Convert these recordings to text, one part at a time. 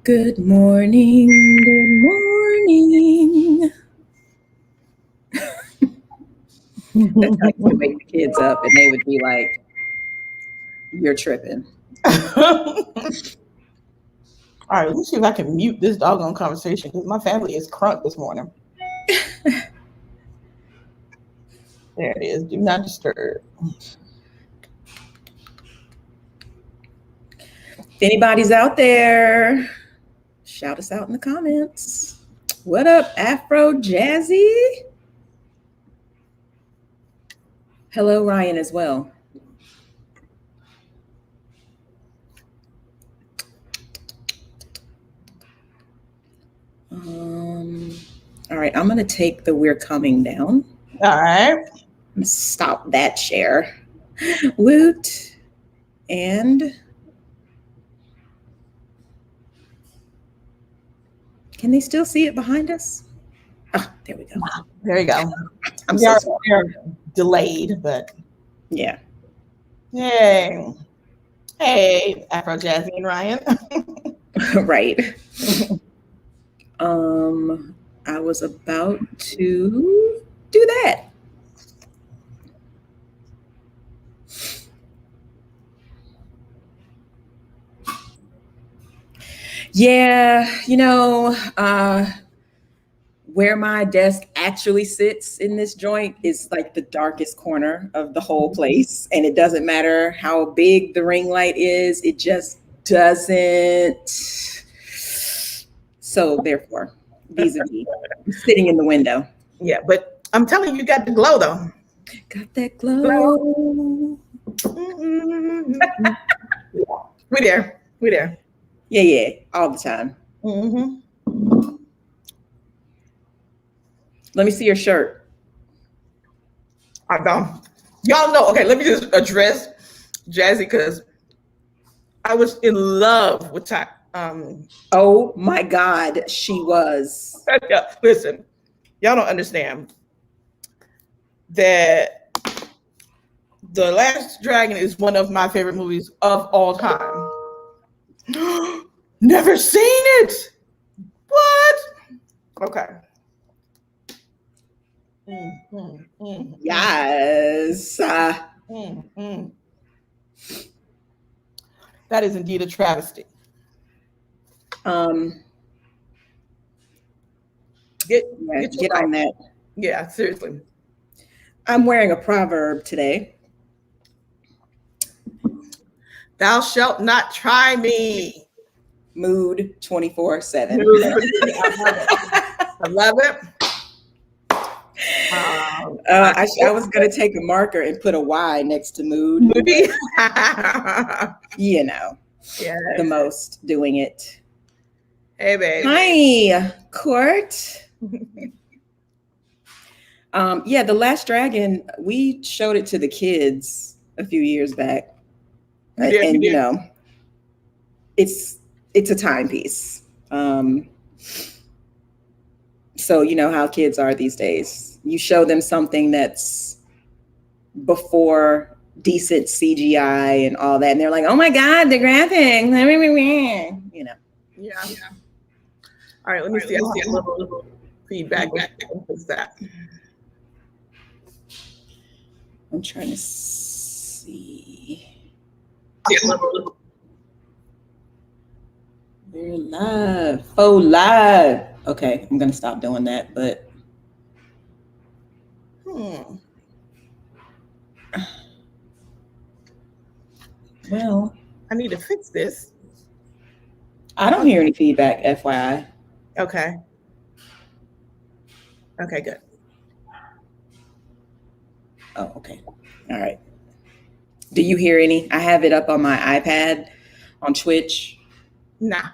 Good morning, good morning. That's how you wake the kids up and they would be like, you're tripping. All right, let's see if I can mute this doggone conversation because my family is crunk this morning. There it is. Do not disturb. If anybody's out there, shout us out in the comments. What up, Afro Jazzy? Hello, Ryan, as well. All right, I'm going to take the "We're Coming" down. All right. Stop that share. Woot. And can they still see it behind us? Oh, there we go. There you go. I'm so sorry. They're delayed, but yeah. Yay. Hey, Afro Jazzy and Ryan. Right. I was about to do that. Yeah, where my desk actually sits in this joint is like the darkest corner of the whole place. And it doesn't matter how big the ring light is, it just doesn't. So therefore, vis-a-vis, I'm sitting in the window. Yeah, but I'm telling you, you got the glow though. Got that glow. Mm-hmm. We're there. We're there. Yeah, all the time. Mm-hmm. Let me see your shirt. I know. Y'all know. Okay, let me just address Jazzy because I was in love with Ty. Oh my God, she was. Listen, y'all don't understand that The Last Dragon is one of my favorite movies of all time. Never seen it. What? Okay. Yes. That is indeed a travesty. Get on that. Yeah, seriously. I'm wearing a proverb today. Thou shalt not try me. Mood 24/7. I love it. I was going to take a marker and put a Y next to mood. Yes. The most doing it. Hey, baby. Hi, Court. The Last Dragon, we showed it to the kids a few years back. And it's a timepiece. So you know how kids are these days. You show them something that's before decent CGI and all that, and they're like, "Oh my God, the graphics!" Yeah. All right, let me see. I see a little feedback. What's that? I'm trying to see. We're live. Oh, live. Okay, I'm gonna stop doing that, but well, I need to fix this. I don't hear any feedback, FYI. Okay. Okay, good. Oh, okay. All right. Do you hear any? I have it up on my iPad on Twitch. Nah.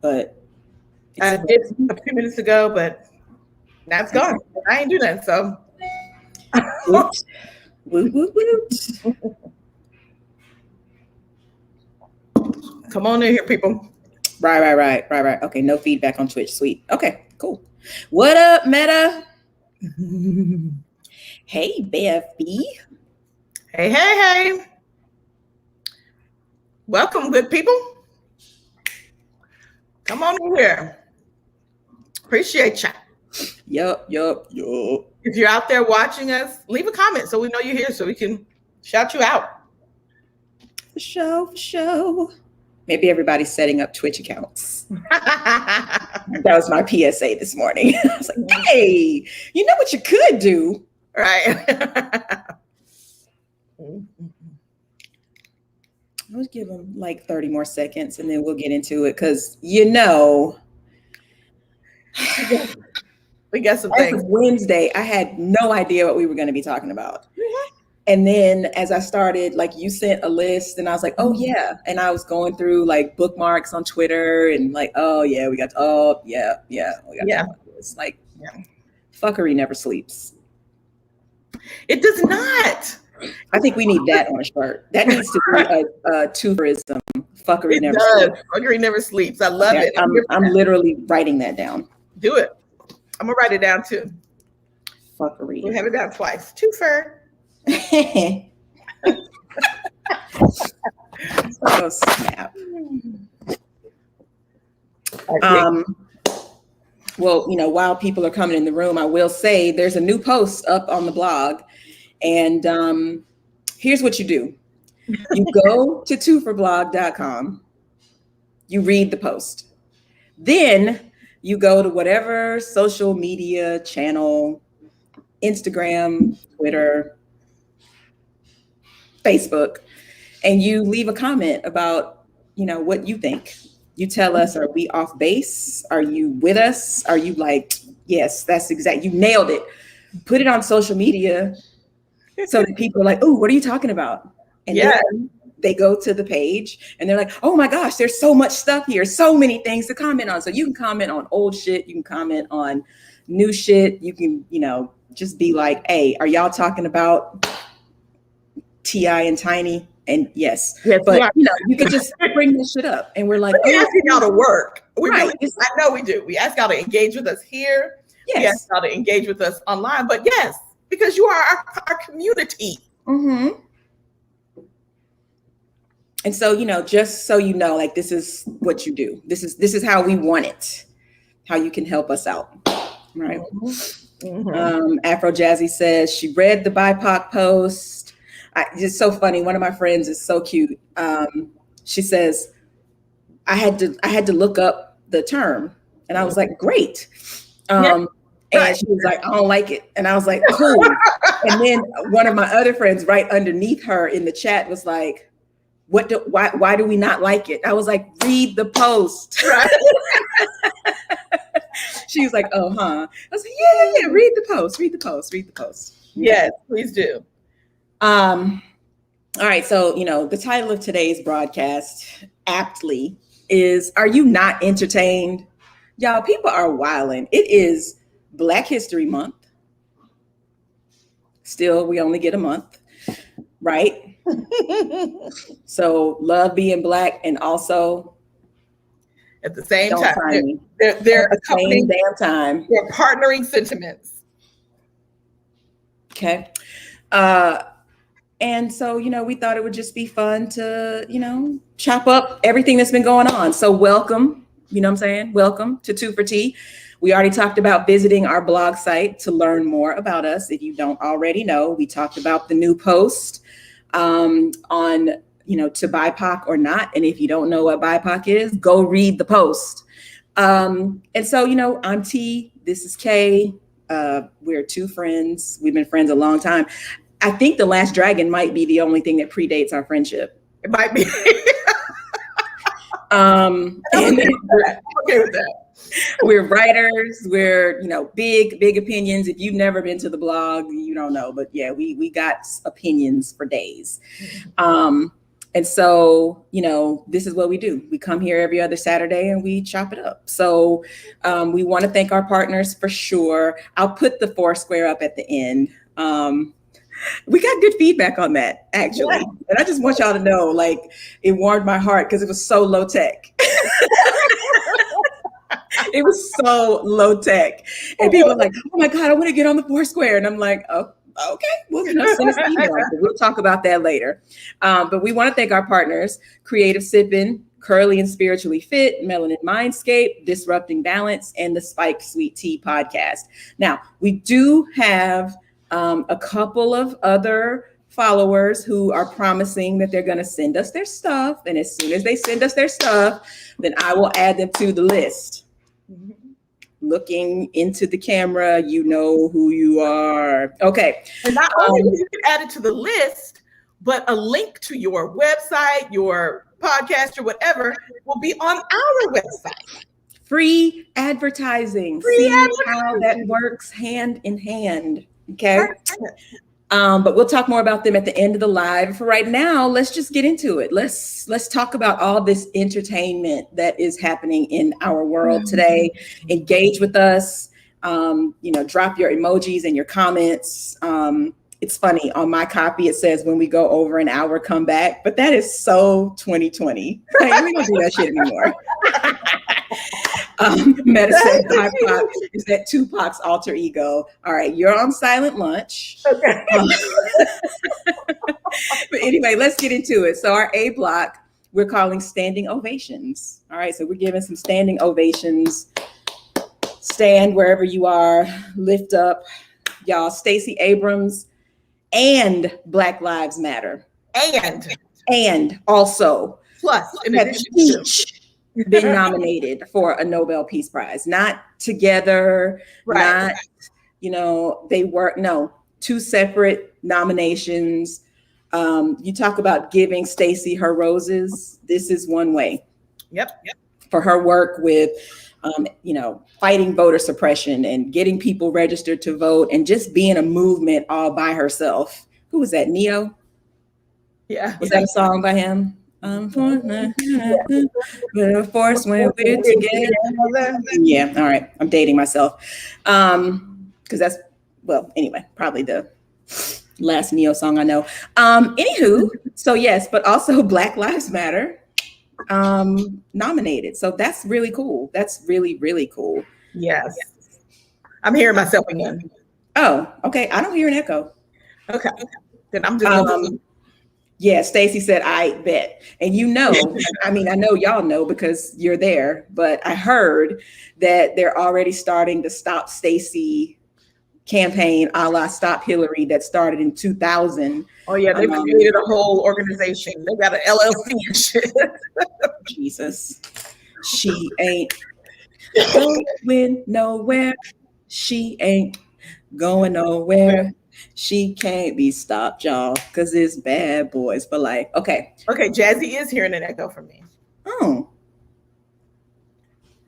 But I did a few minutes ago, but now it's gone. I ain't do that, so. Woot, woot, woot, woot. Come on in here, people. Right. Okay, no feedback on Twitch. Sweet. Okay. Cool. What up, Meta? Hey, BFB. Hey. Welcome, good people. Come on in here. Appreciate you. Yup. If you're out there watching us, leave a comment so we know you're here so we can shout you out. For sure. Maybe everybody's setting up Twitch accounts. That was my PSA this morning. I was like, hey, you know what you could do? Right. Let's give them like 30 more seconds and then we'll get into it because, you know, we got some as things. of Wednesday, I had no idea what we were going to be talking about. And then as I started, like you sent a list and I was like, oh yeah. And I was going through like bookmarks on Twitter and like, oh yeah, we got to this. Like, fuckery never sleeps. It does not. I think we need that on a shirt. That needs to be a Twoferism. Fuckery never sleeps. Fuckery never sleeps. I love it. I'm literally writing that down. Do it. I'm gonna write it down too. Fuckery. We have it down twice. Twofer. Oh snap. Well, you know, while people are coming in the room, I will say there's a new post up on the blog, and here's what you do. You go to twoferblog.com, you read the post, then you go to whatever social media channel, Instagram, Twitter, Facebook, and you leave a comment about, you know, what you think. You tell us, are we off base? Are you with us? Are you like, yes, that's exact. You nailed it. Put it on social media so that people are like, oh, what are you talking about? And then they go to the page and they're like, oh my gosh, there's so much stuff here. So many things to comment on. So you can comment on old shit. You can comment on new shit. You can, you know, just be like, hey, are y'all talking about T.I. and Tiny? And yes, but you know, you could just bring this shit up, and we're like, we asking y'all to work. We right. really, I know we do. We ask y'all to engage with us here. Yes. We ask y'all to engage with us online. But yes, because you are our community. Mm-hmm. And so, you know, just so you know, like this is what you do. This is how we want it. How you can help us out, right? Mm-hmm. Afro Jazzy says she read the BIPOC post. It's so funny. One of my friends is so cute. She says, I had to look up the term, and I was like, great. And she was like, I don't like it. And I was like, cool. And then one of my other friends right underneath her in the chat was like, why do we not like it? I was like, read the post. Right. She was like, oh, huh. I was like, yeah, read the post. Yes, please do. All right. So, you know, the title of today's broadcast aptly is, are you not entertained? Y'all, people are wilding. It is Black History Month. Still, we only get a month, right? So love being Black, and also at the same time, they're accompanying damn time. They're partnering sentiments. Okay. And so, you know, we thought it would just be fun to, you know, chop up everything that's been going on. So welcome, you know what I'm saying? Welcome to Twofer Tea. We already talked about visiting our blog site to learn more about us. If you don't already know, we talked about the new post on, you know, to BIPOC or not. And if you don't know what BIPOC is, go read the post. And so, you know, I'm T, this is K. We're two friends. We've been friends a long time. I think The Last Dragon might be the only thing that predates our friendship. It might be. I'm okay with that. We're writers. We're, you know, big opinions. If you've never been to the blog, you don't know. But yeah, we got opinions for days. And so, you know, this is what we do. We come here every other Saturday and we chop it up. So we want to thank our partners for sure. I'll put the Foursquare up at the end. We got good feedback on that, actually. Yeah. And I just want y'all to know, like, it warmed my heart because it was so low tech. It was so low tech. And people are like, oh my God, I want to get on the Foursquare. And I'm like, oh, okay, well, send us an email. But we'll talk about that later. But we want to thank our partners, Creative Sippin', Curly and Spiritually Fit, Melanin Mindscape, Disrupting Balance, and the Spike Sweet Tea podcast. Now, we do have a couple of other followers who are promising that they're going to send us their stuff. And as soon as they send us their stuff, then I will add them to the list. Looking into the camera, you know who you are. Okay. And not only will you can add it to the list, but a link to your website, your podcast, or whatever will be on our website. Free advertising. See how that works hand in hand. Okay. But we'll talk more about them at the end of the live. For right now, let's just get into it. Let's talk about all this entertainment that is happening in our world today. Engage with us. Drop your emojis and your comments. It's funny, on my copy, it says when we go over an hour, come back. But that is so 2020. Like, we don't do that shit anymore. Medicine is that Tupac's alter ego. All right, you're on silent lunch. Okay. But anyway, let's get into it. So our A block, we're calling standing ovations. All right, so we're giving some standing ovations. Stand wherever you are, lift up. Y'all, Stacey Abrams and Black Lives Matter. And also, plus, have each been nominated for a Nobel Peace Prize. Not together, right. They were, two separate nominations. You talk about giving Stacey her roses. This is one way. Yep. For her work with, fighting voter suppression and getting people registered to vote and just being a movement all by herself. Who was that? Neo? Yeah. Was that a song by him? We're a force when we're together. Yeah. All right. I'm dating myself. Because that's, probably the last Neo song I know. Anywho, so yes, but also Black Lives Matter nominated. So that's really cool. That's really, really cool. Yes. I'm hearing myself again. Oh, okay. I don't hear an echo. Okay. Then I'm just yeah, Stacey said, I bet. And I know y'all know because you're there, but I heard that they're already starting the Stop Stacey campaign a la Stop Hillary that started in 2000. Oh yeah, they've created a whole organization. They got an LLC and shit. Jesus. She ain't going nowhere. She ain't going nowhere. She can't be stopped, y'all, because it's bad boys for life. Okay, Jazzy is hearing an echo from me. Oh.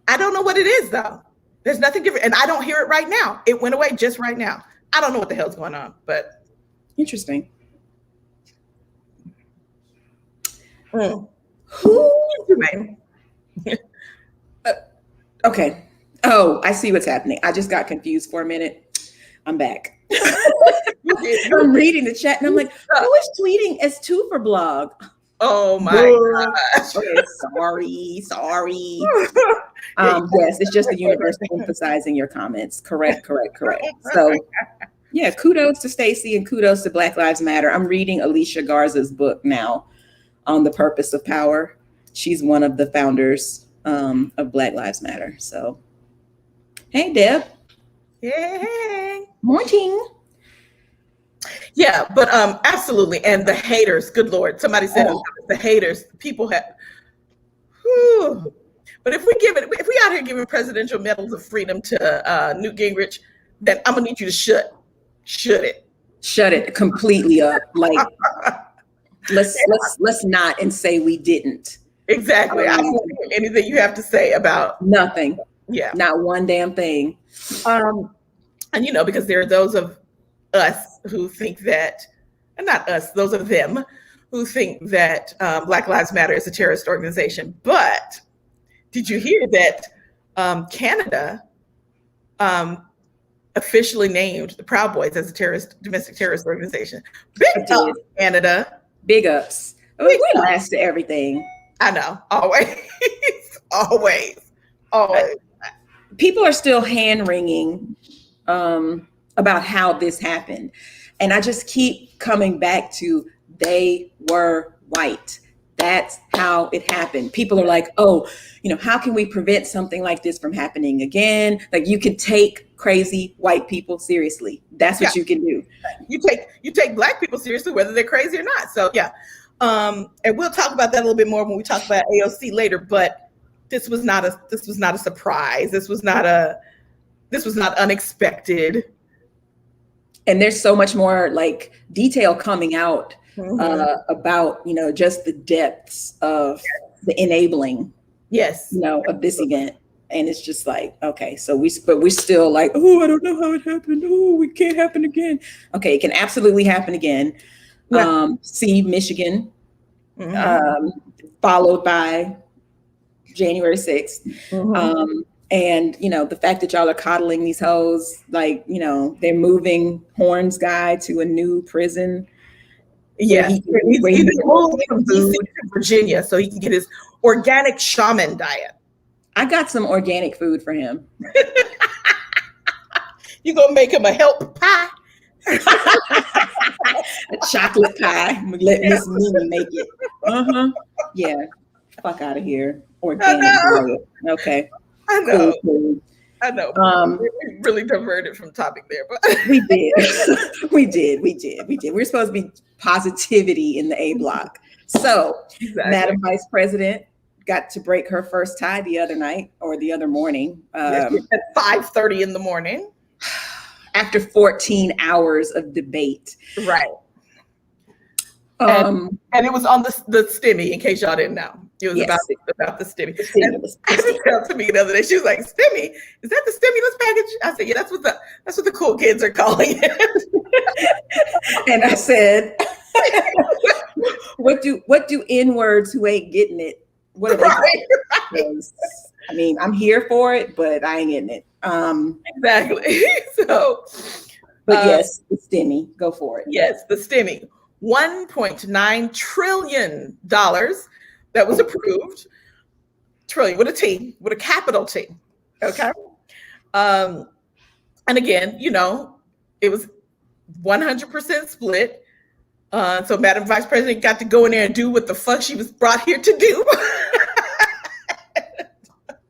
I don't know what it is, though. There's nothing different, and I don't hear it right now. It went away just right now. I don't know what the hell's going on, but... Interesting. Who? Okay. Oh, I see what's happening. I just got confused for a minute. I'm back. I'm reading the chat and I'm like, who is tweeting as Twofer blog? Oh my gosh. Okay, sorry. Yes, it's just the universe emphasizing your comments. Correct. So yeah, kudos to Stacey and kudos to Black Lives Matter. I'm reading Alicia Garza's book now on the purpose of power. She's one of the founders of Black Lives Matter. So hey, Deb. Hey. Morning. Yeah, but absolutely. And the haters, good Lord. Somebody said the haters, people have. Whew. But if we out here giving presidential medals of freedom to Newt Gingrich, then I'm gonna need you to shut it completely up. Like let's not and say we didn't. Exactly. I don't want to hear anything you have to say about nothing. Yeah. Not one damn thing. And because there are those of us who think that, and not us, those of them who think that Black Lives Matter is a terrorist organization. But did you hear that Canada officially named the Proud Boys as a domestic terrorist organization? Big up, Canada. Big ups. We last to everything. I know. Always. people are still hand-wringing about how this happened. And I just keep coming back to, they were white. That's how it happened. People are like, oh, how can we prevent something like this from happening again? Like, you can take crazy white people seriously. That's what you can do. You take Black people seriously, whether they're crazy or not. So yeah. And we'll talk about that a little bit more when we talk about AOC later, but this was not a surprise. This was not unexpected. And there's so much more like detail coming out about, just the depths of the enabling, of this event. And it's just like, okay, so we're still like, oh, I don't know how it happened. Oh, it can't happen again. Okay, it can absolutely happen again. Yeah. See Michigan, followed by January 6th. And, the fact that y'all are coddling these hoes, like, they're moving Horn's guy to a new prison. Yeah, he's moved from DC to Virginia so he can get his organic shaman diet. I got some organic food for him. You gonna make him a help pie? A chocolate pie. Let Miss Mimi make it. Yeah. Fuck out of here. Organic diet. Okay. I know. Cool. I know. We really diverted from topic there, but we did. We did. We're supposed to be positivity in the A block. So, Madam Vice President got to break her first tie the other night or the other morning. At 5:30 in the morning. After 14 hours of debate. Right. And it was on the stimmy, in case y'all didn't know. It was about the stimmy. She said to me the other day, she was like, "Stimmy, is that the stimulus package?" I said, "Yeah, that's what the cool kids are calling it." And I said, "What do N-words who ain't getting it? What are they right. I mean, I'm here for it, but I ain't getting it." Exactly. So, but yes, the stimmy, go for it. Yes, the stimmy. $1.9 trillion that was approved. Trillion with a T, with a capital T. Okay. And again, it was 100% split. So Madam Vice President got to go in there and do what the fuck she was brought here to do.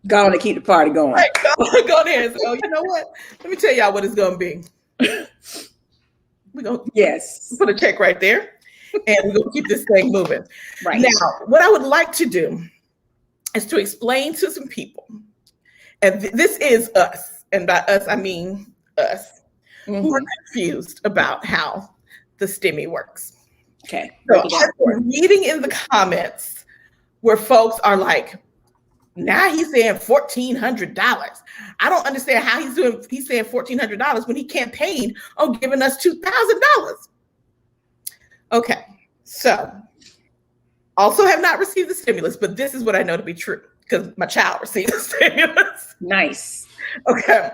Go on and keep the party going. Right, go there and say, oh, you know what? Let me tell y'all what it's going to be. We're going to put a check right there, and we're going to keep this thing moving. Right. Now, what I would like to do is to explain to some people, and this is us, and by us, I mean us, who are confused about how the stimmy works. Okay. So I've been reading in the comments where folks are like, now he's saying $1,400. I don't understand how he's saying $1,400 when he campaigned on giving us $2,000. Okay, so also have not received the stimulus, but this is what I know to be true because my child received the stimulus. Nice. Okay.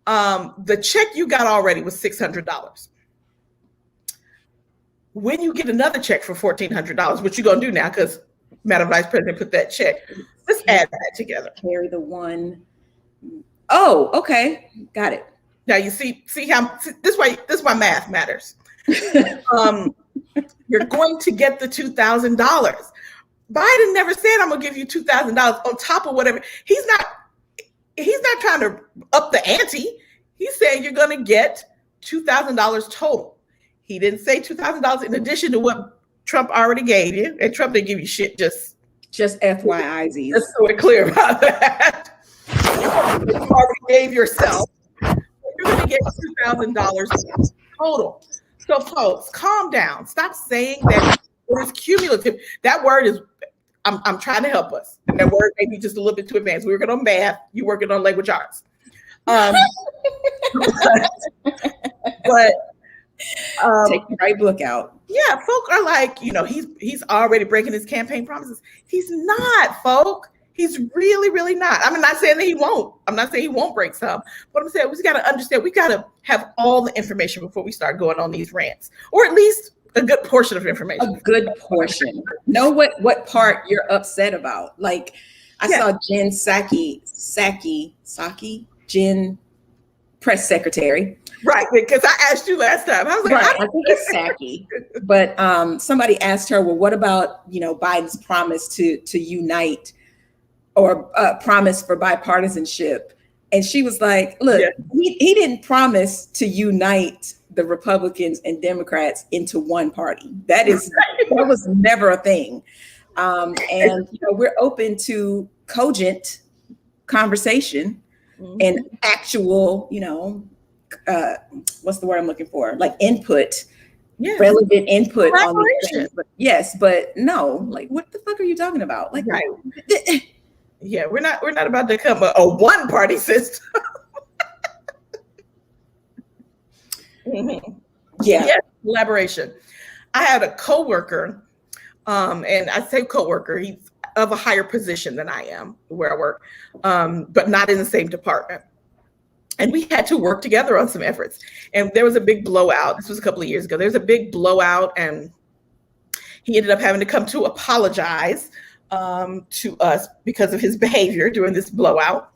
The check you got already was $600. When you get another check for $1,400, what you gonna do now? Because Madam Vice President put that check. Let's add that together. Carry the one. Oh, okay. Got it. Now you see how this why math matters. You're going to get the $2,000. Biden never said I'm gonna give you $2,000 on top of whatever. He's not trying to up the ante. He's saying you're gonna get $2,000 total. He didn't say $2,000 in addition to what Trump already gave you, and Trump didn't give you shit. Just FYI's. Just so we're clear about that. You already gave yourself. You're going to get $2,000 total. So, folks, calm down. Stop saying that it is cumulative. That word is. I'm trying to help us, and that word may be just a little bit too advanced. We're working on math. You working on language arts. But take the right book out. Yeah, folk are like, he's already breaking his campaign promises. He's not, folk. He's really, really not. I'm not saying that he won't. I'm not saying he won't break some. But I'm saying we got to understand, we got to have all the information before we start going on these rants, or at least a good portion of information. A good portion. Know what part you're upset about. Like, I saw Jen Psaki, Jen press secretary. Right, because I asked you last time. I was like, right, I think it's Psaki. But somebody asked her, well, what about, Biden's promise to unite or promise for bipartisanship? And she was like, look, he didn't promise to unite the Republicans and Democrats into one party. That was never a thing. And we're open to cogent conversation and actual, what's the word I'm looking for? Like input, relevant input on these things. But but no, like what the fuck are you talking about? Like, yeah, we're not about to come a one party system. Collaboration. I had a coworker, and I say coworker, he's of a higher position than I am where I work, but not in the same department. And we had to work together on some efforts. And there was a big blowout. This was a couple of years ago. There was a big blowout, and he ended up having to come to apologize to us because of his behavior during this blowout.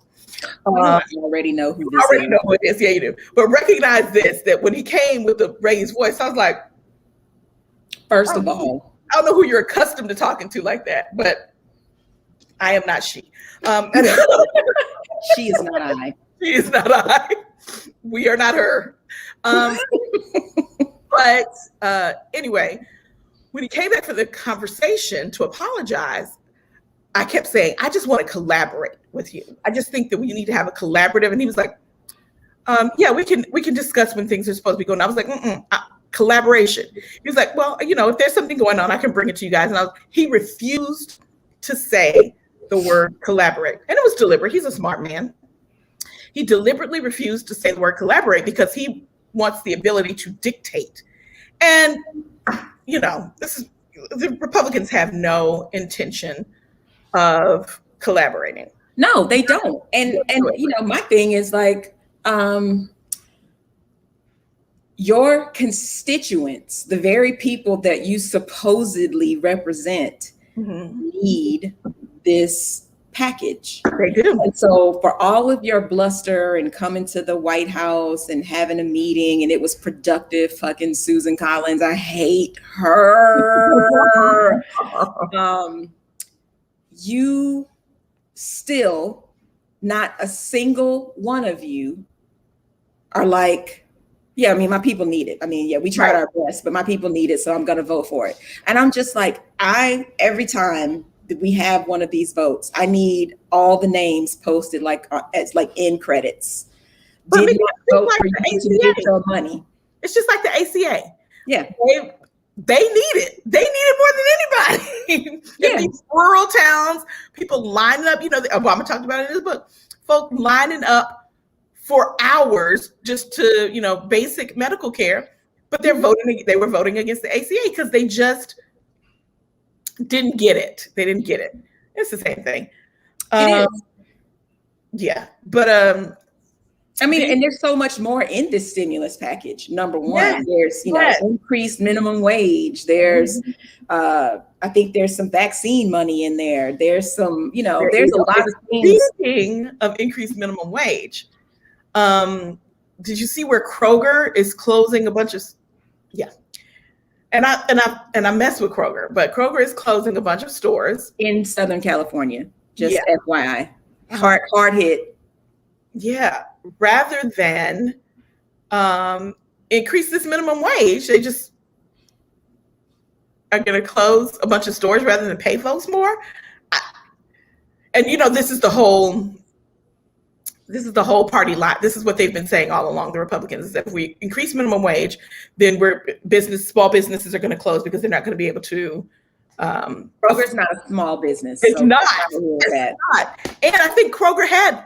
I already know who this is. Know who it is. Yeah, you do. But recognize this, that when he came with the raised voice, I was like, first of all, I don't know who you're accustomed to talking to like that, but I am not she. She is not I. She is not I. We are not her. But anyway, when he came back for the conversation to apologize, I kept saying, I just want to collaborate with you. I just think that we need to have a collaborative. And he was like, yeah, we can discuss when things are supposed to be going on. I was like, collaboration. He was like, well, if there's something going on, I can bring it to you guys. And he refused to say the word collaborate. And it was deliberate. He's a smart man. He deliberately refused to say the word collaborate because he wants the ability to dictate. And, the Republicans have no intention of collaborating. No, they don't. And my thing is like, your constituents, the very people that you supposedly represent, need this package. They do. And so for all of your bluster and coming to the White House and having a meeting, and it was productive, fucking Susan Collins, I hate her. You still, not a single one of you are like, yeah, I mean, my people need it. I mean, yeah, we tried our best, but my people need it, so I'm going to vote for it. And I'm just like, every time that we have one of these votes, I need all the names posted as end credits. But did not vote for you to get your money. It's just like the ACA. Yeah. They need it. They need it more than anybody. In these rural towns, people lining up, Obama talked about it in his book, folk lining up for hours just to, basic medical care, but they were voting against the ACA because they just didn't get it. They didn't get it. It's the same thing. It is. Yeah. But I mean, and there's so much more in this stimulus package. Number one, there's, increased minimum wage. There's, I think there's some vaccine money in there. There's some, there's a lot of things. Speaking of increased minimum wage, did you see where Kroger is closing a bunch of, and I mess with Kroger, but Kroger is closing a bunch of stores in Southern California. Just FYI, hard hit. Yeah. Rather than increase this minimum wage, they just are going to close a bunch of stores rather than pay folks more. And this is the whole party line. This is what they've been saying all along. The Republicans is that if we increase minimum wage, then small businesses are going to close because they're not going to be able to. Kroger's not a small business. It's so not. It's not. And I think Kroger had.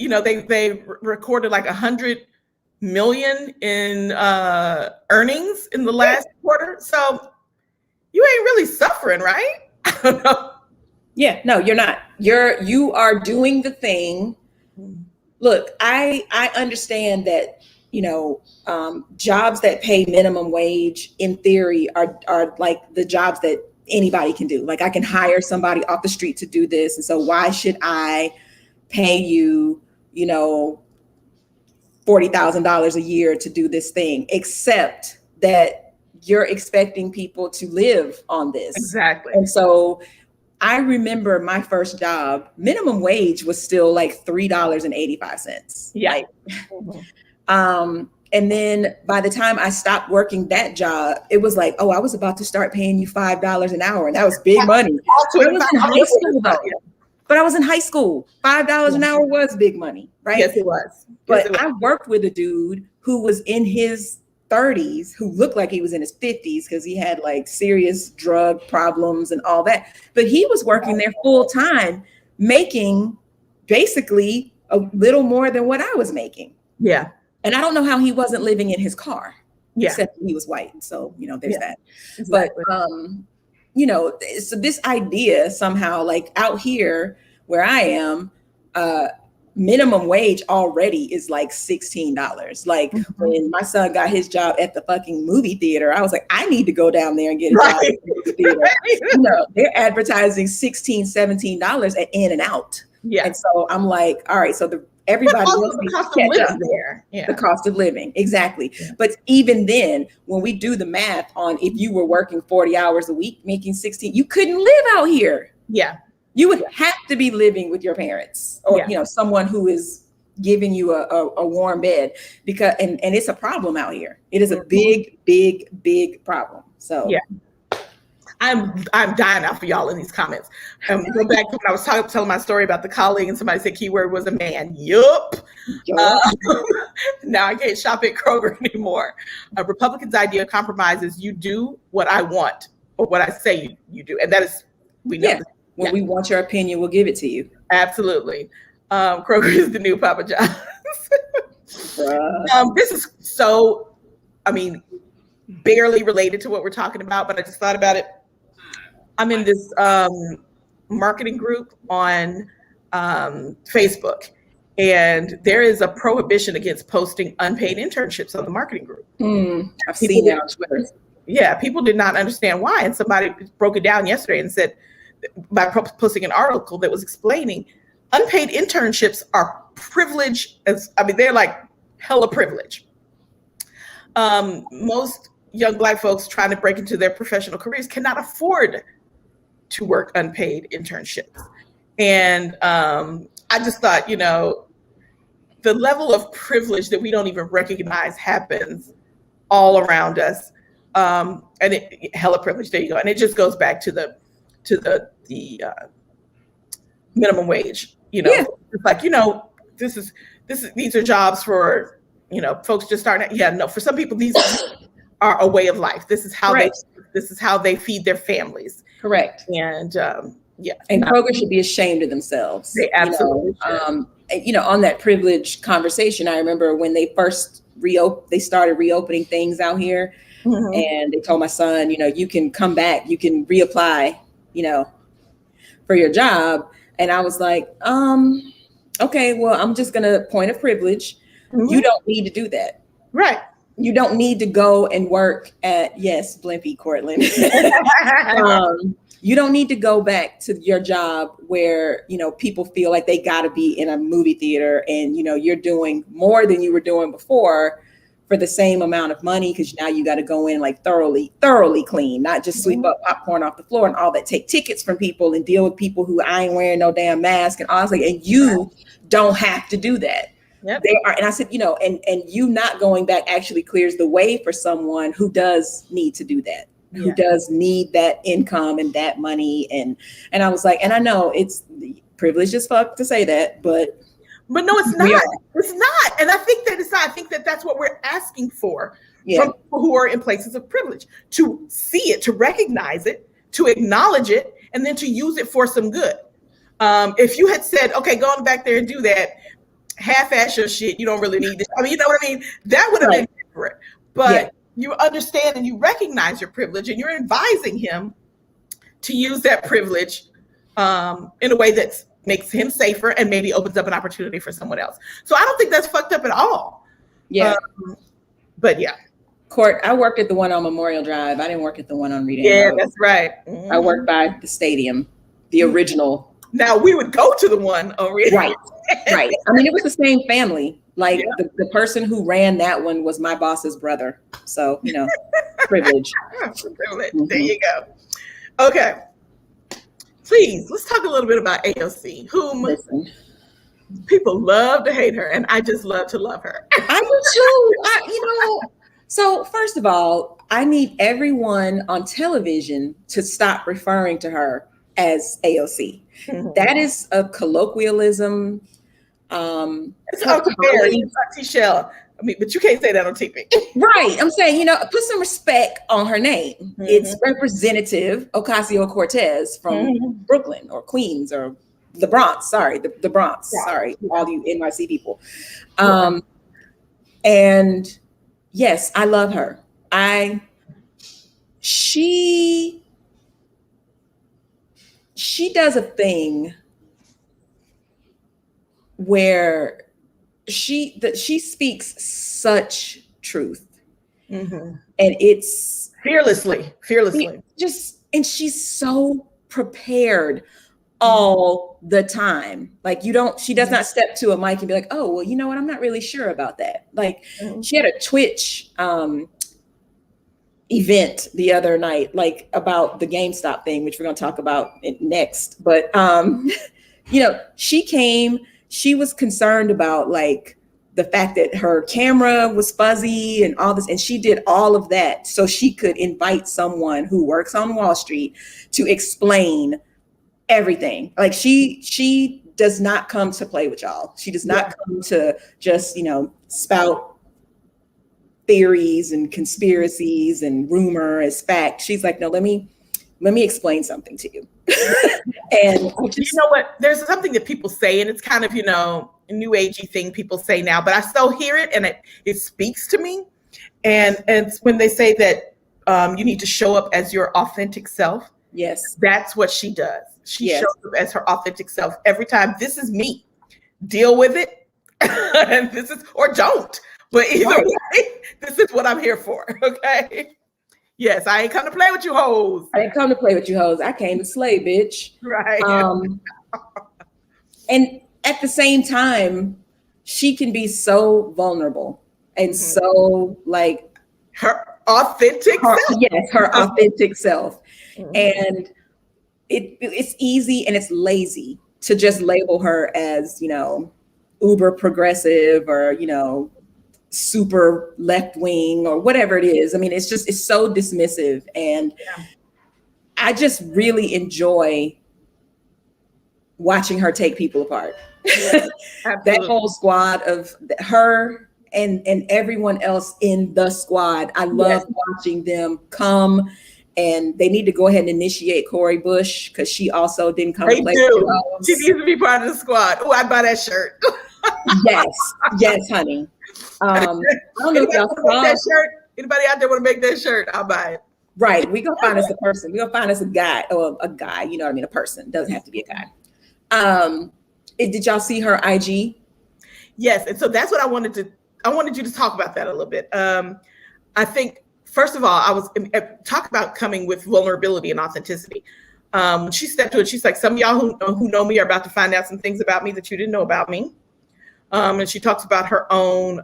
They recorded like 100 million in earnings in the last quarter. So you ain't really suffering, right? I don't know. Yeah, no, you're not. You are doing the thing. Look, I understand that, jobs that pay minimum wage in theory are like the jobs that anybody can do. Like I can hire somebody off the street to do this. And so why should I pay you, you know, $40,000 a year to do this thing, except that you're expecting people to live on this. Exactly. And so I remember my first job, minimum wage was still like $3.85. Yeah. Like, and then by the time I stopped working that job, it was like, oh, I was about to start paying you $5 an hour. And that was big money. I was in high school though. But I was in high school. $5 an hour was big money, right? Yes, it was. But I worked with a dude who was in his 30s, who looked like he was in his 50s because he had like serious drug problems and all that. But he was working there full time, making basically a little more than what I was making. Yeah. And I don't know how he wasn't living in his car, yeah. except he was white. So, you know, there's that. Exactly. But, you know, so this idea somehow, like out here where I am, minimum wage already is like $16. Like when my son got his job at the fucking movie theater, I was like, I need to go down there and get a job at the movie theater. You know, they're advertising $16, $17 at In and Out. Yeah. And so I'm like, all right, so everybody else the cost of living there. Yeah. The cost of living, exactly. Yeah. But even then, when we do the math on if you were working 40 hours a week, making 16, you couldn't live out here. Yeah. You would have to be living with your parents or, you know, someone who is giving you a warm bed because, and it's a problem out here. It is a big, big, big problem. So yeah. I'm dying out for y'all in these comments. Go back to when I was telling my story about the colleague and somebody said keyword was a man. Yup. Now I can't shop at Kroger anymore. A Republican's idea of compromise is you do what I want or what I say you do. And that is, we know. Yeah. When we want your opinion, we'll give it to you. Absolutely. Kroger is the new Papa John's. This is so, I mean, barely related to what we're talking about, but I just thought about it. I'm in this marketing group on Facebook, and there is a prohibition against posting unpaid internships on the marketing group. I've seen that on Twitter. Yeah, people did not understand why. And somebody broke it down yesterday and said, by posting an article that was explaining unpaid internships are privilege. They're like hella privilege. Most young Black folks trying to break into their professional careers cannot afford to work unpaid internships. And I just thought, you know, the level of privilege that we don't even recognize happens all around us. And hella privilege, there you go. And it just goes back to the minimum wage, you know. It's like, you know, these are jobs for, you know, folks just starting. Yeah, no, for some people these are a way of life. This is how they feed their families. Correct. And and Kroger should be ashamed of themselves. They absolutely should. You know, on that privilege conversation, I remember when they first they started reopening things out here, and they told my son, you know, you can come back, you can reapply, you know, for your job. And I was like, okay, well, I'm just gonna point of privilege. You don't need to do that. Right. You don't need to go and work at, yes, Blimpy Cortland. You don't need to go back to your job where, you know, people feel like they got to be in a movie theater and, you know, you're doing more than you were doing before for the same amount of money, because now you got to go in like thoroughly clean, not just sweep up popcorn off the floor and all that, take tickets from people and deal with people who I ain't wearing no damn mask and honestly, and you don't have to do that. Yep. They are, and I said, you know, and you not going back actually clears the way for someone who does need to do that, who does need that income and that money. And I was like, and I know it's privileged as fuck to say that, but no, it's not. It's not. And I think that it's not. I think that that's what we're asking for from people who are in places of privilege, to see it, to recognize it, to acknowledge it, and then to use it for some good. If you had said, okay, go on back there and do that, half-ass your shit, you don't really need this. I mean, you know what I mean? That would have been different. But you understand and you recognize your privilege, and you're advising him to use that privilege in a way that makes him safer and maybe opens up an opportunity for someone else. So I don't think that's fucked up at all. Yeah. But yeah. Court. I worked at the one on Memorial Drive. I didn't work at the one on Reed. Yeah, that's right. I worked by the stadium, the original. Now we would go to the one on Reed. Right. Right. I mean, it was the same family. Like the person who ran that one was my boss's brother. So, privilege. Privilege. There you go. Okay. Please, let's talk a little bit about AOC, whom people love to hate her, and I just love to love her. I do too. So first of all, I need everyone on television to stop referring to her as AOC. Mm-hmm. That is a colloquialism. It's Uncle Barry, Shell. I mean, but you can't say that on TV. Right. I'm saying, put some respect on her name. Mm-hmm. It's Representative Ocasio-Cortez from Brooklyn or Queens or the Bronx. Sorry, the Bronx. Yeah. Sorry, all you NYC people. And yes, I love her. She does a thing where she speaks such truth, and it's fearlessly. And she's so prepared all the time. Like she does not step to a mic and be like, oh, well, you know what? I'm not really sure about that. Like she had a Twitch event the other night, like about the GameStop thing, which we're going to talk about next. But, she came, she was concerned about like the fact that her camera was fuzzy and all this, and she did all of that so she could invite someone who works on Wall Street to explain everything. Like she does not come to play with y'all. She does not come to just, spout theories and conspiracies and rumor as fact. She's like, no, let me explain something to you. And you know what? There's something that people say, and it's kind of, a new agey thing people say now, but I still hear it and it speaks to me. And it's when they say that you need to show up as your authentic self. Yes. That's what she does. She shows up as her authentic self every time. This is me. Deal with it. And or don't. But either way, this is what I'm here for. Okay. Yes, I ain't come to play with you hoes. I didn't come to play with you hoes. I came to slay, bitch. Right. And at the same time, she can be so vulnerable and so like her authentic self. Yes, her authentic self. And it's easy and it's lazy to just label her as, uber progressive or, super left wing or whatever it is. I mean, it's so dismissive. And I just really enjoy watching her take people apart. Yeah, that whole squad of her and everyone else in the squad. I love watching them come. And they need to go ahead and initiate Cori Bush because she also didn't come to play. She needs to be part of the squad. Oh, I'd buy that shirt. Yes, honey. I don't know if y'all saw that shirt. Anybody out there want to make that shirt? I'll buy it. Right. We're gonna find us a person. We're gonna find us a guy or a guy, you know what I mean? A person. Doesn't have to be a guy. Did y'all see her IG? Yes, and so that's what I wanted you to talk about that a little bit. I think first of all, I was talk about coming with vulnerability and authenticity. She stepped to it. She's like, some of y'all who know me are about to find out some things about me that you didn't know about me. And she talks about her own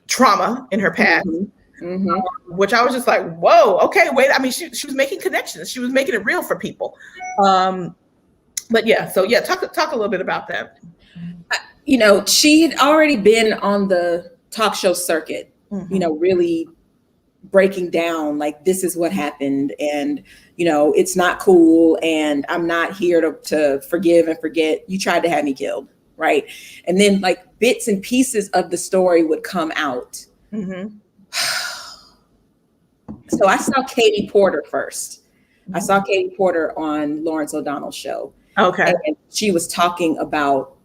trauma in her past, which I was just like, whoa, okay, wait. I mean, she was making connections. She was making it real for people. But talk a little bit about that. She had already been on the talk show circuit, really breaking down like this is what happened and it's not cool and I'm not here to forgive and forget. You tried to have me killed, right? And then like bits and pieces of the story would come out. So I saw Katie Porter first. I saw Katie Porter on Lawrence O'Donnell's show. Okay. And she was talking about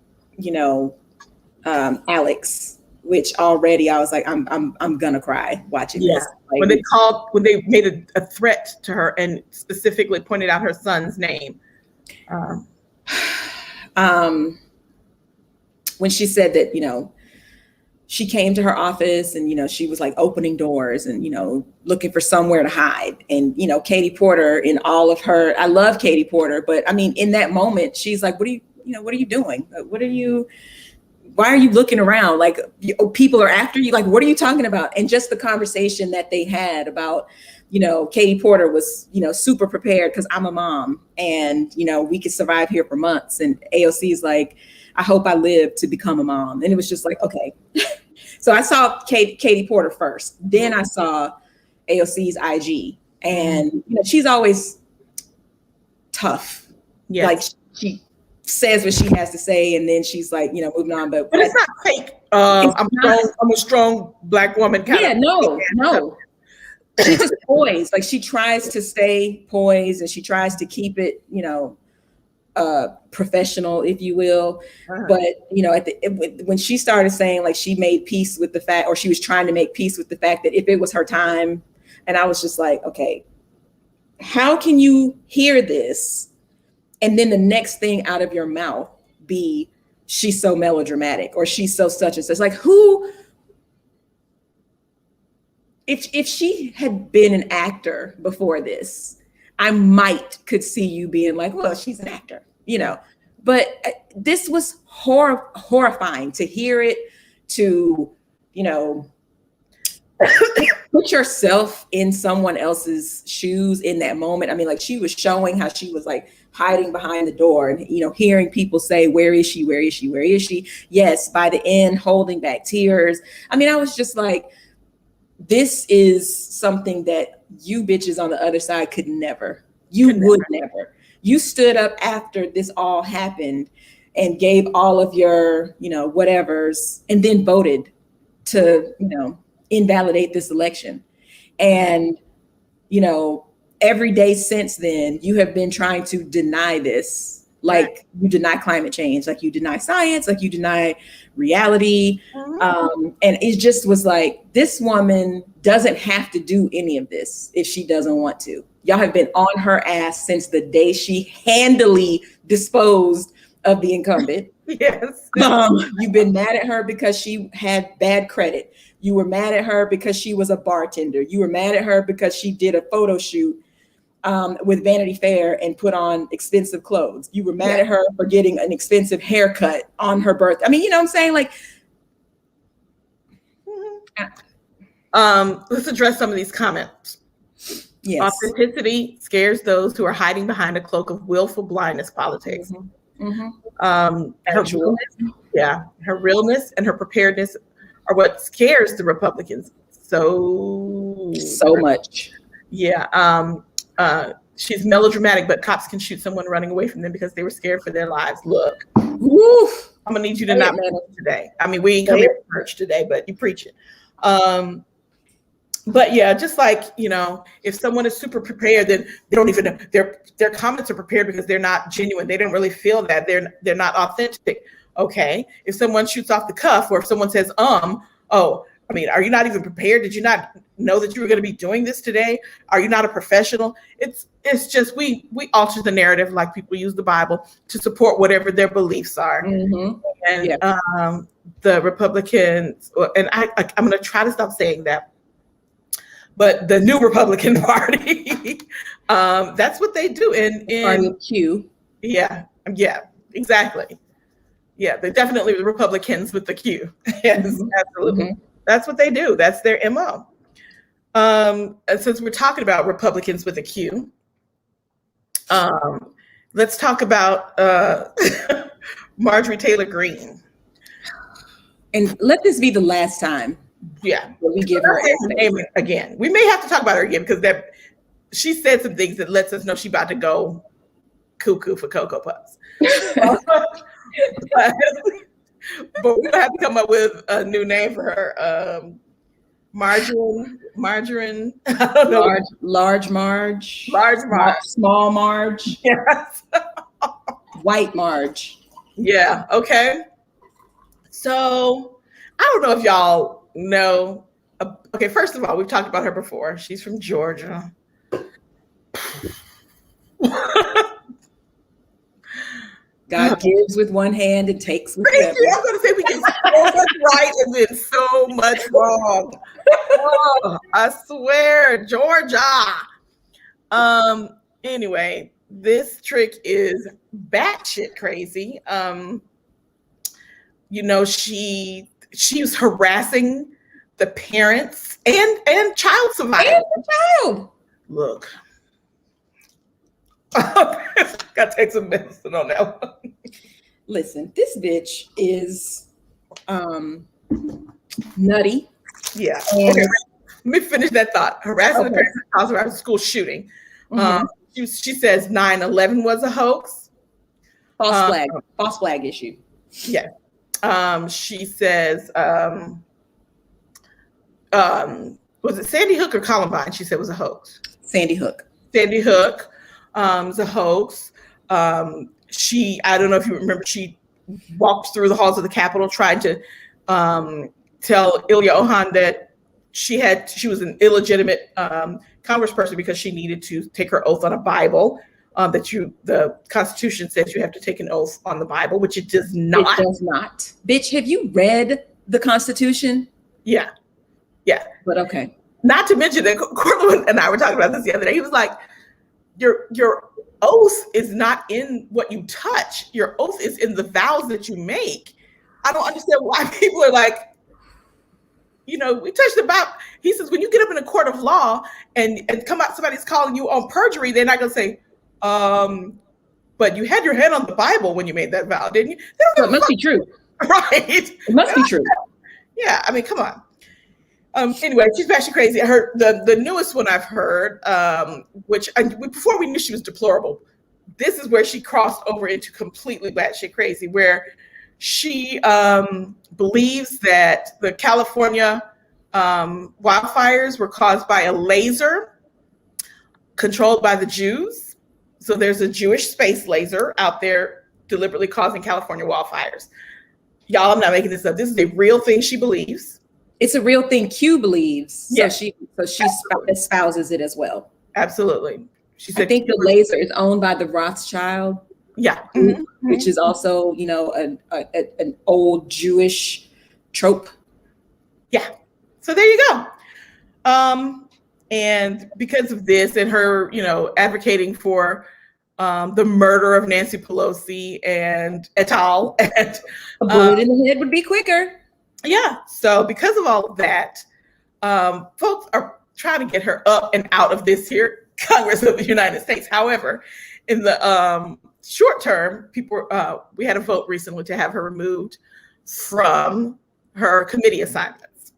Alex, which already I was like, I'm gonna cry watching this. Like, when they made a threat to her and specifically pointed out her son's name. When she said that, she came to her office and, she was like opening doors and, looking for somewhere to hide. And, Katie Porter in all of her, I love Katie Porter, but I mean, in that moment, she's like, what are you doing? Why are you looking around? Like, people are after you. Like, what are you talking about? And just the conversation that they had about, Katie Porter was, super prepared because I'm a mom and, we could survive here for months. And AOC is like, I hope I live to become a mom. And it was just like, okay. So I saw Katie Porter first. Then I saw AOC's IG. And, she's always tough. Yes. Like she says what she has to say. And then she's like, moving on. But it's not fake. I'm a strong Black woman. No. She's just poised. Like she tries to stay poised and she tries to keep it, professional, if you will. Uh-huh. But when she started saying like she made peace with the fact, or she was trying to make peace with the fact that if it was her time, and I was just like, okay, how can you hear this and then the next thing out of your mouth be she's so melodramatic or she's so such and such? Like who? If she had been an actor before this, I could see you being like, well, she's an actor, but this was horrifying to hear it, to, put yourself in someone else's shoes in that moment. I mean, like she was showing how she was like hiding behind the door and, hearing people say, where is she? Where is she? Where is she? Yes. By the end, holding back tears. I mean, I was just like, this is something that you bitches on the other side could never. Would never. You stood up after this all happened and gave all of your, whatevers, and then voted to, invalidate this election. And, every day since then, you have been trying to deny this. Like you deny climate change, like you deny science, like you deny reality. And it just was like, this woman doesn't have to do any of this if she doesn't want to. Y'all have been on her ass since the day she handily disposed of the incumbent. Yes. You've been mad at her because she had bad credit. You were mad at her because she was a bartender. You were mad at her because she did a photo shoot with Vanity Fair and put on expensive clothes. You were mad at her for getting an expensive haircut on her birthday. I mean, you know what I'm saying? Like, let's address some of these comments. Yes. Authenticity scares those who are hiding behind a cloak of willful blindness politics. Her realness and her preparedness are what scares the Republicans so much. Yeah. She's melodramatic, but cops can shoot someone running away from them because they were scared for their lives. Look, woo, I'm gonna need you to not manage today. I mean, we ain't coming to church today, but you preach it. But yeah, just like, if someone is super prepared, then they don't even know their comments are prepared because they're not genuine. They don't really feel that they're not authentic. Okay. If someone shoots off the cuff or if someone says, I mean, are you not even prepared? Did you not know that you were going to be doing this today? Are you not a professional? It's just, we alter the narrative like people use the Bible to support whatever their beliefs are. And the Republicans, and I'm going to try to stop saying that, but the new Republican Party, that's what they do. Party Q. Yeah, exactly. Yeah, they're definitely the Republicans with the Q. Yes, absolutely. That's what they do. That's their MO. And since we're talking about Republicans with a Q, let's talk about Marjorie Taylor Greene. And let this be the last time. Yeah, we give her name again. We may have to talk about her again because she said some things that lets us know she's about to go cuckoo for Cocoa Puffs. But we're gonna have to come up with a new name for her. Margarine. I don't know. Large Marge. Small Marge. Yes. White Marge. Yeah. Okay. So I don't know if y'all know. Okay. First of all, we've talked about her before. She's from Georgia. God gives with one hand and takes with the Crazy. other. I was going to say we get so much right and then so much wrong. Oh, I swear, Georgia. Anyway, this trick is batshit crazy. She was harassing the parents and child survivors. And the child. Look. Gotta take some medicine on that one. Listen, this bitch is nutty. Yeah. And okay. Let me finish that thought. Harassing the parents and child survivors school shooting. She says 9/11 was a hoax. False flag issue. Yeah. She says, was it Sandy Hook or Columbine? She said was a hoax. Sandy Hook. Sandy Hook was a hoax. I don't know if you remember, she walked through the halls of the Capitol trying to tell Ilya Ohan that she was an illegitimate congressperson because she needed to take her oath on a Bible. The Constitution says you have to take an oath on the Bible, which it does not. It does not. Bitch, have you read the Constitution? Yeah. But okay. Not to mention that Cortland and I were talking about this the other day. He was like, your oath is not in what you touch. Your oath is in the vows that you make. I don't understand why people are like, we touched the Bible. He says, when you get up in a court of law and come out, somebody's calling you on perjury, they're not going to say, but you had your hand on the Bible when you made that vow, didn't you? So it must be true. Right. It must be true. Yeah. I mean, come on. Anyway, she's batshit crazy. I heard the newest one I've heard, which before we knew she was deplorable, this is where she crossed over into completely batshit crazy, where she believes that the California wildfires were caused by a laser controlled by the Jews. So there's a Jewish space laser out there deliberately causing California wildfires. Y'all, I'm not making this up. This is a real thing she believes. It's a real thing Q believes. Yeah. So she espouses it as well. Absolutely. She said, I think the laser is owned by the Rothschild. Yeah. Which is also, an old Jewish trope. Yeah. So there you go. And because of this and her, advocating for the murder of Nancy Pelosi and et al. And a bullet in the head would be quicker. Yeah. So because of all of that, folks are trying to get her up and out of this here Congress of the United States. However, in the short term, we had a vote recently to have her removed from her committee assignments.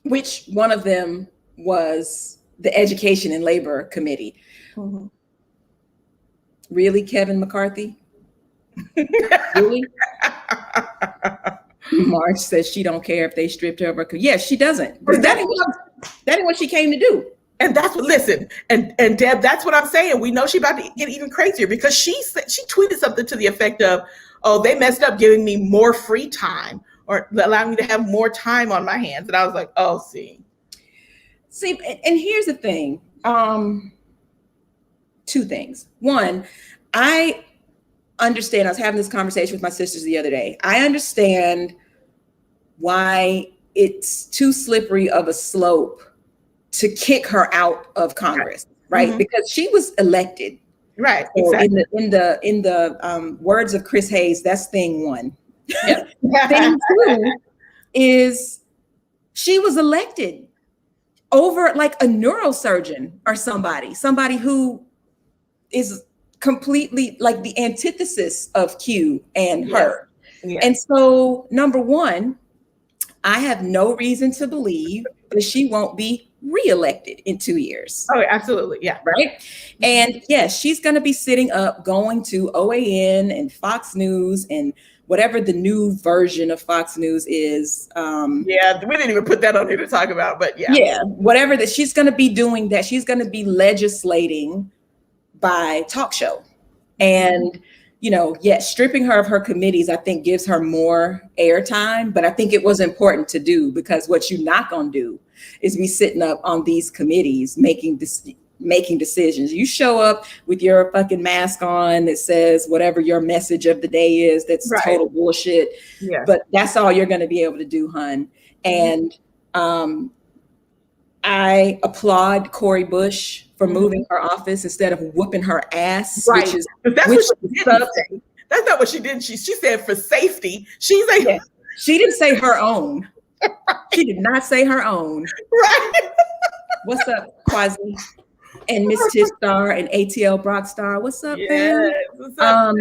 Which one of them was the Education and Labor Committee. Mm-hmm. Really, Kevin McCarthy? Really? Marge says she don't care if they stripped her of her. Yes, she doesn't. That ain't what she came to do. And that's what, listen, and Deb, that's what I'm saying. We know she's about to get even crazier because she tweeted something to the effect of, oh, they messed up giving me more free time or allowing me to have more time on my hands. And I was like, oh, see, and here's the thing. Two things. One, I understand. I was having this conversation with my sisters the other day. I understand why it's too slippery of a slope to kick her out of Congress, right? Mm-hmm. Because she was elected. Right. So exactly. In the words of Chris Hayes, that's thing one. Yep. Thing two is she was elected over like a neurosurgeon or somebody who is completely like the antithesis of Q and her. Yeah. And so, number one, I have no reason to believe that she won't be reelected in 2 years. Oh, absolutely. Yeah. Right. And yes, she's going to be sitting up, going to OAN and Fox News and whatever the new version of Fox News is. Yeah, we didn't even put that on here to talk about, but yeah. Yeah, whatever that she's going to be doing, that she's going to be legislating by talk show. And, yes, stripping her of her committees, I think gives her more airtime, but I think it was important to do because what you're not going to do is be sitting up on these committees making making decisions. You show up with your fucking mask on that says whatever your message of the day is, that's total bullshit. Yeah. But that's all you're going to be able to do, hun. And I applaud Cori Bush for moving her office instead of whooping her ass. Right. Which is that's what she didn't say. That's not what she did. She said for safety. She's like, she didn't say her own. She did not say her own. Right. What's up, Quasi? And Miss Tish Star and ATL Brockstar. What's up, fam? What's up,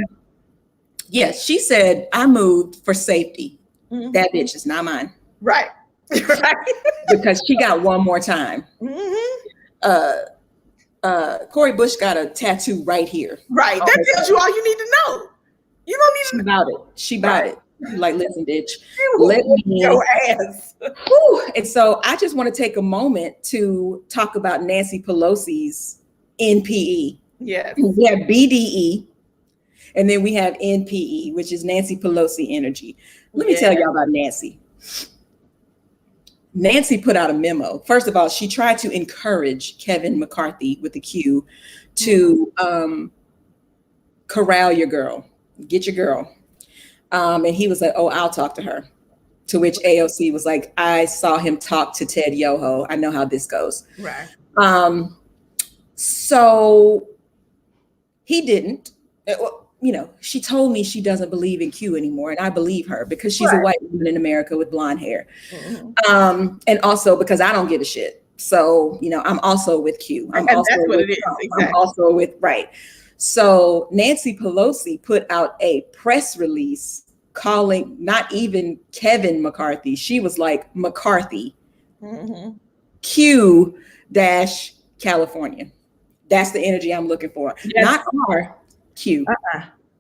yes, she said, I moved for safety. That bitch is not mine. Right. Right. Because she got one more time. Cori Bush got a tattoo right here. Right. That tells you all you need to know. You don't need to know about it. She about it. Like, listen, bitch, let me your ass. And so I just want to take a moment to talk about Nancy Pelosi's NPE. Yes. We have BDE, and then we have NPE, which is Nancy Pelosi Energy. Let me tell y'all about Nancy. Nancy put out a memo. First of all, she tried to encourage Kevin McCarthy with the Q to corral your girl, get your girl. And he was like, oh, I'll talk to her. To which AOC was like, I saw him talk to Ted Yoho. I know how this goes. Right. So he didn't. You know, she told me she doesn't believe in Q anymore, and I believe her because she's a white woman in America with blonde hair. And also because I don't give a shit. So, you know, I'm also with Q. And that's what it is. Exactly. I'm also with, right. So Nancy Pelosi put out a press release calling not even Kevin McCarthy. She was like McCarthy, Q dash California. That's the energy I'm looking for. Yes. Not R, Q.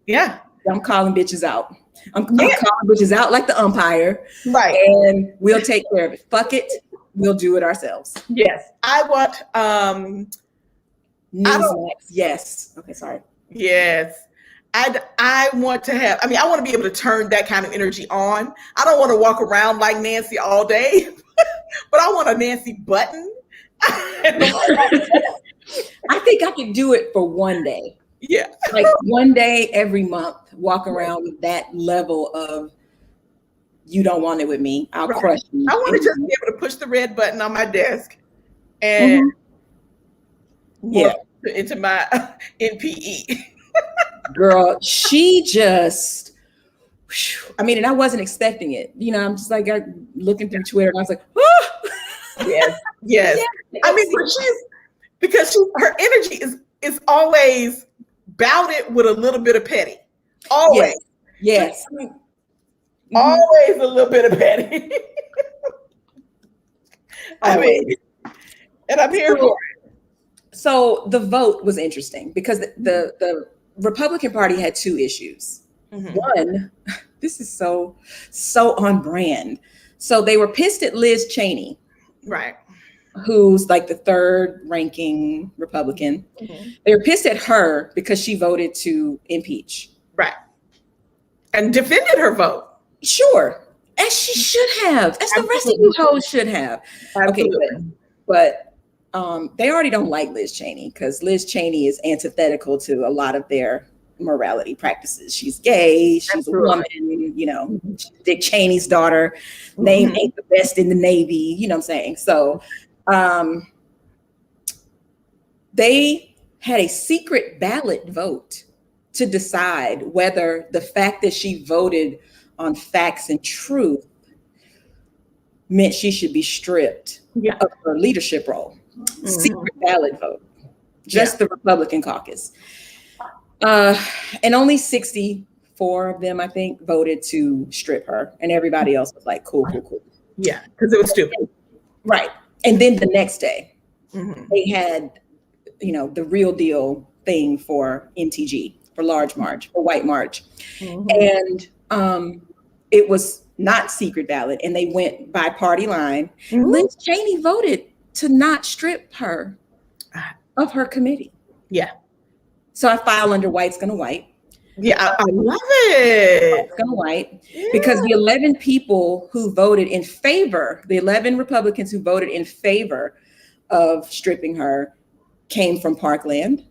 Yeah. I'm calling bitches out. I'm calling bitches out like the umpire. Right. And we'll take care of it. Fuck it. We'll do it ourselves. Yes. I want Newsmax. Yes. Okay, sorry. Yes. I want to have, I mean, I want to be able to turn that kind of energy on. I don't want to walk around like Nancy all day, but I want a Nancy button. I think I could do it for one day. Yeah. Like one day every month, walk around with that level of, you don't want it with me, I'll crush you. I want to just be able to push the red button on my desk and into my NPE. Girl, she just, I mean, and I wasn't expecting it. You know, I'm just like looking through Twitter and I was like, oh! Yes. Yes. I mean, because her energy is always bounded with a little bit of petty. Always. Yes. Always a little bit of petty. I mean, and I'm here for it. So the vote was interesting because the Republican Party had two issues. One, this is so on brand. So they were pissed at Liz Cheney, right, who's like the third ranking Republican. They were pissed at her because she voted to impeach. Right. And defended her vote. Sure. As she should have. As the rest of you hoes should have. Absolutely. Okay, but they already don't like Liz Cheney because Liz Cheney is antithetical to a lot of their morality practices. She's gay, she's a woman, you know, Dick Cheney's daughter, name ain't the best in the Navy, you know what I'm saying? So they had a secret ballot vote to decide whether the fact that she voted on facts and truth meant she should be stripped of her leadership role. Secret ballot vote, just the Republican caucus. And only 64 of them, I think, voted to strip her. And everybody else was like, cool. Yeah, because it was stupid. Right. And then the next day, they had, you know, the real deal thing for MTG, for Large March, for White March. And it was not secret ballot. And they went by party line. Liz Cheney voted to not strip her of her committee. Yeah. So I file under White's Gonna White. Yeah, I love it. White's Gonna White. Because the 11 people who voted in favor, the 11 Republicans who voted in favor of stripping her, came from Parkland.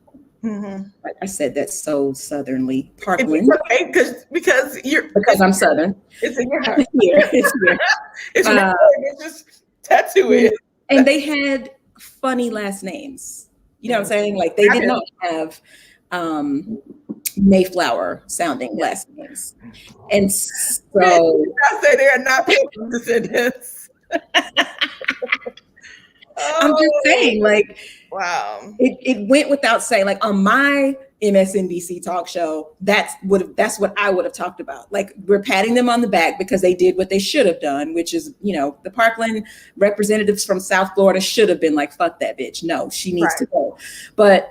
Mm-hmm. I said that so southernly. Parkland. It's okay, because I'm Southern. It's in your heart. It's here. It's here. It's just tattoo it. And they had funny last names. You know what I'm saying? Like they did not have Mayflower sounding last names. And so I say they are not Pilgrim descendants. I'm just saying, like, wow. It went without saying, like on my MSNBC talk show, that's what I would have talked about. Like we're patting them on the back because they did what they should have done, which is, the Parkland representatives from South Florida should have been like, fuck that bitch. No, she needs to go. But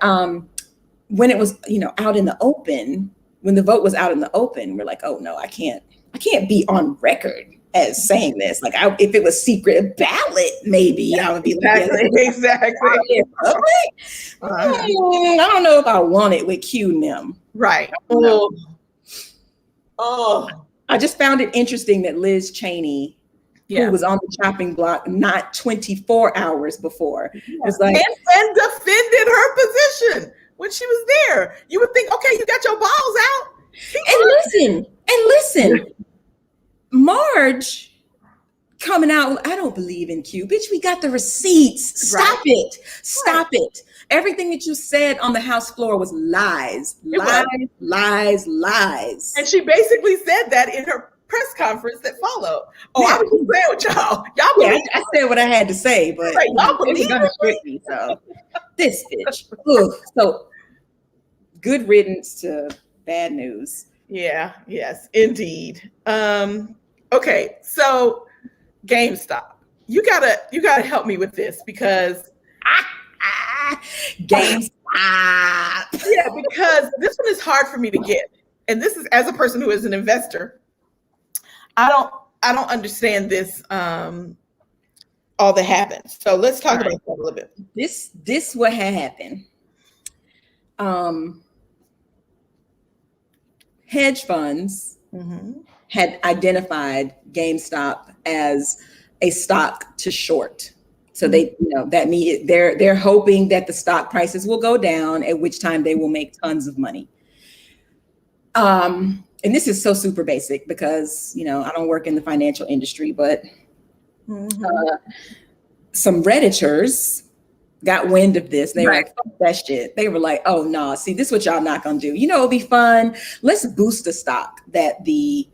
when it was, out in the open, when the vote was out in the open, we're like, oh no, I can't be on record as saying this. Like if it was secret ballot, maybe I would be like, exactly. I don't know if I want it with Q and them. Right. I just found it interesting that Liz Cheney, who was on the chopping block not 24 hours before, was like and defended her position when she was there. You would think, okay, you got your balls out. And listen. Marge coming out, I don't believe in Q. Bitch, we got the receipts. Stop it. Everything that you said on the House floor was lies. Lies. And she basically said that in her press conference that followed. I was just saying with y'all. I said what I had to say, but y'all believe me. So this bitch. So good riddance to bad news. Yeah, yes, indeed. Okay, so GameStop. You gotta help me with this because GameStop. Yeah, because this one is hard for me to get. And this is as a person who is an investor. I don't understand this all that happened. So let's talk about that a little bit. This what had happened. Hedge funds had identified GameStop as a stock to short. So they, that means they're hoping that the stock prices will go down, at which time they will make tons of money. And this is so super basic because, I don't work in the financial industry, but some Redditors got wind of this. They were like, fuck that shit. They were like, oh no, see, this is what y'all not gonna do. It'll be fun. Let's boost the stock that the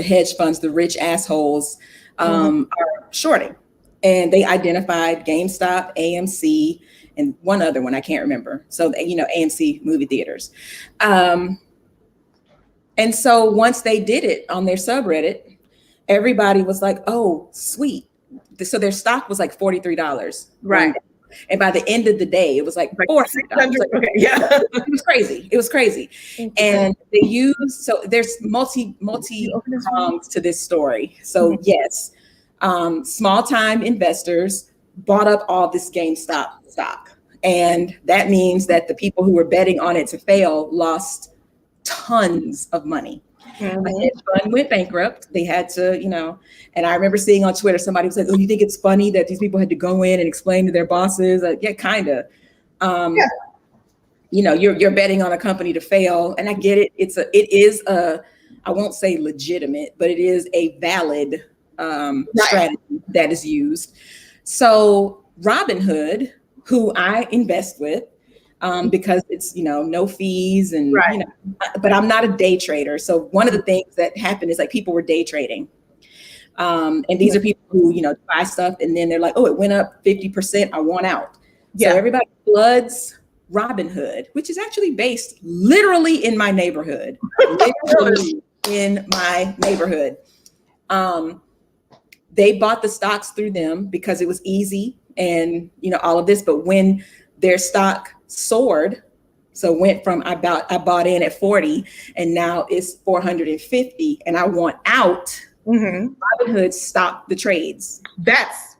hedge funds, the rich assholes, are shorting. And they identified GameStop, AMC, and one other one I can't remember. So AMC movie theaters. And so once they did it on their subreddit, everybody was like, oh, sweet. So their stock was like $43. Right. And by the end of the day, it was like $400. It was crazy. And they there's multi prongs to this story. So yes, small time investors bought up all this GameStop stock. And that means that the people who were betting on it to fail lost tons of money. A hedge fund went bankrupt. They had to, and I remember seeing on Twitter, somebody was like, oh, you think it's funny that these people had to go in and explain to their bosses? Like, yeah, kind of. You're betting on a company to fail. And I get it. It is I won't say legitimate, but it is a valid strategy that is used. So Robinhood, who I invest with, because it's, no fees and, but I'm not a day trader. So one of the things that happened is like people were day trading. And these are people who, buy stuff and then they're like, oh, it went up 50%. I want out. So everybody floods Robinhood, which is actually based literally in my neighborhood. They bought the stocks through them because it was easy and, all of this. But when their stock soared, so went from I bought in at 40 and now it's 450 and I want out, Robinhood stopped the trades. That's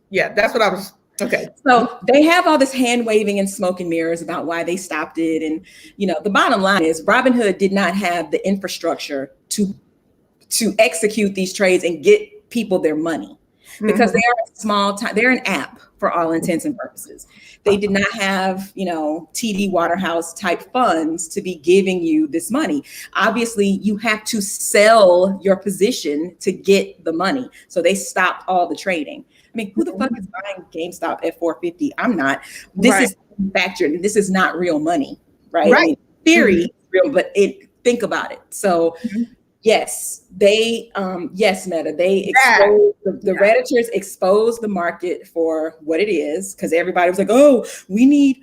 what I was. Okay. So they have all this hand waving and smoke and mirrors about why they stopped it. And, the bottom line is Robinhood did not have the infrastructure to execute these trades and get people their money. because they are a small time. They're an app for all intents and purposes. They did not have, TD Waterhouse type funds to be giving you this money. Obviously, you have to sell your position to get the money. So they stopped all the trading. I mean, who the fuck is buying GameStop at $4.50? I'm not. This is manufactured. This is not real money, right? I mean, theory, real, but think about it. So. Yes, Meta. They exposed the Redditors exposed the market for what it is, because everybody was like, "Oh, we need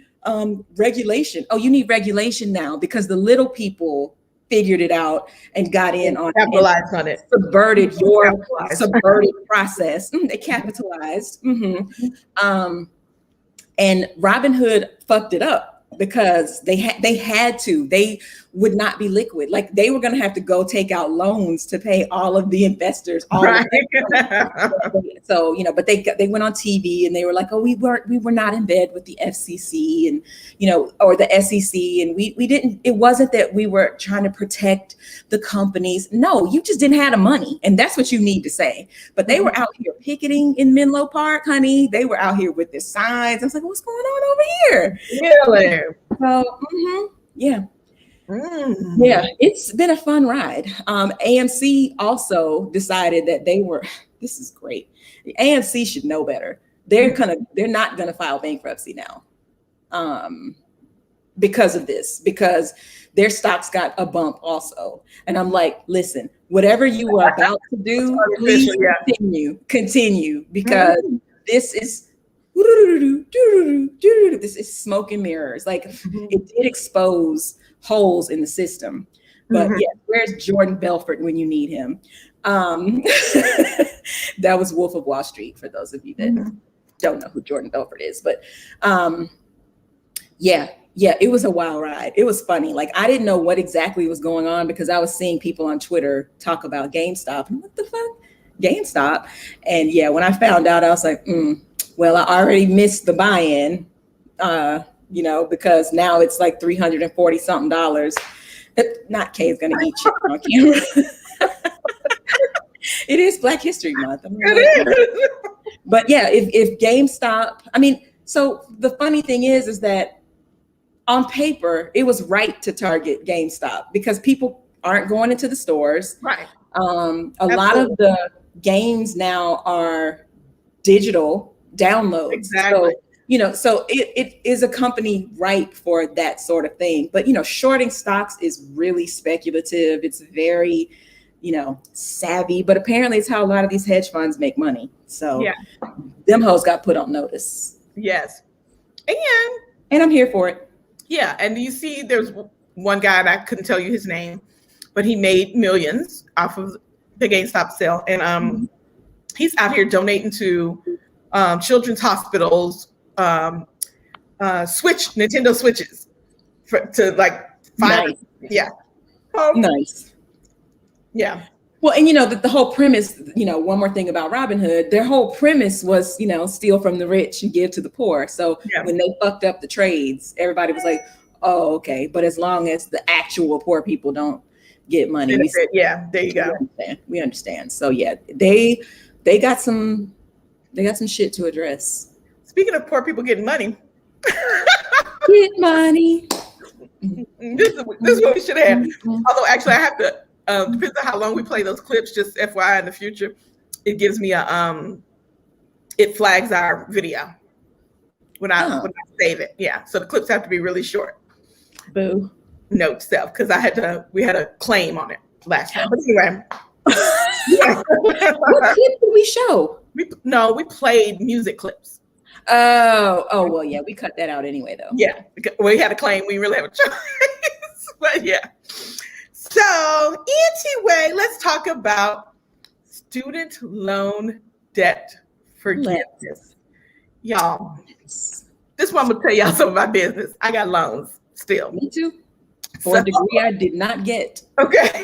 regulation. Oh, you need regulation now because the little people figured it out and got in on capitalized on it, subverted your subverted process. They capitalized, and Robinhood fucked it up. Because they had to, they would not be liquid. Like they were going to have to go take out loans to pay all of the investors. So, but they went on TV and they were like, oh, we were not in bed with the FCC and, or the SEC. And we didn't, it wasn't that we were trying to protect the companies. No, you just didn't have the money. And that's what you need to say. But they were out here picketing in Menlo Park, honey. They were out here with their signs. I was like, what's going on over here? Really? So, yeah, it's been a fun ride. AMC also decided that this is great. The AMC should know better. They're not gonna file bankruptcy now, because of this, because their stocks got a bump also. And I'm like, listen, whatever you are about to do, please continue, because this is. This is smoke and mirrors. Like it did expose holes in the system, but where's Jordan Belfort when you need him? That was Wolf of Wall Street for those of you that don't know who Jordan Belfort is, but it was a wild ride. It was funny. Like I didn't know what exactly was going on because I was seeing people on Twitter talk about GameStop and what the fuck, GameStop, and when I found out, I was like, well, I already missed the buy-in, because now it's like $340 something. Not Kay is gonna eat shit on camera. It is Black History Month. But if GameStop, so the funny thing is that on paper, it was right to target GameStop because people aren't going into the stores. Right. A lot of the games now are digital downloads. Exactly. So it is a company ripe for that sort of thing. But shorting stocks is really speculative. It's very, savvy. But apparently it's how a lot of these hedge funds make money. So them hoes got put on notice. Yes. And I'm here for it. Yeah. And you see there's one guy, and I couldn't tell you his name, but he made millions off of the GameStop sale. And he's out here donating to children's hospitals, Nintendo Switches to like five. Nice. Yeah. Nice. Yeah. Well, and the whole premise, one more thing about Robinhood, their whole premise was, steal from the rich and give to the poor. So when they fucked up the trades, everybody was like, oh, okay. But as long as the actual poor people don't get money. There you go. We understand. So they got some shit to address. Speaking of poor people getting money. Get money. This is what we should have. Although actually I have to, depends on how long we play those clips, just FYI in the future, it gives me it flags our video when I save it. Yeah. So the clips have to be really short. Boo. Note self, because we had a claim on it last time. But anyway. What clip did we show? We played music clips. Oh, well, we cut that out anyway, though. Yeah, we had a claim. We really have a choice. But so anyway, let's talk about student loan debt forgiveness. Y'all, this one will tell y'all some of my business. I got loans still. Me too. For a degree I did not get. Okay.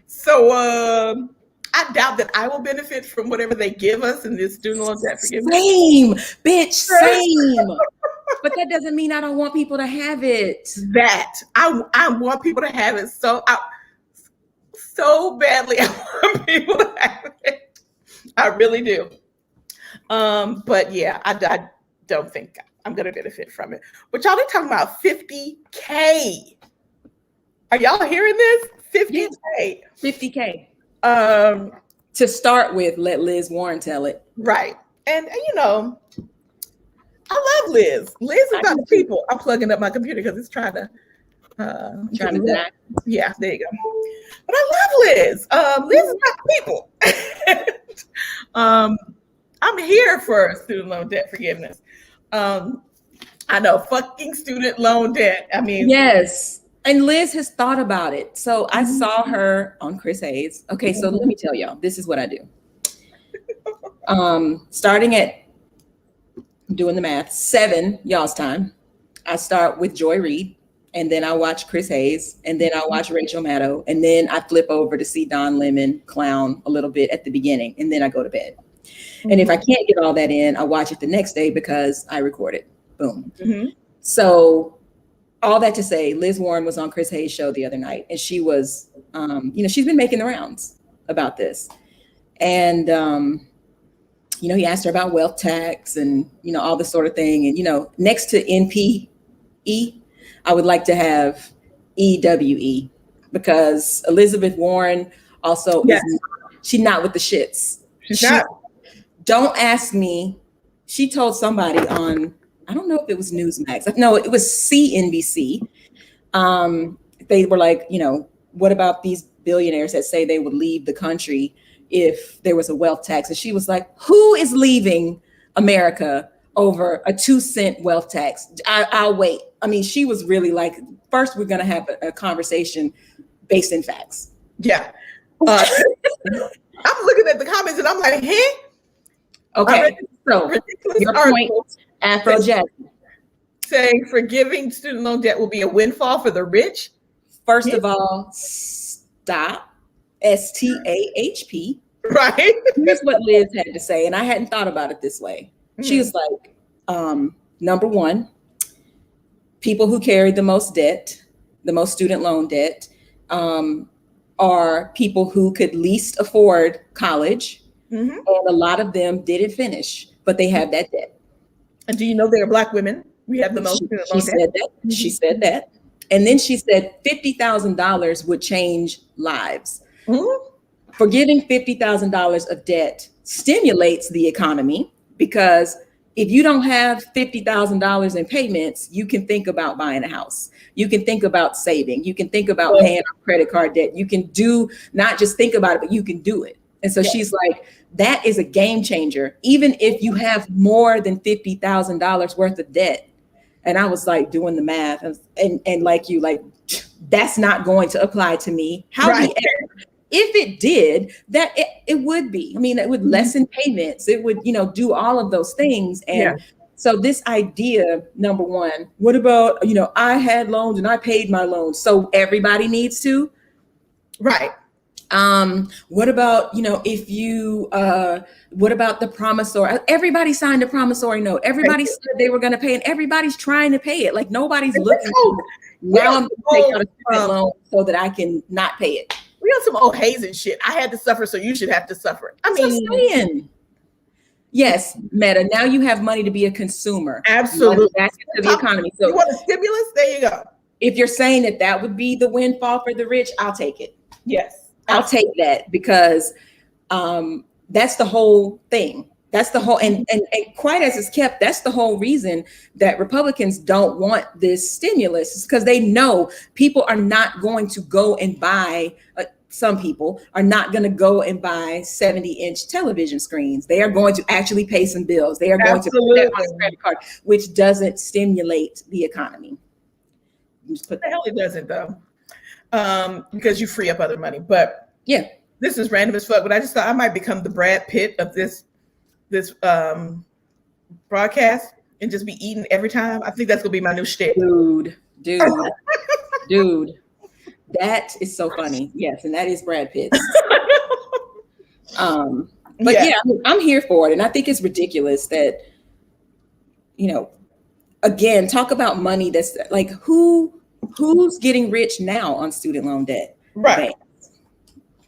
So I doubt that I will benefit from whatever they give us in this student loan debt forgiveness. Same, bitch, same. But that doesn't mean I don't want people to have it. That I want people to have it. So so badly. I want people to have it. I really do. But yeah, I don't think I'm going to benefit from it. But y'all, they're talking about $50K. Are y'all hearing this? $50K. $50K. To start with, let Liz Warren tell it. Right. And you know, I love Liz. Liz is about the people. I'm plugging up my computer because it's trying to die. Yeah, there you go. But I love Liz. Liz is about the people. I'm here for student loan debt forgiveness. I know, fucking student loan debt. I mean, yes. And Liz has thought about it. So I saw her on Chris Hayes. Okay, so let me tell y'all, this is what I do. Starting at, doing the math, 7 y'all's time, I start with Joy Reid, and then I watch Chris Hayes, and then I watch Rachel Maddow, and then I flip over to see Don Lemon clown a little bit at the beginning, and then I go to bed. And if I can't get all that in, I watch it the next day because I record it. Boom. So all that to say, Liz Warren was on Chris Hayes' show the other night, and she was, she's been making the rounds about this. And, he asked her about wealth tax and, all this sort of thing. And, next to NPE, I would like to have EWE, because Elizabeth Warren also, she's not with the shits. She's not. Don't ask me. She told somebody on, I don't know if it was Newsmax. No, it was CNBC. They were like, what about these billionaires that say they would leave the country if there was a wealth tax? And she was like, who is leaving America over a 2-cent wealth tax? I'll wait. I mean, she was really like, first, we're going to have a conversation based in facts. Yeah. I'm looking at the comments and I'm like, hey. Okay. So your point, Afrojack, saying forgiving student loan debt will be a windfall for the rich. First of all, stop. STAHP. Right. Here's what Liz had to say, and I hadn't thought about it this way. She was like, number one, people who carry the most debt, the most student loan debt, are people who could least afford college. And a lot of them didn't finish, but they have that debt. And do you know they are Black women? We have the most student loan debt. Said that. She said that. And then she said $50,000 would change lives. Forgiving $50,000 of debt stimulates the economy, because if you don't have $50,000 in payments, you can think about buying a house. You can think about saving. You can think about paying off credit card debt. You can not just think about it, but you can do it. And so she's like, that is a game changer, even if you have more than $50,000 worth of debt. And I was like doing the math and like you, like, that's not going to apply to me. However, if it did, that it would be. I mean, it would lessen payments. It would, do all of those things. And so this idea, number one, what about, I had loans and I paid my loans, so everybody needs to. Right. What about, if you, what about the promissory? Everybody signed a promissory note. Everybody said they were going to pay, and everybody's trying to pay it. Like, nobody's looking. Now I'm going to take out a student loan so that I can not pay it. We on some old Hazen shit. I had to suffer, so you should have to suffer. I mean, yes, Meta. Now you have money to be a consumer. Absolutely. Back into the economy. So you want a stimulus? There you go. If you're saying that would be the windfall for the rich, I'll take it. Yes. I'll take that, because that's the whole thing. That's the whole, and quite as it's kept, that's the whole reason that Republicans don't want this stimulus, is because they know people are not going to go and buy, some people are not going to go and buy 70-inch television screens. They are going to actually pay some bills. They are going to put that on a credit card, which doesn't stimulate the economy. Just put the hell it doesn't, though. Because you free up other money. But yeah, this is random as fuck. But I just thought I might become the Brad Pitt of this broadcast and just be eating every time. I think that's gonna be my new shtick. Dude. That is so funny. Yes, and that is Brad Pitt. But yeah, I'm here for it. And I think it's ridiculous that, again, talk about money that's like, who's getting rich now on student loan debt? Right.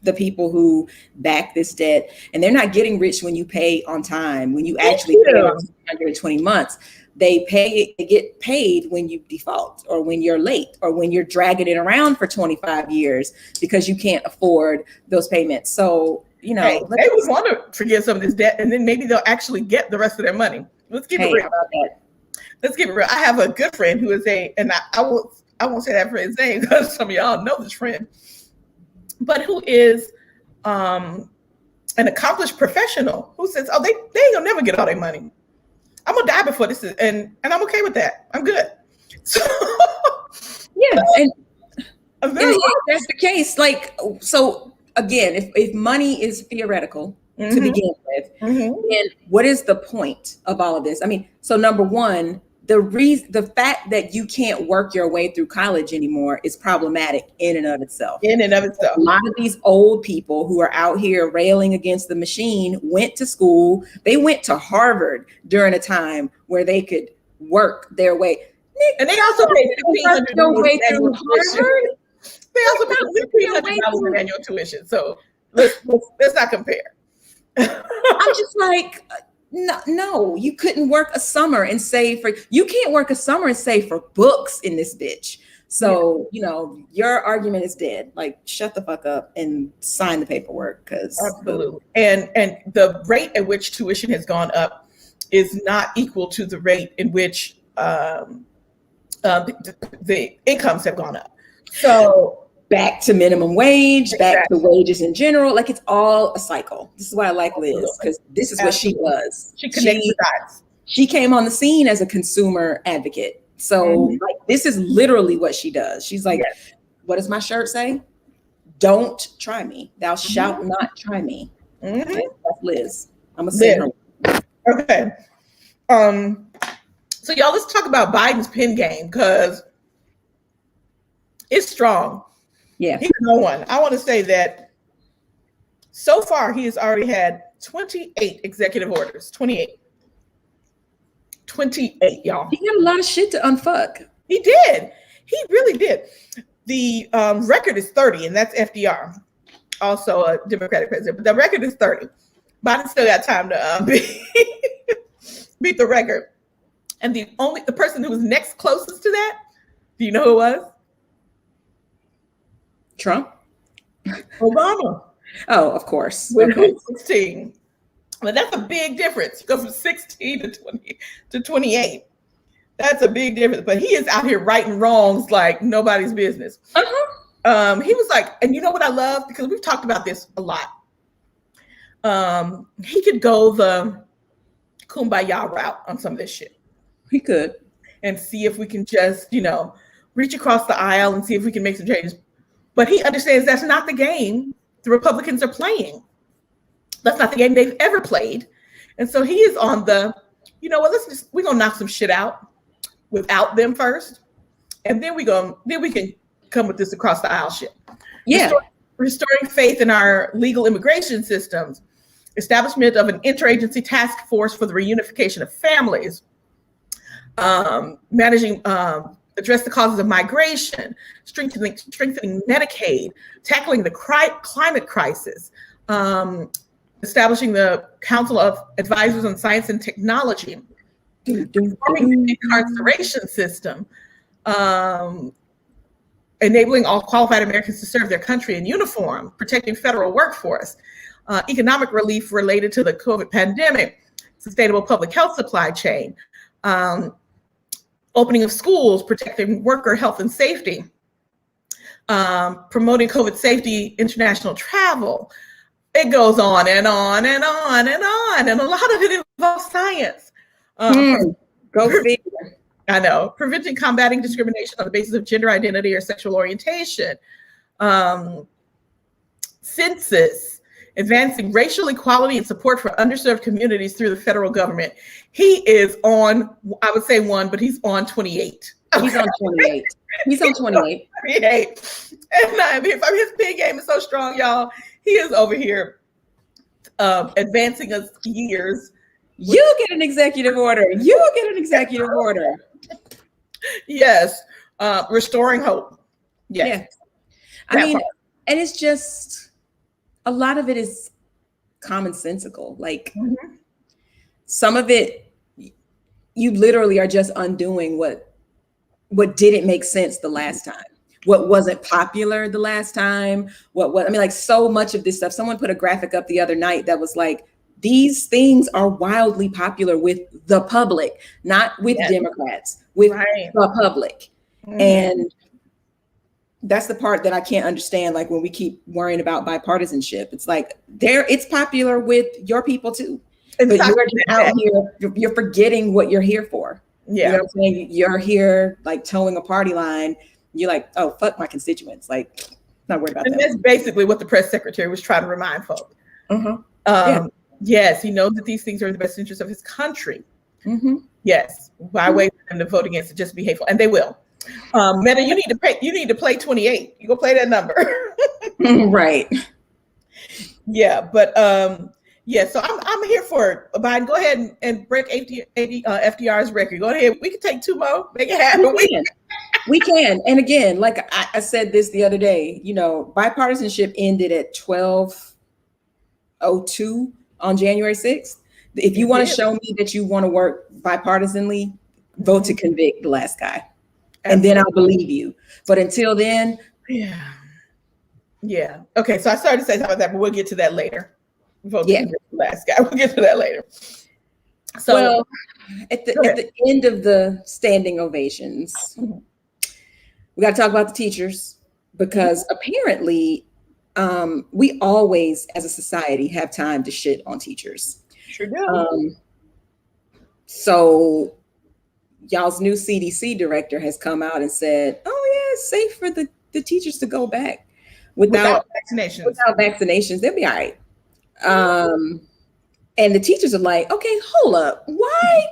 the people who back this debt, and they're not getting rich when you pay on time, when you actually pay off 120 months. They get paid when you default, or when you're late, or when you're dragging it around for 25 years because you can't afford those payments. So, you know, hey, they would want to forgive some of this debt, and then maybe they'll actually get the rest of their money. Let's keep it real. Let's keep it real. I have a good friend who is I won't say that friend's name because some of y'all know this friend, but who is an accomplished professional who says, "Oh, they ain't gonna never get all their money. I'm gonna die before this is," and I'm okay with that. I'm good. So yeah, and that's the case. Like, so again, if money is theoretical to begin with, then what is the point of all of this? I mean, so number one, the fact that you can't work your way through college anymore is problematic in and of itself. A lot of these old people who are out here railing against the machine went to school. They went to Harvard during a time where they could work their way. And they also paid $1,500 annual tuition. They also paid $1,500 annual tuition. So let's not compare. I'm just like, no, you couldn't work a summer and save for, you can't work a summer and save for books in this bitch. So, you know, your argument is dead. Like, shut the fuck up and sign the paperwork. Because absolutely. And the rate at which tuition has gone up is not equal to the rate in which the incomes have gone up. So back to minimum wage, back to wages in general. Like, it's all a cycle. This is why I like Liz, because this is what she was. She connects the dots. She came on the scene as a consumer advocate. So like, this is literally what she does. She's like, what does my shirt say? Don't try me. Thou shalt not try me. Okay, that's Liz. I'm gonna say her. Okay. So y'all, let's talk about Biden's pin game, because it's strong. Yeah. He's no one. I want to say that so far he has already had 28 executive orders. 28, y'all. He got a lot of shit to unfuck. He did. He really did. The record is 30, and that's FDR, also a Democratic president. But the record is 30. Biden still got time to beat the record. And the person who was next closest to that, do you know who it was? Trump? Obama. Oh, of course. With 16. But that's a big difference. Go from 16 to 28. That's a big difference. But he is out here righting wrongs like nobody's business. He was like, and you know what I love? Because we've talked about this a lot. He could go the kumbaya route on some of this shit. He could. And see if we can just, reach across the aisle and see if we can make some changes. But he understands that's not the game the Republicans are playing. That's not the game they've ever played. And so he is on the, we're going to knock some shit out without them first. And then we can come with this across the aisle shit. Yeah. Restoring faith in our legal immigration systems, establishment of an interagency task force for the reunification of families, address the causes of migration, strengthening Medicaid, tackling the climate crisis, establishing the Council of Advisors on Science and Technology, reforming the incarceration system, enabling all qualified Americans to serve their country in uniform, protecting federal workforce, economic relief related to the COVID pandemic, sustainable public health supply chain, opening of schools, protecting worker health and safety, promoting COVID safety, international travel. It goes on and on and on and on. And a lot of it involves science. Go figure. I know. Preventing, combating discrimination on the basis of gender identity or sexual orientation. Census, advancing racial equality and support for underserved communities through the federal government. He is on, I would say 1, but he's on 28. He's on 28. He's on 28. 28. And his big game is so strong, y'all. He is over here advancing us years. You get an executive order. You get an executive order. Yes. Restoring hope. Yes. Yeah. I mean, and it's just, a lot of it is commonsensical. Like some of it, you literally are just undoing what didn't make sense the last time, what wasn't popular the last time, I mean, like so much of this stuff. Someone put a graphic up the other night that was like, these things are wildly popular with the public, not with Democrats, with the public. And that's the part that I can't understand. Like when we keep worrying about bipartisanship, it's like it's popular with your people too. But you're just out here, you're forgetting what you're here for. Yeah. You know what I'm saying? You're here like towing a party line. You're like, oh, fuck my constituents. Like, not worried about that. And that's basically what the press secretary was trying to remind folks. Yes, he knows that these things are in the best interest of his country. Yes. Why wait for them to vote against it? Just be hateful. And they will. Meta, you need to play 28. You go play that number. Right. Yeah, but yeah, so I'm here for it. Biden, go ahead and break FDR's record. Go ahead. We can take 2 more. Make it happen. We can. And again, like I said this the other day, you know, bipartisanship ended at 12:02 on January 6th. If you want to show me that you want to work bipartisanly, vote to convict the last guy. And then I'll believe you. But until then. Yeah. Okay. So I started to say something about that, but we'll get to that later. Vote to convict the last guy. We'll get to that later. So well, at the end of the standing ovations, we got to talk about the teachers because apparently we always, as a society, have time to shit on teachers. Sure do. So y'all's new CDC director has come out and said, oh yeah, it's safe for the teachers to go back without vaccinations. Without vaccinations, they'll be all right. And the teachers are like, okay, hold up. Why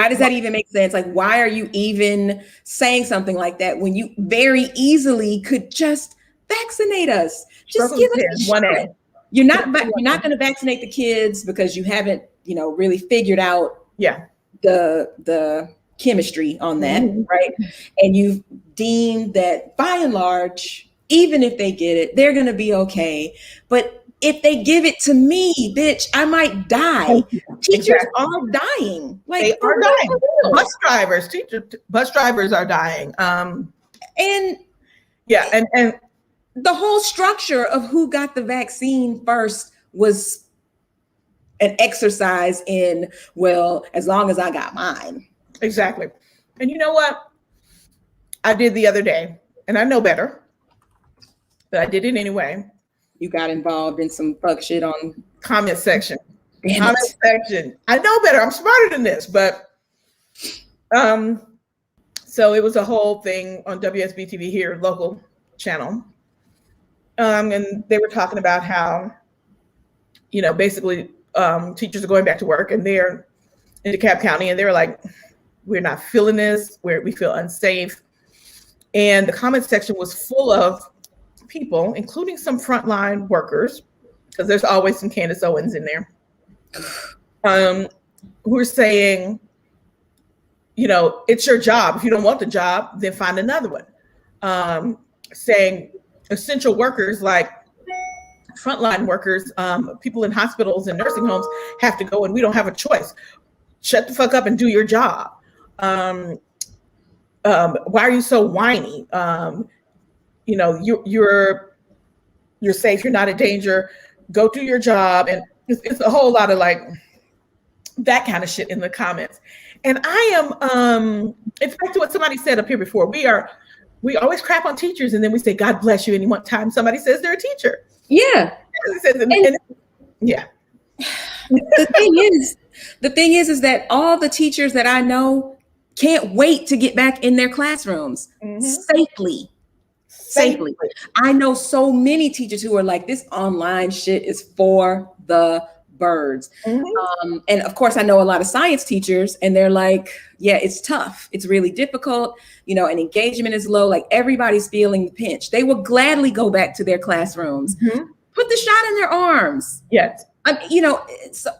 does that even make sense? Like, why are you even saying something like that when you very easily could just vaccinate us? Just give us a shot. You're not going to vaccinate the kids because you haven't, really figured out the chemistry on that, right? And you've deemed that by and large, even if they get it, they're going to be okay. But if they give it to me, bitch, I might die. Teachers are dying. Like, they are dying. Bus drivers are dying. And the whole structure of who got the vaccine first was an exercise in, well, as long as I got mine. Exactly. And you know what? I did the other day, and I know better, but I did it anyway. You got involved in some fuck shit on comment section. Comment section. I know better. I'm smarter than this, but so it was a whole thing on WSB TV here, local channel. And they were talking about how, basically teachers are going back to work and they're in DeKalb County and they're like, we're not feeling this, we feel unsafe. And the comment section was full of people, including some frontline workers, because there's always some Candace Owens in there, who are saying, it's your job. If you don't want the job, then find another one. Saying essential workers like frontline workers, people in hospitals and nursing homes have to go and we don't have a choice. Shut the fuck up and do your job. Why are you so whiny? You're safe, you're not in danger, go do your job. And it's a whole lot of like that kind of shit in the comments. And I am, it's back to what somebody said up here before. We always crap on teachers and then we say, God bless you. And one time somebody says they're a teacher. Yeah. Yeah. The thing is that all the teachers that I know can't wait to get back in their classrooms safely. I know so many teachers who are like, this online shit is for the birds. And of course, I know a lot of science teachers and they're like, yeah, it's tough. It's really difficult, and engagement is low. Like everybody's feeling the pinch. They will gladly go back to their classrooms, put the shot in their arms. Yes.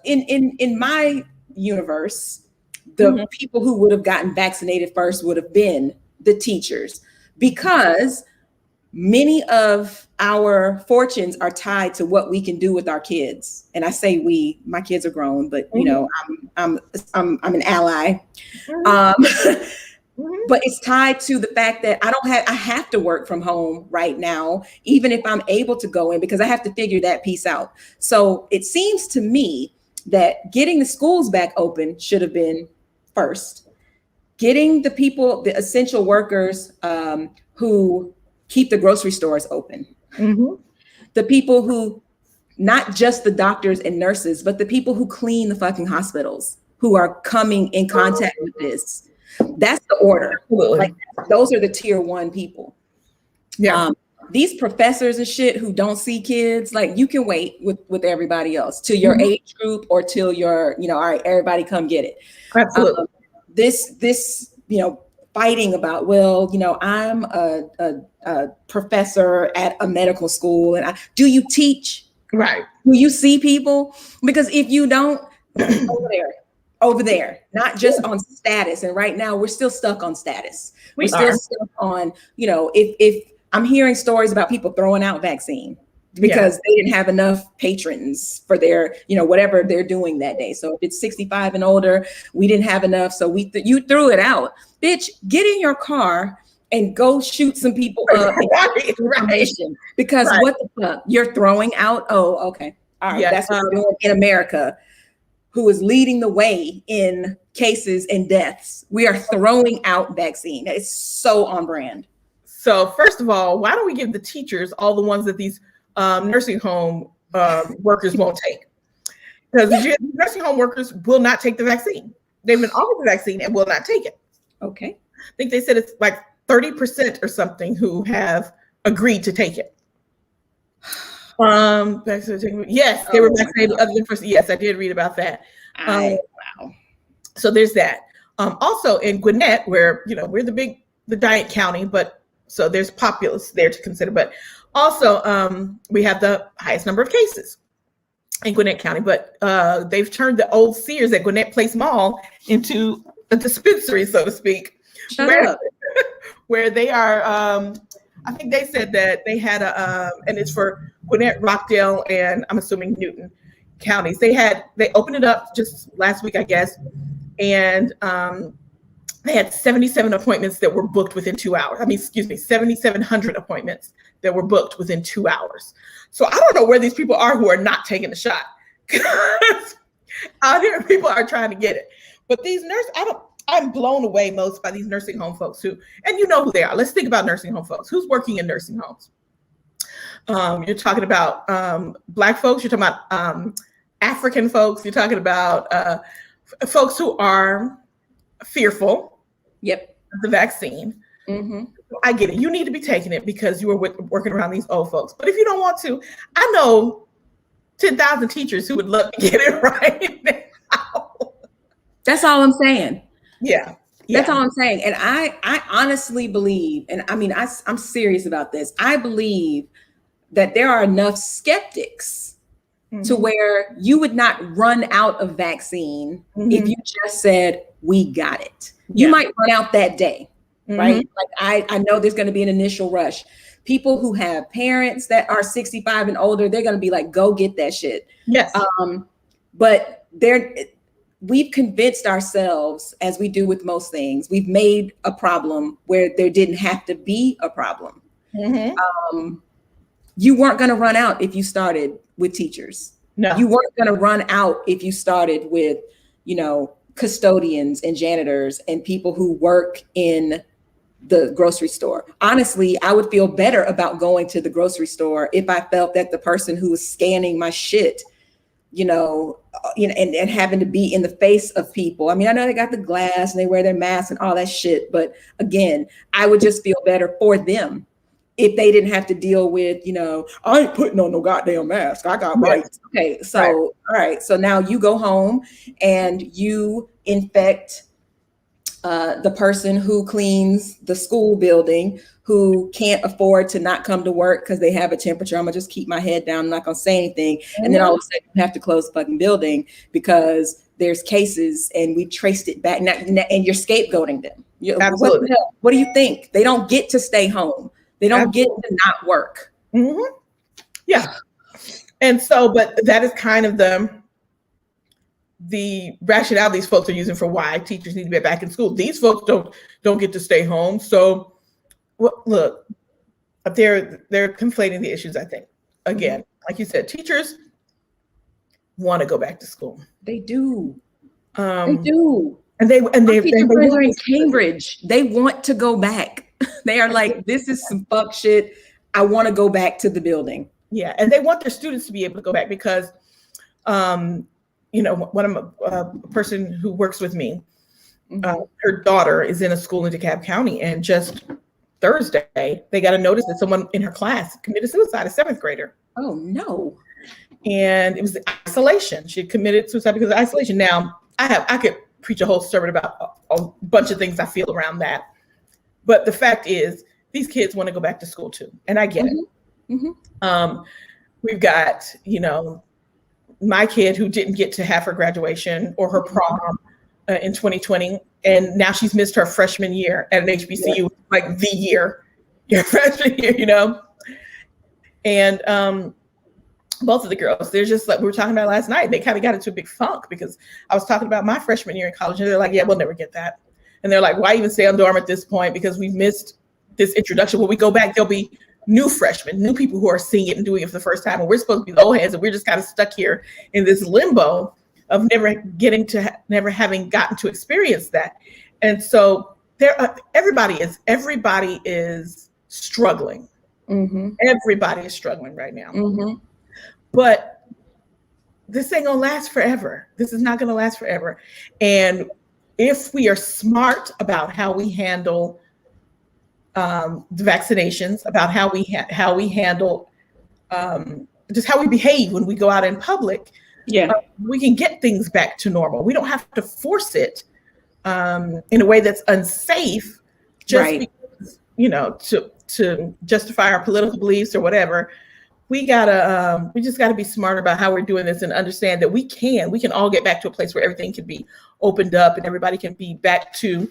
In my universe, the people who would have gotten vaccinated first would have been the teachers, because many of our fortunes are tied to what we can do with our kids. And I say we, my kids are grown, but you know, I'm an ally. But it's tied to the fact that I have to work from home right now, even if I'm able to go in, because I have to figure that piece out. So it seems to me that getting the schools back open should have been first. Getting the people, the essential workers who keep the grocery stores open. The people who, not just the doctors and nurses, but the people who clean the fucking hospitals, who are coming in contact with this. That's the order. Like, those are the tier 1 people. Yeah. These professors and shit who don't see kids, like, you can wait with everybody else till your age group, or till your, you know, all right, everybody come get it. Absolutely. This, you know, fighting about, well, you know, I'm a professor at a medical school, and do you teach? Right. Do you see people? Because if you don't, over there, not just on status. And right now we're still stuck on status. We're still stuck on, you know, if I'm hearing stories about people throwing out vaccine because they didn't have enough patrons for their, you know, whatever they're doing that day. So if it's 65 and older, we didn't have enough. So you threw it out. Bitch, get in your car and go shoot some people up. Because what the fuck? You're throwing out? Oh, okay. All right. That's what we're doing in America, who is leading the way in cases and deaths. We are throwing out vaccine. It's so on brand. So first of all, why don't we give the teachers all the ones that these nursing home workers won't take? Because the nursing home workers will not take the vaccine. They've been offered the vaccine and will not take it. Okay. I think they said it's like 30% or something who have agreed to take it. Yes, they were vaccinated other than first. Yes, I did read about that. Wow. So there's that. Also in Gwinnett, where, you know, we're the giant county, but so there's populace there to consider. But also we have the highest number of cases in Gwinnett County. But they've turned the old Sears at Gwinnett Place Mall into a dispensary, so to speak, where they are. I think they said that they had and it's for Gwinnett, Rockdale, and I'm assuming Newton counties. They opened it up just last week, I guess, and they had 77 appointments that were booked within 2 hours. 7,700 appointments that were booked within 2 hours. So I don't know where these people are who are not taking the shot. Out here, people are trying to get it, but these nurses, I'm blown away most by these nursing home folks who, and you know who they are. Let's think about nursing home folks. Who's working in nursing homes? You're talking about Black folks. You're talking about African folks. You're talking about folks who are fearful of the vaccine. I get it. You need to be taking it because you are working around these old folks. But if you don't want to, I know 10,000 teachers who would love to get it right now. That's all I'm saying. Yeah. That's all I'm saying. And I honestly believe, and I mean, I'm serious about this. I believe that there are enough skeptics to where you would not run out of vaccine if you just said, we got it. You might run out that day, right? Like I know there's going to be an initial rush. People who have parents that are 65 and older, they're going to be like, go get that shit. Yes. But we've convinced ourselves, as we do with most things, we've made a problem where there didn't have to be a problem. You weren't going to run out if you started with teachers. No. You weren't going to run out if you started with, you know, custodians and janitors and people who work in the grocery store. Honestly, I would feel better about going to the grocery store if I felt that the person who was scanning my shit, and having to be in the face of people. I mean, I know they got the glass and they wear their masks and all that shit, but again, I would just feel better for them if they didn't have to deal with, I ain't putting on no goddamn mask. I got rights. Okay, so all right, so now you go home and you infect the person who cleans the school building, who can't afford to not come to work because they have a temperature. I'm gonna just keep my head down. I'm not gonna say anything. And then all of a sudden you have to close the fucking building because there's cases and we traced it back. And you're scapegoating them. Absolutely. What do you think? They don't get to stay home. They don't get to not work. Mm-hmm. Yeah. And so, but that is kind of the rationale these folks are using for why teachers need to be back in school. These folks don't get to stay home. So, look, they're conflating the issues, I think. Again, like you said, teachers want to go back to school. They do. They do. And they are in Cambridge. They want to go back. They are like, this is some fuck shit. I want to go back to the building. Yeah, and they want their students to be able to go back because, you know, one of a person who works with me, her daughter is in a school in DeKalb County, and just Thursday they got a notice that someone in her class committed suicide, a 7th grader. Oh no! And it was isolation. She had committed suicide because of isolation. Now I could preach a whole sermon about a bunch of things I feel around that, but the fact is these kids want to go back to school too, and I get it. We've got, you know, my kid who didn't get to have her graduation or her prom in 2020, and now she's missed her freshman year at an HBCU, like the year, your freshman year, you know. And both of the girls, they're just like we were talking about last night. They kind of got into a big funk because I was talking about my freshman year in college, and they're like, "Yeah, we'll never get that." And they're like, "Why even stay on dorm at this point? Because we've missed this introduction. When we go back, there'll be new freshmen, new people who are seeing it and doing it for the first time, and we're supposed to be the old heads, and we're just kind of stuck here in this limbo of never having gotten to experience that." And so everybody is struggling. Everybody is struggling right now. But this ain't gonna last forever. This is not gonna last forever. And if we are smart about how we handle the vaccinations, about how we handle just how we behave when we go out in public, we can get things back to normal. We don't have to force it in a way that's unsafe, just because, you know, to justify our political beliefs or whatever. We just gotta be smart about how we're doing this and understand that we can all get back to a place where everything can be opened up and everybody can be back to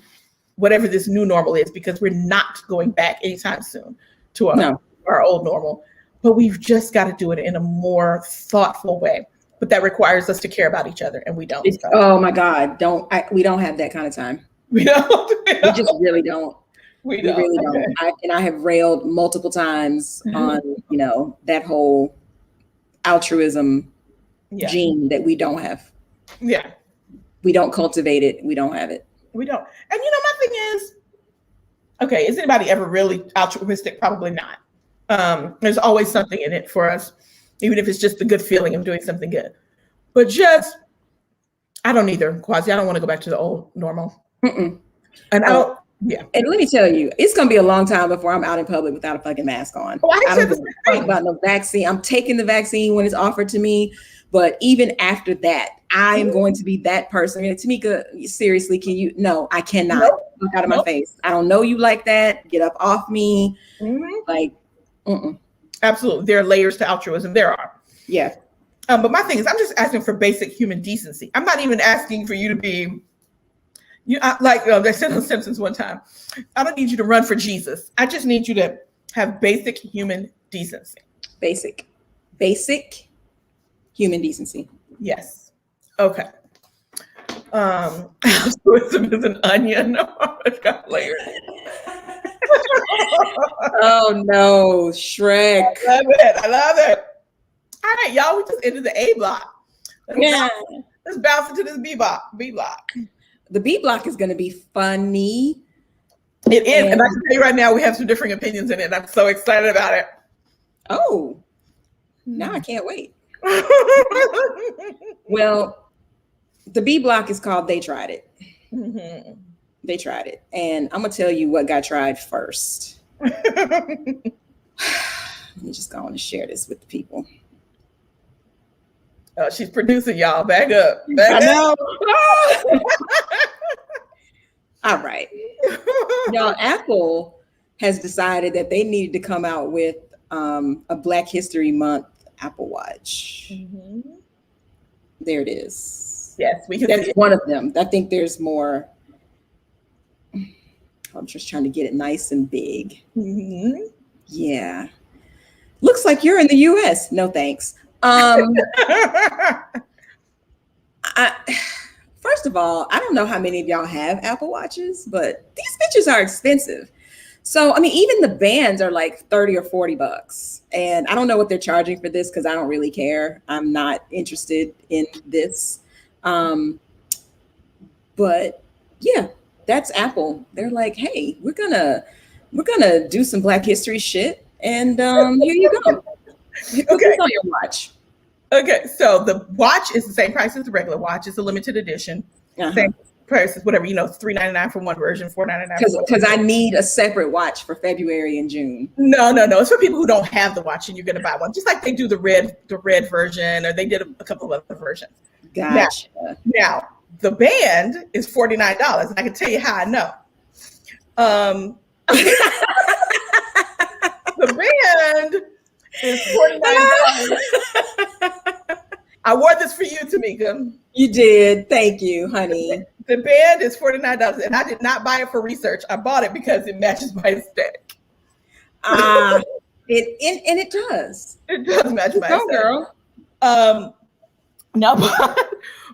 whatever this new normal is, because we're not going back anytime soon to our old normal. But we've just got to do it in a more thoughtful way. But that requires us to care about each other, and we don't. Oh my God, we don't have that kind of time. We don't. We just really don't. We really don't. I have railed multiple times on, you know, that whole altruism gene that we don't have. Yeah. We don't cultivate it. We don't have it. We don't. And you know, my thing is, okay, is anybody ever really altruistic? Probably not. There's always something in it for us, even if it's just the good feeling of doing something good. But I don't either, Kwasi. I don't want to go back to the old normal. And I don't. Yeah. And let me tell you, it's going to be a long time before I'm out in public without a fucking mask on. Oh, I don't talk about no vaccine. I'm taking the vaccine when it's offered to me. But even after that, I am going to be that person. I mean, Tamika, seriously, can you? No, I cannot. Look out of my face. I don't know you like that. Get up off me. Like, Absolutely. There are layers to altruism. There are. Yeah. But my thing is, I'm just asking for basic human decency. I'm not even asking for you to be, like they said on Simpsons one time, I don't need you to run for Jesus. I just need you to have basic human decency. Basic human decency. Yes. Okay. Altruism is an onion. It's got layers. Oh no, Shrek. I love it. All right, y'all, we just entered the A block. Let's bounce into this B block. The B block is going to be funny. It is, and I can tell you right now, we have some differing opinions in it. I'm so excited about it. Oh, now I can't wait. Well, the B block is called They Tried It. They tried it. And I'm going to tell you what got tried first. Let me just go on and share this with the people. Oh, she's producing, y'all. Back up. I know. All right. Y'all, Apple has decided that they needed to come out with a Black History Month Apple Watch. There it is. Yes, we can. That's one of them. I think there's more. I'm just trying to get it nice and big. Mm-hmm. Yeah. Looks like you're in the US. No, thanks. First of all, I don't know how many of y'all have Apple Watches, but these bitches are expensive. So, I mean, even the bands are like 30 or 40 bucks. And I don't know what they're charging for this because I don't really care. I'm not interested in this. But yeah, that's Apple. They're like, hey, we're gonna do some Black History shit. And here you go. Put this on your watch. Okay, so the watch is the same price as the regular watch. It's a limited edition. Same price as whatever, it's $3.99 for one version, $4.99. Because I need a separate watch for February and June. No. It's for people who don't have the watch and you're gonna buy one. Just like they do the red version, or they did a couple of other versions. Gotcha. Now the band is $49. And I can tell you how I know. The band is $49. I wore this for you, Tamika. You did. Thank you, honey. The band is $49, and I did not buy it for research. I bought it because it matches my aesthetic. It does. It does match my aesthetic. Girl. No,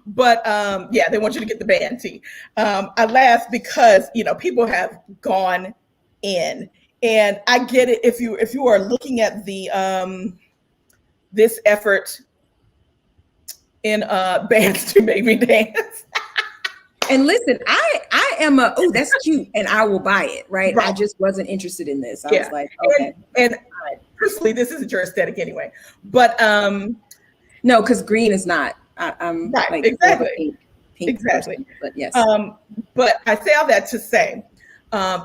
but yeah, they want you to get the band tee. I laugh because people have gone in. And I get it if you are looking at the this effort in bands to make me dance. And listen, I am that's cute, and I will buy it, right? I just wasn't interested in this. I was like, okay. And personally, this isn't your aesthetic anyway. But no, because green is not. I'm right, like exactly. Pink exactly. Person, but yes. But I say all that to say,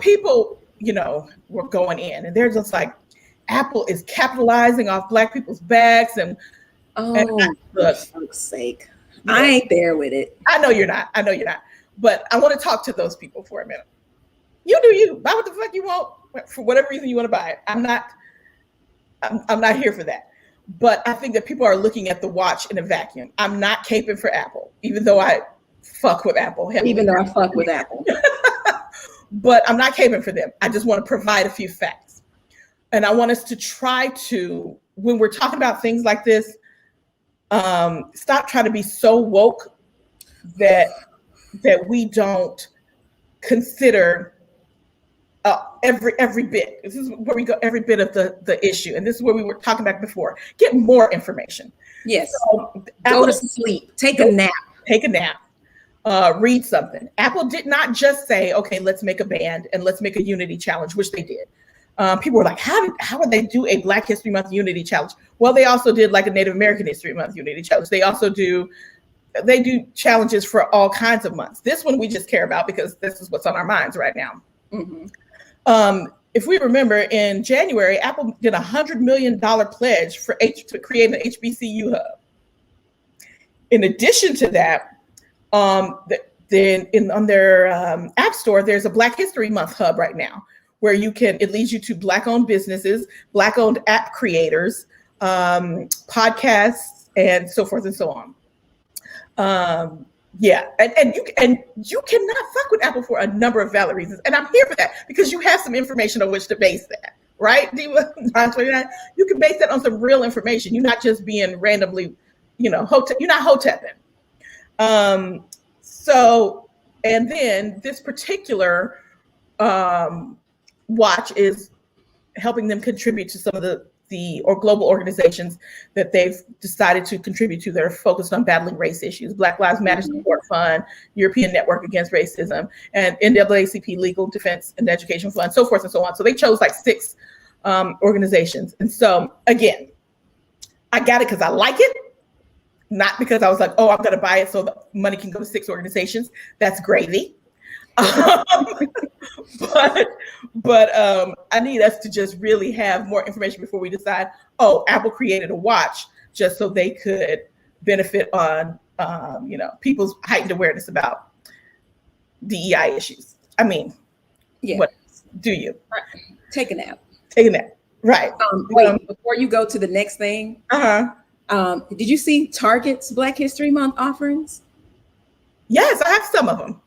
people were going in, and they're just like, Apple is capitalizing off Black people's backs, and for fuck's sake, I ain't there with it. I know you're not, but I want to talk to those people for a minute. You do you, buy what the fuck you want for whatever reason you want to buy it. I'm not here for that. But I think that people are looking at the watch in a vacuum. I'm not caping for Apple, even though I fuck with Apple. But I'm not caping for them. I just want to provide a few facts. And I want us to try to, when we're talking about things like this, stop trying to be so woke that we don't consider every bit. This is where we go, every bit of the issue. And this is where we were talking about before. Get more information. Yes. So, go to sleep. Take a nap. Read something. Apple did not just say, okay, let's make a band and let's make a unity challenge, which they did. People were like, how would they do a Black History Month unity challenge? Well, they also did like a Native American History Month unity challenge. They also do challenges for all kinds of months. This one we just care about because this is what's on our minds right now. Mm-hmm. If we remember, in January, Apple did $100 million pledge to create an HBCU hub. In addition to that, on their app store, there's a Black History Month hub right now, where it leads you to Black-owned businesses, Black-owned app creators, podcasts, and so forth and so on. And you cannot fuck with Apple for a number of valid reasons, and I'm here for that because you have some information on which to base that, right? You can base that on some real information. You're not just being randomly, you're not hotepping. And then this particular watch is helping them contribute to some of the global organizations that they've decided to contribute to that are focused on battling race issues: Black Lives Matter Support Fund, European Network Against Racism, and NAACP Legal Defense and Education Fund, so forth and so on. So they chose like 6 organizations. And so again, I got it because I like it, not because I was like, oh, I'm going to buy it so the money can go to 6 organizations. That's gravy. But I need us to just really have more information before we decide, oh, Apple created a watch just so they could benefit on, people's heightened awareness about DEI issues. I mean, yeah. What do you? Right. Take a nap. Right. Wait, before you go to the next thing. Did you see Target's Black History Month offerings? Yes, I have some of them.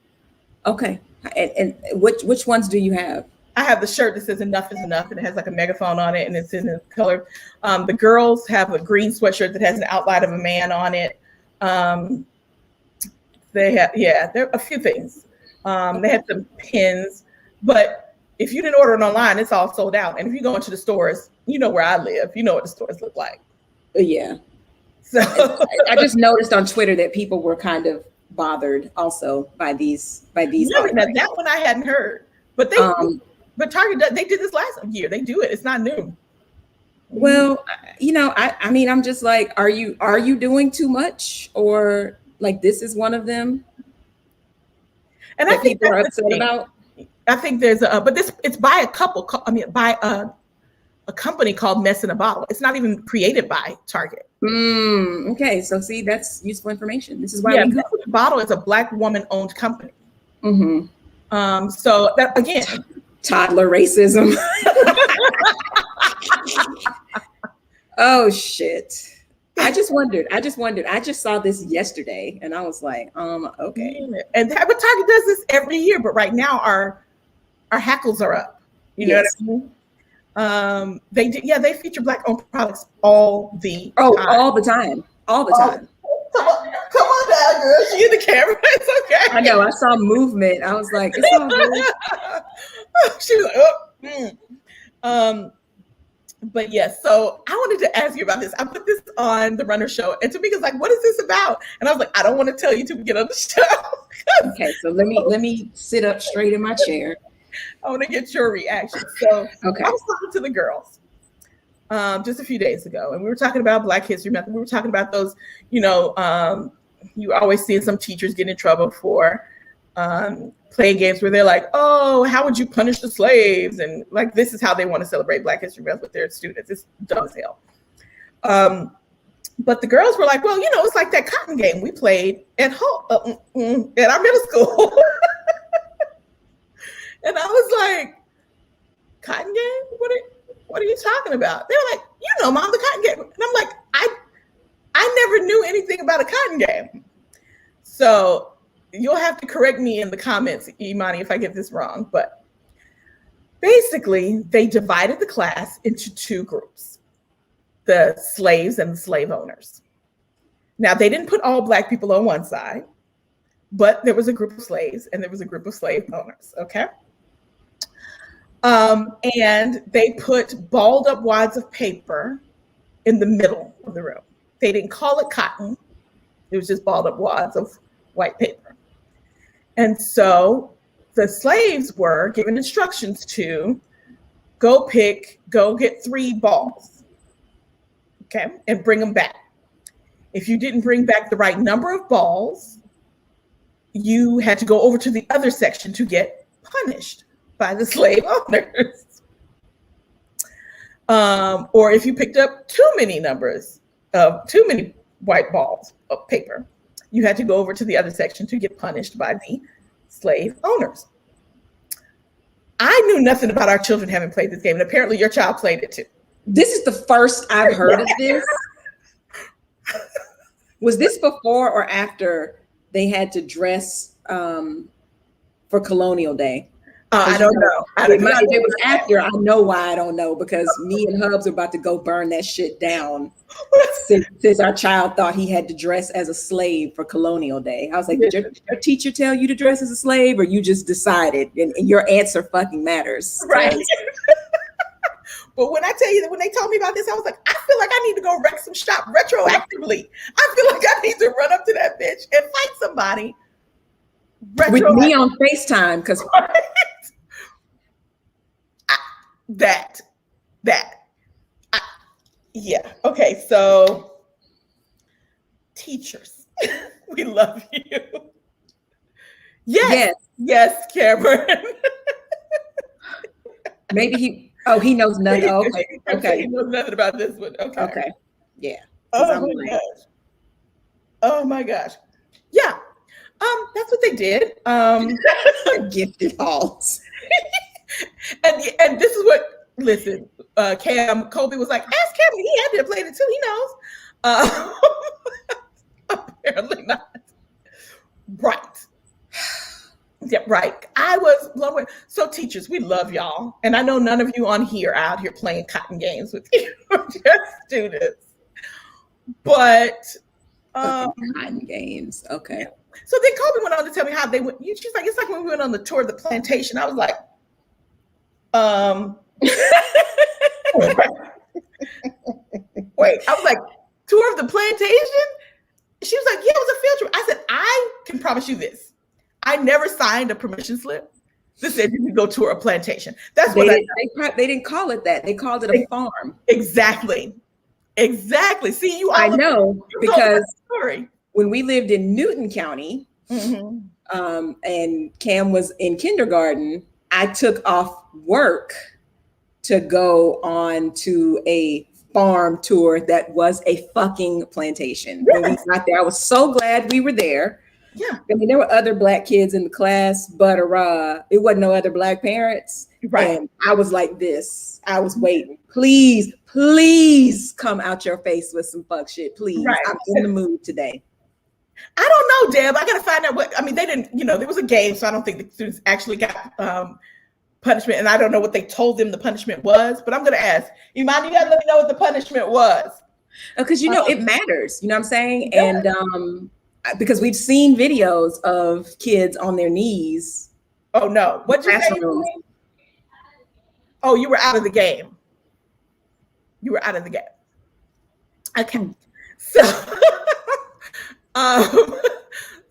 Okay. And which ones do you have? I have the shirt that says "Enough is Enough" and it has like a megaphone on it, and it's in the color. The girls have a green sweatshirt that has an outline of a man on it. They have, there are a few things. They had some pins, but if you didn't order it online, it's all sold out. And if you go into the stores, you know where I live, you know what the stores look like. Yeah. So I just noticed on Twitter that people were kind of bothered also by these. Now, that one I hadn't heard, but but Target, they did this last year. They do it. It's not new. Well, I mean, I'm just like, are you doing too much, or like this is one of them? And I think people are upset about. I think there's but it's by a couple. I mean, by a company called Mess in a Bottle. It's not even created by Target. Okay, so see, that's useful information. This is why Mess in a Bottle is a Black woman-owned company. So that again, toddler racism. Oh shit. I just wondered. I just saw this yesterday and I was like, okay. And but Target does this every year, but right now our hackles are up. You know what I mean? They feature Black owned products all the time. All the time. All the time. Come on now, girl. She in the camera. It's okay. I know. I saw movement. I was like, it's all good. She was like, but yes, so I wanted to ask you about this. I put this on the Runner Show, and Tamika's like, "What is this about?" And I was like, "I don't want to tell you till we get on the show." Okay, so let me sit up straight in my chair. I want to get your reaction. So okay. I was talking to the girls just a few days ago, and we were talking about Black History Month. We were talking about those, you always seeing some teachers get in trouble for playing games where they're like, "Oh, how would you punish the slaves?" And like, this is how they want to celebrate Black History Month with their students. It's dumb as hell. But the girls were like, "Well, it's like that cotton game we played at home, at our middle school." And I was like, "Cotton game? What are you talking about?" They were like, "Mom, the cotton game." And I'm like, I never knew anything about a cotton game. So you'll have to correct me in the comments, Imani, if I get this wrong. But basically, they divided the class into two groups, the slaves and the slave owners. Now, they didn't put all Black people on one side, but there was a group of slaves and there was a group of slave owners, okay? And they put balled up wads of paper in the middle of the room. They didn't call it cotton. It was just balled up wads of white paper. And so the slaves were given instructions to go get 3 balls, okay, and bring them back. If you didn't bring back the right number of balls, you had to go over to the other section to get punished by the slave owners. Or if you picked up too many white balls of paper, you had to go over to the other section to get punished by the slave owners. I knew nothing about our children having played this game, and apparently your child played it too. This is the first I've heard of this. Was this before or after they had to dress for Colonial Day? I don't know. If it was after, I know why I don't know, because me and Hubs are about to go burn that shit down since our child thought he had to dress as a slave for Colonial Day. I was like, did your teacher tell you to dress as a slave, or you just decided? And your answer fucking matters. Right. But when I tell you that when they told me about this, I was like, I feel like I need to go wreck some shop retroactively. I feel like I need to run up to that bitch and fight somebody. With me on FaceTime, because yeah. Okay, so teachers, we love you. Yes, Cameron. Maybe he knows nothing. Oh, okay. He knows nothing about this one. Okay. Yeah. Oh my gosh. Yeah. That's what they did. Gifted halls. and this is what, listen, Colby was like, ask Kevin, he had to have played it too, he knows. Apparently not. Right. Yeah, right. I was blown away. So teachers, we love y'all. And I know none of you on here are out here playing cotton games with your students. But cotton games. Okay. Yeah. So then Kobe went on to tell me how they went. She's like, it's like when we went on the tour of the plantation. I was like, wait. I was like, tour of the plantation? She was like, yeah, it was a field trip. I said, I can promise you this. I never signed a permission slip that said you could go tour a plantation. That's what they didn't call it that. They called it a farm. Exactly. See, you all I know, because when we lived in Newton County, and Cam was in kindergarten, I took off work to go on to a farm tour that was a fucking plantation. When we got there, I was so glad we were there. Yeah. I mean, there were other Black kids in the class, but it wasn't no other Black parents. Right. And I was like this. I was waiting. Please come out your face with some fuck shit. Please. Right. I'm in the mood today. I don't know, Deb. I got to find out they didn't, there was a game, so I don't think the students actually got punishment. And I don't know what they told them the punishment was, but I'm going to ask. Iman, you got to let me know what the punishment was. Because, it matters. You know what I'm saying? Yeah. And because we've seen videos of kids on their knees. Oh, no. What'd you say? Oh, you were out of the game. Okay. So,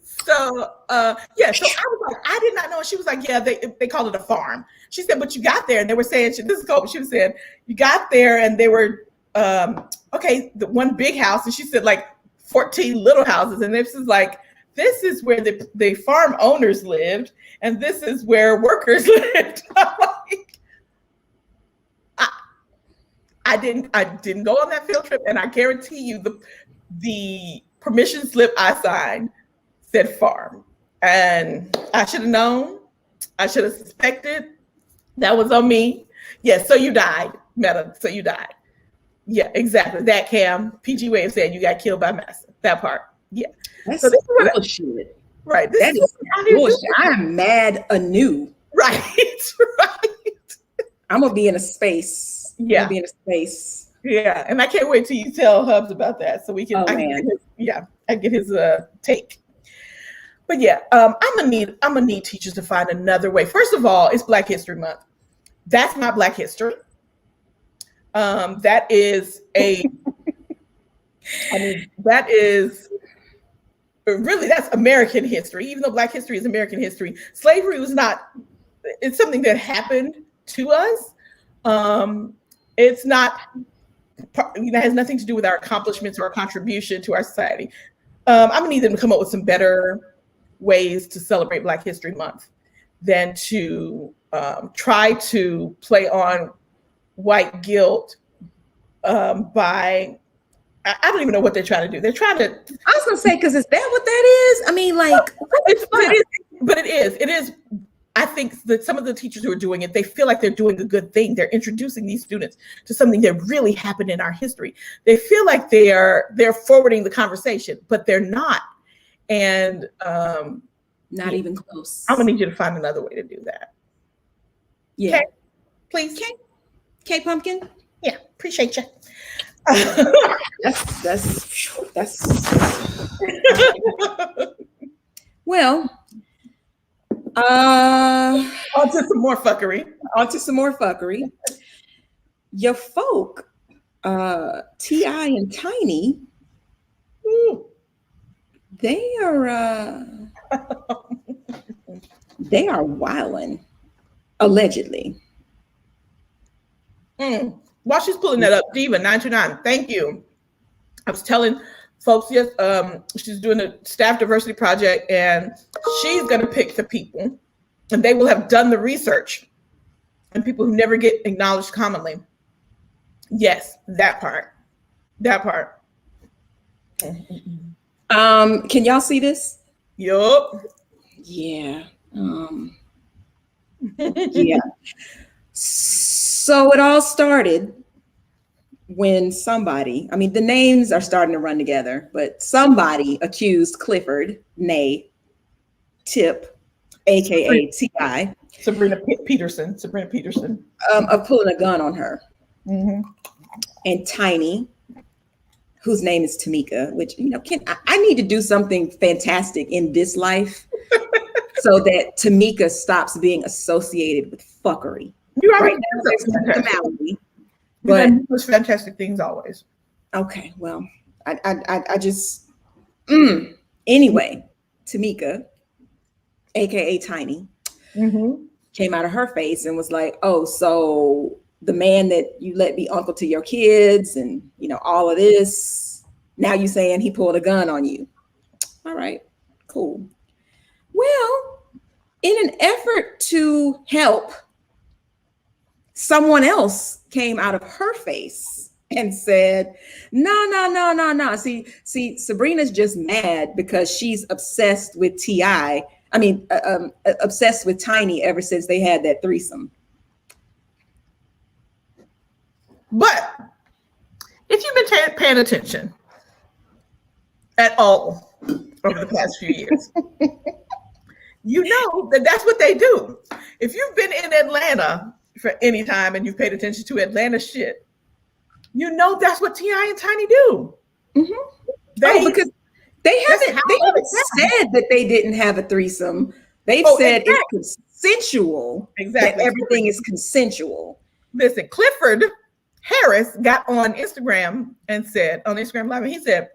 so I was like, I did not know. She was like, yeah, they called it a farm. She said, but you got there and they were saying, this is Kobe. She was saying, you got there and they were, the one big house. And she said like 14 little houses. And this is where the farm owners lived. And this is where workers lived. I didn't go on that field trip, and I guarantee you the permission slip I signed said farm, and I should have known. I should have suspected. That was on me. Yes. So you died, Meta. So you died. Yeah, exactly. That Cam PG way of saying you got killed by Massa. That part. Yeah. That's bullshit. Right. That is bullshit. I am mad anew. Right. I'm gonna be in a space. Yeah. Yeah. And I can't wait till you tell Hubs about that so we can I get his take. But yeah, I'm gonna need teachers to find another way. First of all, it's Black History Month. That's not Black history. That is that's American history. Even though Black history is American history, slavery was not. It's something that happened to us. It's not, has nothing to do with our accomplishments or our contribution to our society. I'm gonna need them to come up with some better ways to celebrate Black History Month than to try to play on white guilt by, I don't even know what they're trying to do. They're trying to. I was gonna say, because is that what that is? I mean, it is. I think that some of the teachers who are doing it, they feel like they're doing a good thing. They're introducing these students to something that really happened in our history. They feel like they're forwarding the conversation, but they're not. And not even close. I'm gonna need you to find another way to do that. Yeah. Okay? Please. Okay, Pumpkin. Yeah, appreciate you. That's well. On to some more fuckery. Your folk, T.I. and Tiny, they are wilding, allegedly. While she's pulling that up, Diva 929, thank you. I was telling folks, yes, she's doing a staff diversity project, and she's going to pick the people, and they will have done the research, and people who never get acknowledged commonly. Yes, that part. Can y'all see this? Yup. Yeah. Yeah. So it all started when somebody, I mean, the names are starting to run together, but somebody accused Clifford, nay, Tip, aka T.I., Sabrina Peterson, of pulling a gun on her. Mm-hmm. And Tiny, whose name is Tamika, which, I need to do something fantastic in this life so that Tamika stops being associated with fuckery. Right now, there's normality, but there's fantastic things always. Okay, well, I just anyway, Tamika, aka Tiny, came out of her face and was like, "Oh, so the man that you let be uncle to your kids, and all of this, now you saying he pulled a gun on you? All right, cool. Well, in an effort to help, someone else came out of her face and said, no. See, Sabrina's just mad because she's obsessed with T.I. Obsessed with Tiny ever since they had that threesome. But if you've been paying attention at all over the past few years, you know that that's what they do. If you've been in Atlanta for any time and you've paid attention to Atlanta shit, you know that's what T.I. and Tiny do. Because they haven't said that they didn't have a threesome. They've said it's consensual. Exactly. That everything is consensual. Listen, Clifford Harris got on Instagram and said, on Instagram Live, and he said,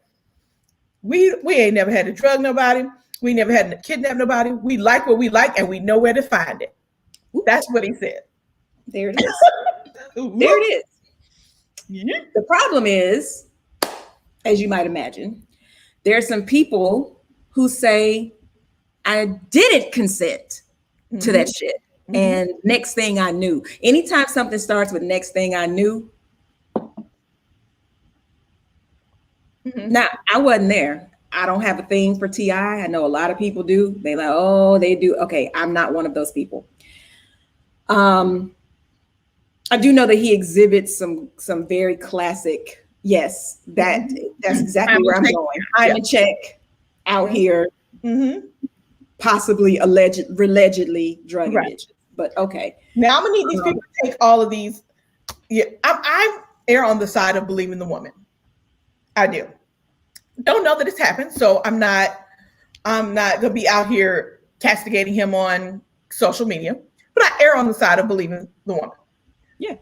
we ain't never had to drug nobody. We never had to kidnap nobody. We like what we like and we know where to find it. That's what he said. There it is. There it is. Yeah. The problem is, as you might imagine, there are some people who say, I didn't consent to that shit. And next thing I knew, anytime something starts with next thing I knew, now I wasn't there. I don't have a thing for T.I. I know a lot of people do. They like, oh, they do. Okay, I'm not one of those people. I do know that he exhibits some very classic. Yes, that's exactly where I'm going. I'm in check out here, possibly allegedly drug bitches. But okay. Now I'm gonna need these people to take all of these. Yeah, I err on the side of believing the woman. I do. Don't know that it's happened, so I'm not gonna be out here castigating him on social media. But I err on the side of believing the woman. Yeah.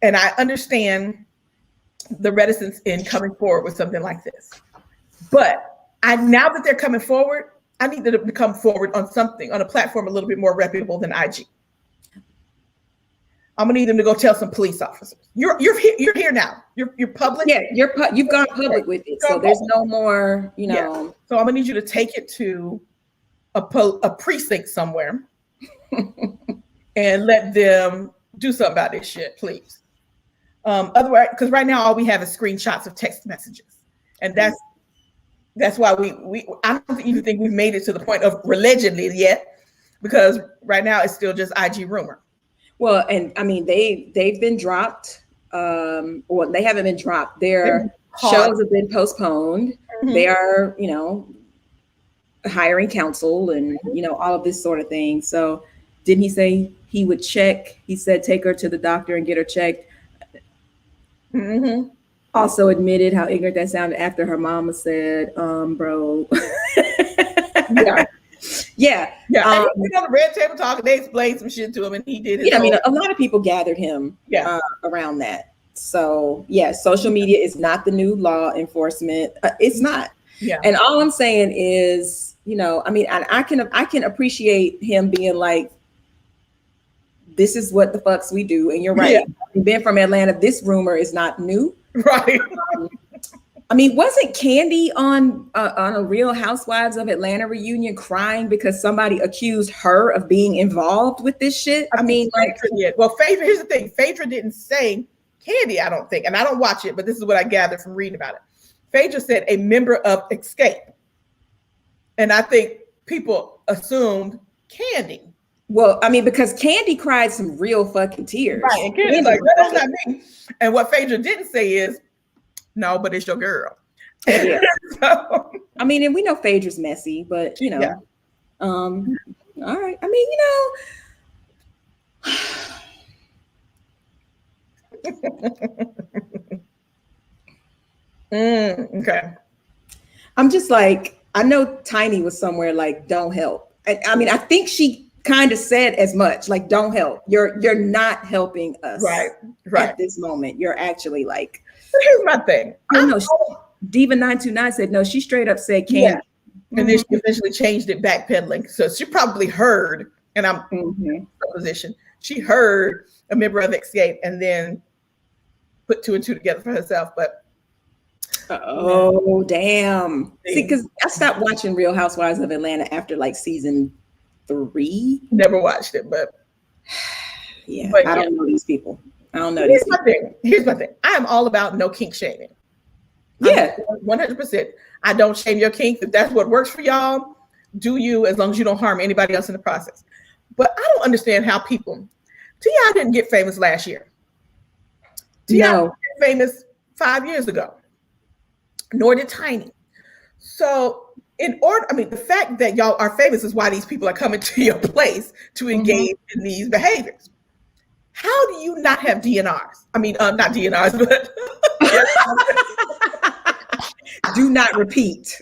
And I understand the reticence in coming forward with something like this. But now that they're coming forward, I need them to come forward on something, on a platform a little bit more reputable than IG. I'm gonna need them to go tell some police officers. You're here now. You're public. Yeah, you've gone public with it. So there's no more, Yeah. So I'm gonna need you to take it to a precinct somewhere and let them do something about this shit, please. Otherwise, because right now all we have is screenshots of text messages, and that's why I don't even think we've made it to the point of allegedly yet, because right now it's still just IG rumor. Well, and I mean they've been dropped, or they haven't been dropped. Their shows have been postponed. They are, hiring counsel and all of this sort of thing. So didn't he say he would check? He said take her to the doctor and get her checked. Also admitted how ignorant that sounded after her mama said, bro. Yeah. And he on the red table talk, and they explained some shit to him, and he did it. Yeah, I mean, a lot of people gathered him around that. So yeah, social media is not the new law enforcement. It's not. Yeah. And all I'm saying is, I can appreciate him being like, this is what the fucks we do. And you're right. Yeah. You've been from Atlanta. This rumor is not new. Right. Wasn't Candy on a Real Housewives of Atlanta reunion crying because somebody accused her of being involved with this shit? Well, Phaedra, here's the thing. Phaedra didn't say Candy, I don't think. And I don't watch it, but this is what I gathered from reading about it. Phaedra said a member of Escape. And I think people assumed Candy. Well, because Candy cried some real fucking tears. Right. And Candy's like, that's not me. And what Phaedra didn't say is, no, but it's your girl. Yeah. And we know Phaedra's messy, but All right. I mean, Okay. I'm just like, I know Tiny was somewhere like, don't help. I mean, I think she kind of said as much, like, don't help. You're not helping us Right. at this moment. You're actually like, But here's my thing. oh no, Diva929 said no, she straight up said candy. Yeah. And then she eventually changed it, backpedaling. So she probably heard, and I'm in a position, she heard a member of Escape and then put two and two together for herself. But oh, damn. See, because I stopped watching Real Housewives of Atlanta after like season 3. Never watched it, but yeah, I don't know these people. I don't know these people. Here's my thing. I am all about no kink shaming. Yeah. 100%. I don't shame your kink. If that's what works for y'all, do you, as long as you don't harm anybody else in the process. But I don't understand how people, T.I. didn't get famous last year. T.I. got famous 5 years ago. Nor did Tiny. So the fact that y'all are famous is why these people are coming to your place to engage in these behaviors. How do you not have DNRs? I mean, not DNRs, but do not repeat.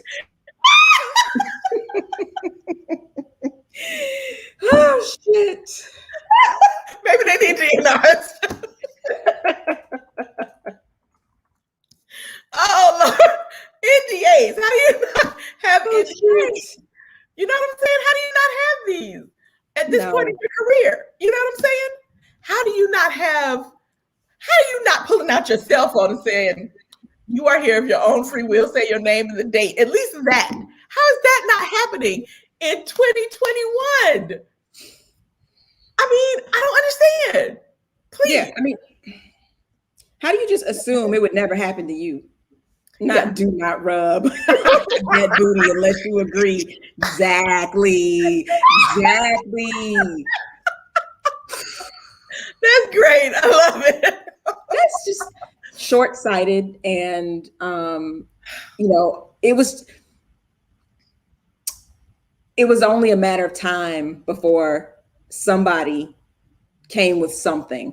Oh shit. Maybe they need DNRs. Oh Lord. NDAs. How do you not have NDAs? You know what I'm saying? How do you not have these at this point in your career? You know what I'm saying? How do you not pulling out your cell phone and saying, you are here of your own free will, say your name and the date? At least that. How is that not happening in 2021? I mean, I don't understand. Please. Yeah, I mean, how do you just assume it would never happen to you? Do not rub that booty unless you agree. Exactly. That's great. I love it. That's just short-sighted, and it was only a matter of time before somebody came with something.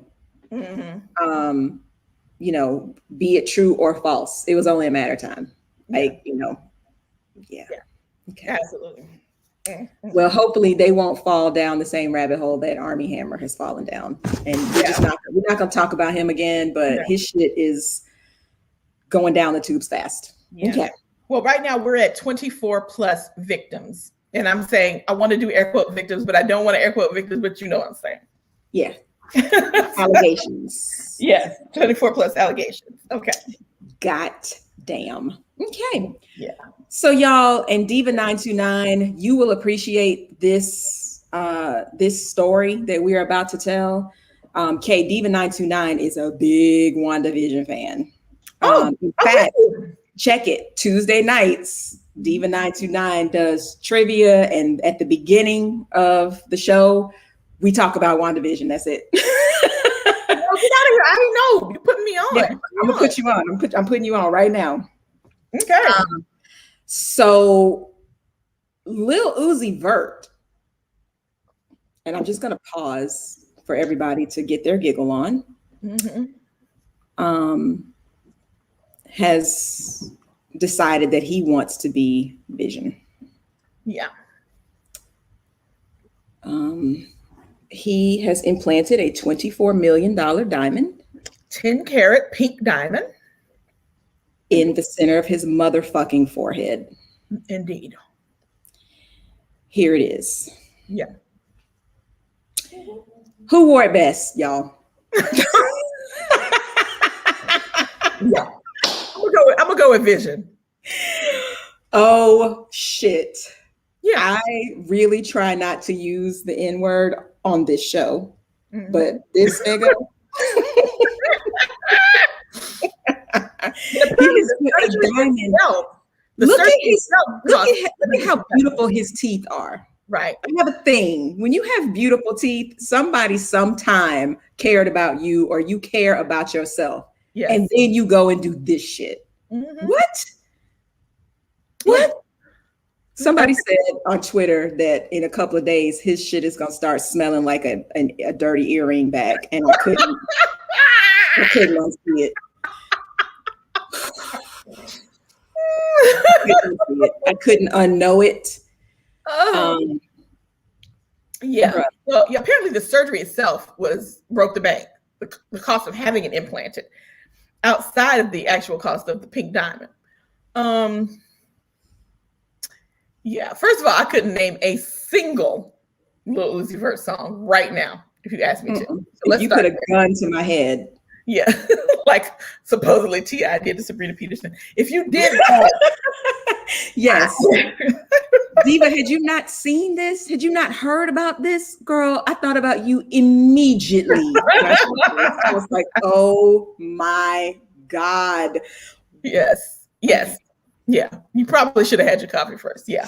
Be it true or false. It was only a matter of time. Like, yeah. Okay. Absolutely. Well, hopefully they won't fall down the same rabbit hole that Armie Hammer has fallen down. And we're not going to talk about him again, but his shit is going down the tubes fast. Yeah. Okay. Well, right now we're at 24 plus victims. And I'm saying, I want to do air quote victims, but I don't want to air quote victims, but you know what I'm saying. Yeah. Allegations. Yes. 24 plus allegations. Okay. God damn. Okay. Yeah. So y'all, and Diva929, you will appreciate this story that we're about to tell. Diva929 is a big WandaVision fan. In fact, check it. Tuesday nights, Diva929 does trivia, and at the beginning of the show, we talk about WandaVision. That's it. Get out of here. I didn't know. You're putting me on. Yeah, I'm gonna put you on. I'm putting you on right now. Okay. So Lil Uzi Vert, and I'm just gonna pause for everybody to get their giggle on. Has decided that he wants to be Vision. Yeah. He has implanted a $24 million diamond, 10-carat pink diamond, in the center of his motherfucking forehead. Indeed. Here it is. Yeah. Who wore it best, y'all? Yeah. I'm gonna go with Vision. Oh shit. Yeah. I really try not to use the N-word on this show, but this nigga. Look at how beautiful his teeth are. Right. I have a thing. When you have beautiful teeth, somebody sometime cared about you, or you care about yourself. Yes. And then you go and do this shit. What? Somebody said on Twitter that in a couple of days his shit is gonna start smelling like a dirty earring back, and I couldn't unsee it. I couldn't unknow it. Yeah. Well, yeah, apparently the surgery itself broke the bank. The cost of having it implanted, outside of the actual cost of the pink diamond. Yeah. First of all, I couldn't name a single Lil Uzi Vert song right now if you asked me to. So if you put a gun to my head. Yeah, like supposedly T.I. did to Sabrina Peterson. If you did that, yes. Diva, had you not seen this? Had you not heard about this, girl? I thought about you immediately. I was like, oh my God. Yes. Yeah. You probably should have had your coffee first. Yeah.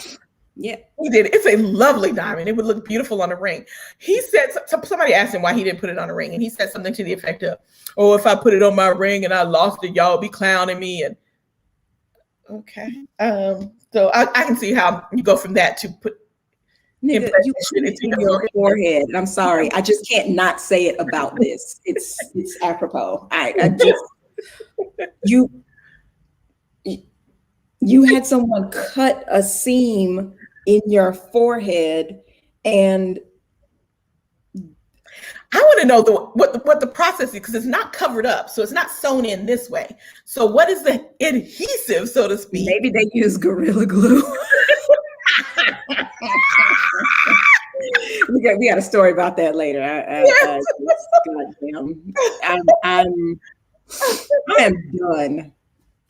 Yeah. He did. It's a lovely diamond. It would look beautiful on a ring. He said, somebody asked him why he didn't put it on a ring. And he said something to the effect of, oh, if I put it on my ring and I lost it, y'all be clowning me. And okay. So I can see how you go from that to put Nigga, you put it in your forehead. I'm sorry. I just can't not say it about this. It's apropos. I just you had someone cut a seam in your forehead, and I want to know what the process is, because it's not covered up, so it's not sewn in this way. So what is the adhesive, so to speak? Maybe they use Gorilla Glue. we got a story about that later. I am done.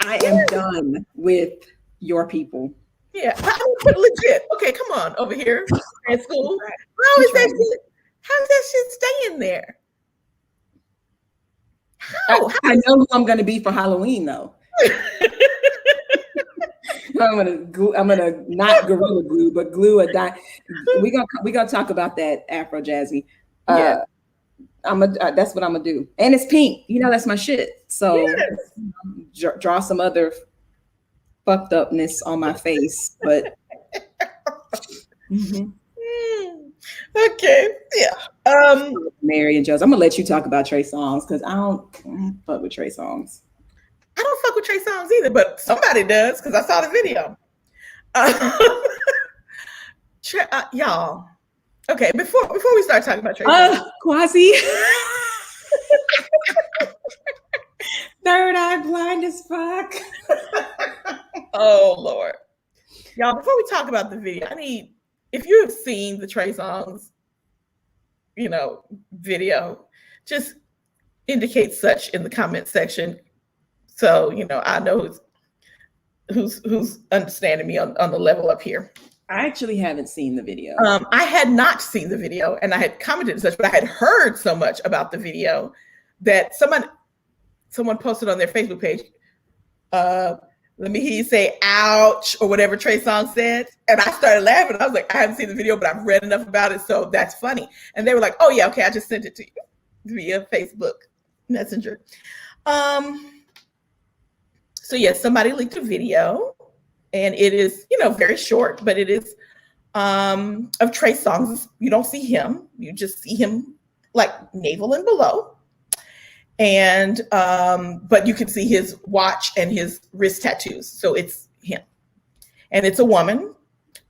I am done with your people. Yeah, but legit. Okay, come on over here at school. How is that shit staying there? How? I know who I'm going to be for Halloween, though. I'm gonna not Gorilla Glue, but glue a dime. We're gonna talk about that Afro Jazzy. Yeah. That's what I'm gonna do, and it's pink. You know that's my shit. So yes. Draw some other fucked upness on my face, but. Mm-hmm. Okay, yeah. Mary and Joe's. I'm gonna let you talk about Trey Songz because I don't fuck with Trey Songz. I don't fuck with Trey Songz either, but somebody does because I saw the video. Y'all. Okay, before we start talking about Trey Songz. Quasi. Third eye blind as fuck. Oh Lord. Y'all, before we talk about the video, if you have seen the Trey Songz, video, just indicate such in the comment section. So, I know who's understanding me on the level up here. I actually haven't seen the video. I had not seen the video, and I had commented and such, but I had heard so much about the video that someone posted on their Facebook page, let me hear you say ouch or whatever Trey Songz said. And I started laughing. I was like, I haven't seen the video, but I've read enough about it, so that's funny. And they were like, oh yeah, okay, I just sent it to you via Facebook Messenger. So yes, somebody leaked a video, and it is, very short, but it is of Trey Songz. You don't see him. You just see him like navel and below. And but you can see his watch and his wrist tattoos. So it's him. And it's a woman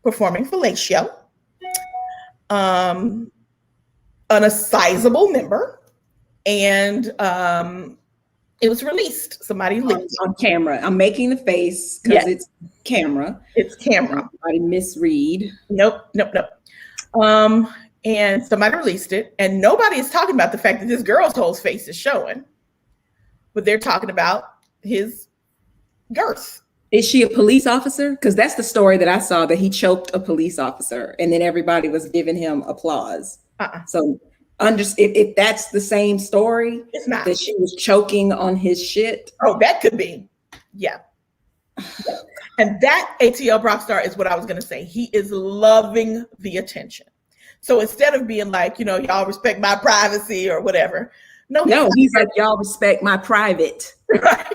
performing fellatio on a sizable member. And it was released. Somebody leaked on camera. I'm making the face because it's camera. It's camera. Somebody misread. Nope. And somebody released it, and nobody is talking about the fact that this girl's whole face is showing, but they're talking about his girth. Is she a police officer? Because that's the story that I saw, that he choked a police officer, and then everybody was giving him applause. So if that's the same story, it's not. That she was choking on his shit. Oh, that could be. Yeah. And that ATL Rockstar is what I was going to say. He is loving the attention. So instead of being like, y'all respect my privacy or whatever. No, he's like, y'all respect my private. Right.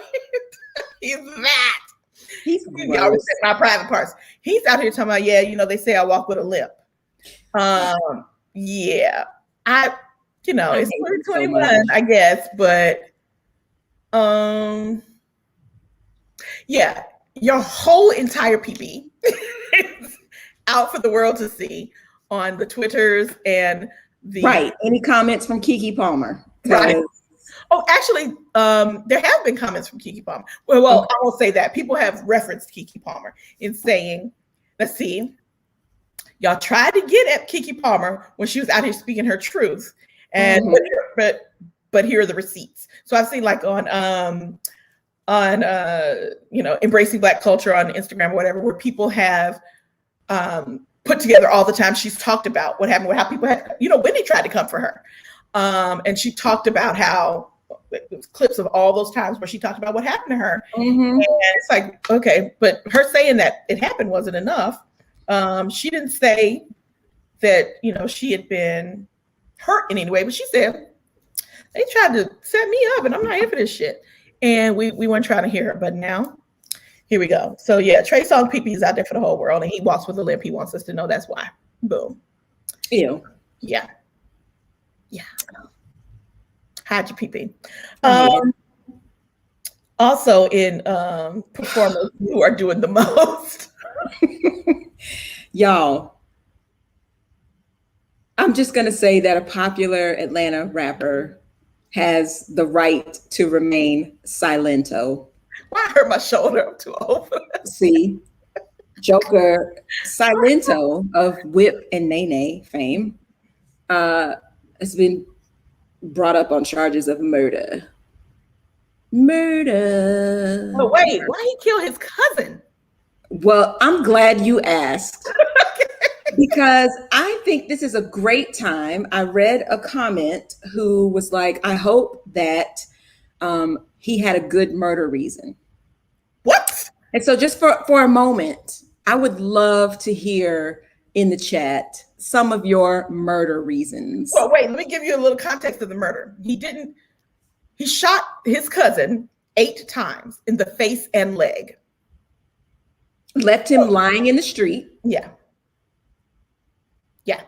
He's that. He's Y'all respect my private parts. He's out here talking about, yeah, you know, they say I walk with a limp. Yeah, it's 2021, so I guess, but yeah, your whole entire PP is out for the world to see on the Twitters and the right. Any comments from Keke Palmer? Right. Oh, actually, there have been comments from Keke Palmer. Well, I won't say that. People have referenced Keke Palmer in saying, let's see, y'all tried to get at Keke Palmer when she was out here speaking her truth, and but here are the receipts. So I've seen like on Embracing Black Culture on Instagram or whatever, where people have put together all the time she's talked about what happened, how people had, Wendy tried to come for her. And she talked about how it was clips of all those times where she talked about what happened to her. And it's like, okay, but her saying that it happened wasn't enough. She didn't say that, she had been hurt in any way, but she said, they tried to set me up and I'm not here for this shit. And we weren't trying to hear her, but now here we go. So yeah, Trey Songz PP is out there for the whole world and he walks with a limp. He wants us to know that's why. Boom. Ew. Yeah. Yeah. Hide your PP. Also in performers who are doing the most. Y'all, I'm just going to say that a popular Atlanta rapper has the right to remain Silento. Why I hurt my shoulder? I'm too old for that. See, Joker Silento of Whip and Nene fame has been brought up on charges of murder. Murder. Oh, wait, why he kill his cousin? Well, I'm glad you asked. Because I think this is a great time. I read a comment who was like, I hope that he had a good murder reason. What? And so just for a moment, I would love to hear in the chat some of your murder reasons. Well, wait, let me give you a little context of the murder. He shot his cousin 8 times in the face and leg. Left him lying in the street. Yeah. Yeah.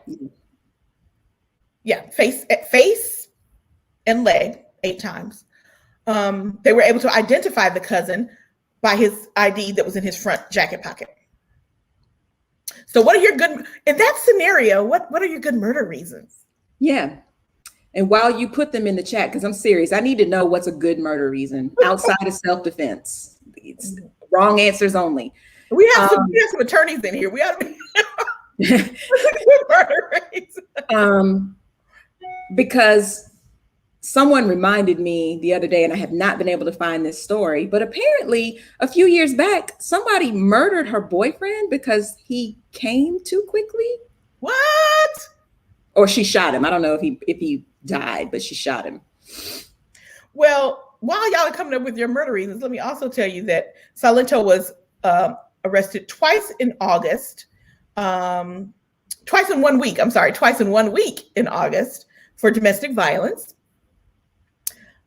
Yeah. Face and leg 8 times. They were able to identify the cousin by his ID that was in his front jacket pocket. So what are your good, in that scenario, what are your good murder reasons? Yeah. And while you put them in the chat, because I'm serious, I need to know what's a good murder reason outside of self-defense. It's wrong answers only. We have some attorneys in here. We ought to be murder reason. Because someone reminded me the other day, and I have not been able to find this story, but apparently a few years back, somebody murdered her boyfriend because he came too quickly. What? Or she shot him. I don't know if he died, but she shot him. Well, while y'all are coming up with your murder reasons, let me also tell you that Silento was arrested twice in August. Twice in 1 week in August for domestic violence.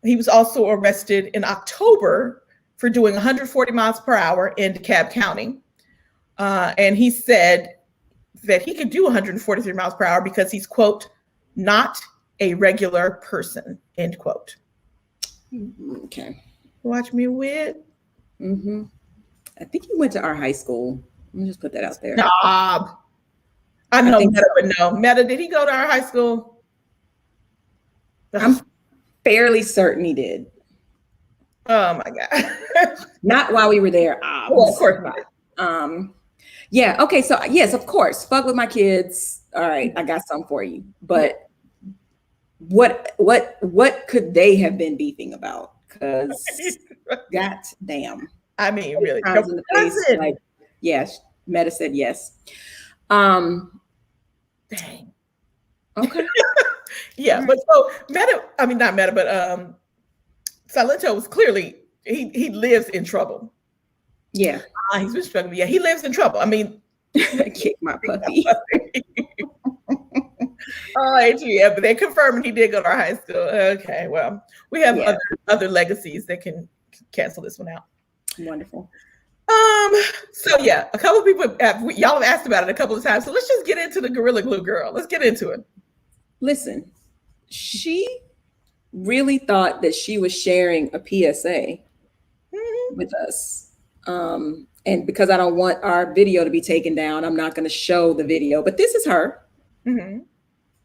He was also arrested in October for doing 140 miles per hour in DeKalb County. And he said that he could do 143 miles per hour because he's, quote, not a regular person, end quote. Okay. Watch me with. Mm-hmm. I think he went to our high school. Let me just put that out there. Stop. I know Meta would know. Meta, did he go to our high school? I'm fairly certain he did. Oh my God. Not while we were there. Well, of course not. Yeah. Okay. So yes, of course, fuck with my kids. All right, I got some for you. But what could they have been beefing about? Because goddamn. I mean, really. In the face, like, yes, Meta said yes. Dang. Okay. Yeah, but so not Meta, but Silento was clearly he lives in trouble. Yeah. He's been struggling. Yeah, he lives in trouble. I mean, kick my puppy. Yeah, but they're confirming he did go to our high school. Okay, well, we have other legacies that can cancel this one out. Wonderful. So yeah, a couple of people y'all have asked about it a couple of times. So let's just get into the Gorilla Glue girl. Let's get into it. Listen, she really thought that she was sharing a PSA with us. And because I don't want our video to be taken down, I'm not going to show the video, but this is her.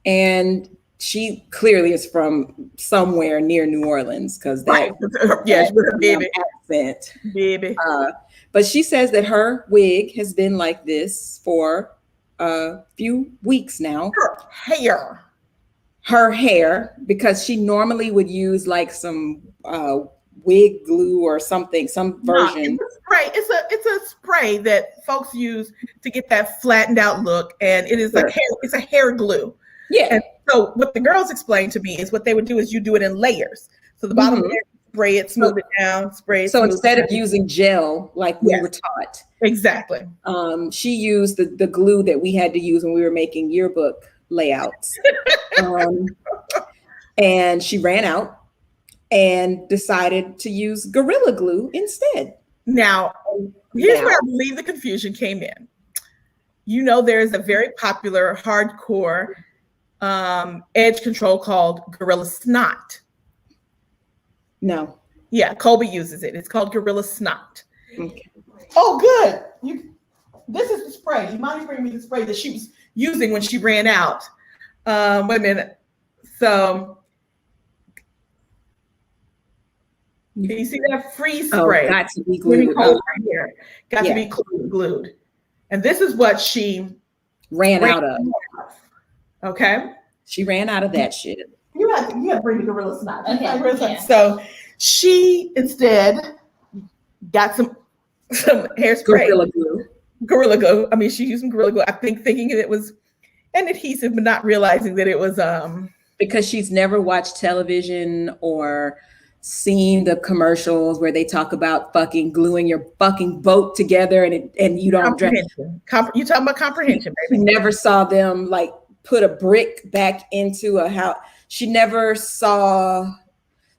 And she clearly is from somewhere near New Orleans, because that baby accent. Baby. But she says that her wig has been like this for a few weeks now. Her hair, because she normally would use like some wig glue or something, some version. It's a spray. It's a spray that folks use to get that flattened out look, and it is it's a hair glue. Yeah. And so what the girls explained to me is what they would do is you do it in layers. So the bottom layer, spray it, smooth it down, spray it. So instead of using gel like we were taught. Exactly. She used the glue that we had to use when we were making yearbook layouts. And she ran out and decided to use Gorilla Glue instead. Now, here's where I believe the confusion came in. You know, there's a very popular hardcore edge control called Gorilla Snot. No. Yeah, Colby uses it. It's called Gorilla Snot. Okay. Oh, good. This is the spray. Imani bring me the spray that she was using when she ran out. Wait a minute. So, can you see that freeze spray? Got to be glued. Got to be glued. And this is what she ran out of. Okay. She ran out of that shit. You have to bring the Gorilla Snot. Okay. So she instead got some hairspray. Gorilla Glue. I mean, she used some Gorilla Glue. I think thinking it was an adhesive, but not realizing that it was because she's never watched television or seen the commercials where they talk about fucking gluing your fucking boat together and you don't dress. You talking about comprehension, baby. She never saw them like put a brick back into a house. She never saw,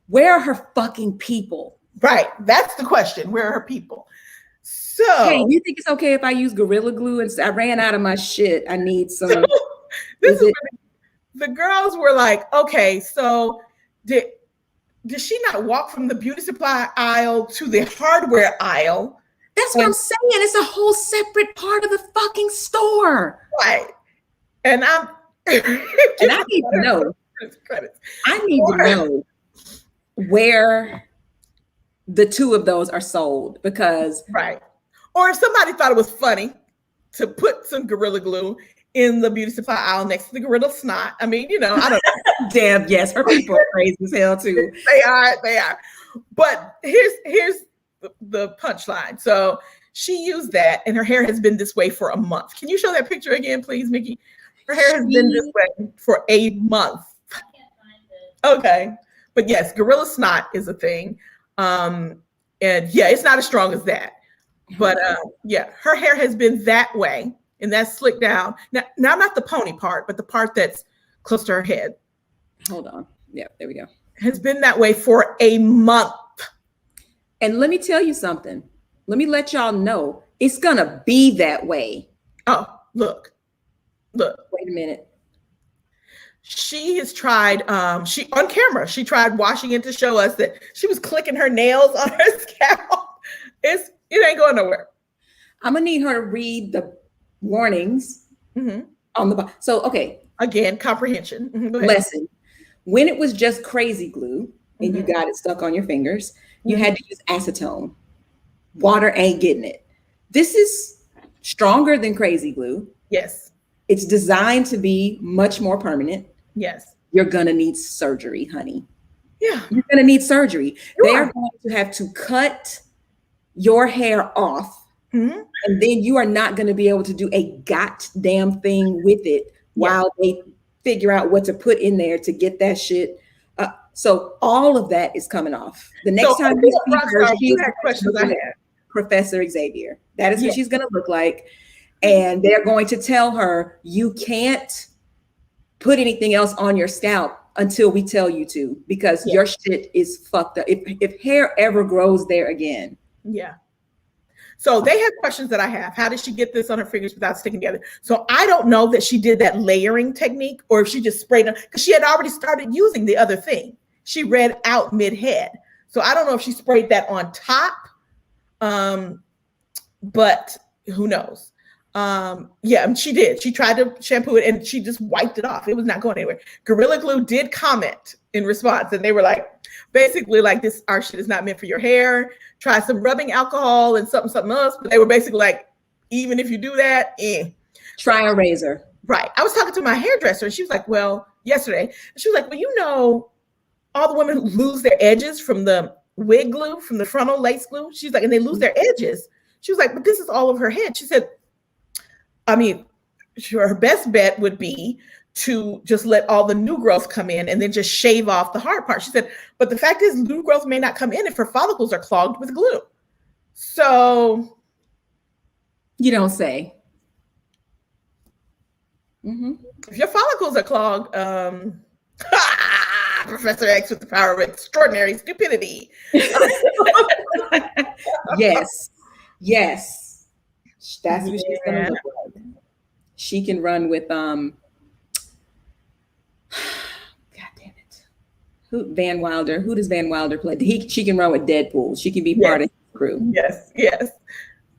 where are her fucking people? Right. That's the question. Where are her people? So hey, you think it's okay if I use Gorilla Glue and I ran out of my shit? I need some. The girls were like, okay, so did she not walk from the beauty supply aisle to the hardware aisle? That's what I'm saying. It's a whole separate part of the fucking store. Right. And I need to know. I need to know where the two of those are sold, because or if somebody thought it was funny to put some Gorilla Glue in the beauty supply aisle next to the Gorilla Snot. I mean, you know, I don't know. Damn, yes, her people are crazy as hell too. They are. But here's the punchline. So she used that, and her hair has been this way for a month. Can you show that picture again, please, Mickey? Her hair has been this way for a month. I can't find it. Okay. But yes, Gorilla Snot is a thing. And yeah, it's not as strong as that. But yeah, her hair has been that way, and that's slicked down. Now not the pony part, but the part that's close to her head. Hold on. Yeah, there we go. Has been that way for a month. And let me tell you something. Let me let y'all know it's gonna be that way. Oh, look. Wait a minute. She has tried, she on camera, she tried washing it to show us that she was clicking her nails on her scalp. It ain't going nowhere. I'm gonna need her to read the warnings on the bottom. So, okay. Again, comprehension. Lesson. When it was just crazy glue and you got it stuck on your fingers, you had to use acetone. Water ain't getting it. This is stronger than crazy glue. Yes. It's designed to be much more permanent. Yes. You're gonna need surgery, honey. Yeah. You're gonna need surgery. They're going to have to cut your hair off. And then you are not going to be able to do a goddamn thing with it while they figure out what to put in there to get that shit. So all of that is coming off. The next time you see her, she had questions I had. Professor Xavier. That is what she's going to look like. And they're going to tell her, you can't put anything else on your scalp until we tell you to, because your shit is fucked up. If hair ever grows there again. Yeah. So they have questions that I have. How did she get this on her fingers without sticking together? So I don't know that she did that layering technique or if she just sprayed it, because she had already started using the other thing. She read out mid-head. So I don't know if she sprayed that on top, but who knows? Yeah, she did. She tried to shampoo it and she just wiped it off. It was not going anywhere. Gorilla Glue did comment in response, and they were like, basically like, this our shit is not meant for your hair. Try some rubbing alcohol and something else. But they were basically like, even if you do that, try a razor. Right. I was talking to my hairdresser and she was like, well, yesterday, and she was like, well, you know, all the women who lose their edges from the wig glue, from the frontal lace glue. She's like, and they lose their edges. She was like, but this is all of her head. She said, I mean, sure, her best bet would be to just let all the new growth come in and then just shave off the hard part. She said, but the fact is new growth may not come in if her follicles are clogged with glue. So. You don't say. If your follicles are clogged, Professor X with the power of extraordinary stupidity. Yes. That's what she's gonna look like. She can run with God damn it. Van Wilder. Who does Van Wilder play? She can run with Deadpool. She can be part of his crew. Yes.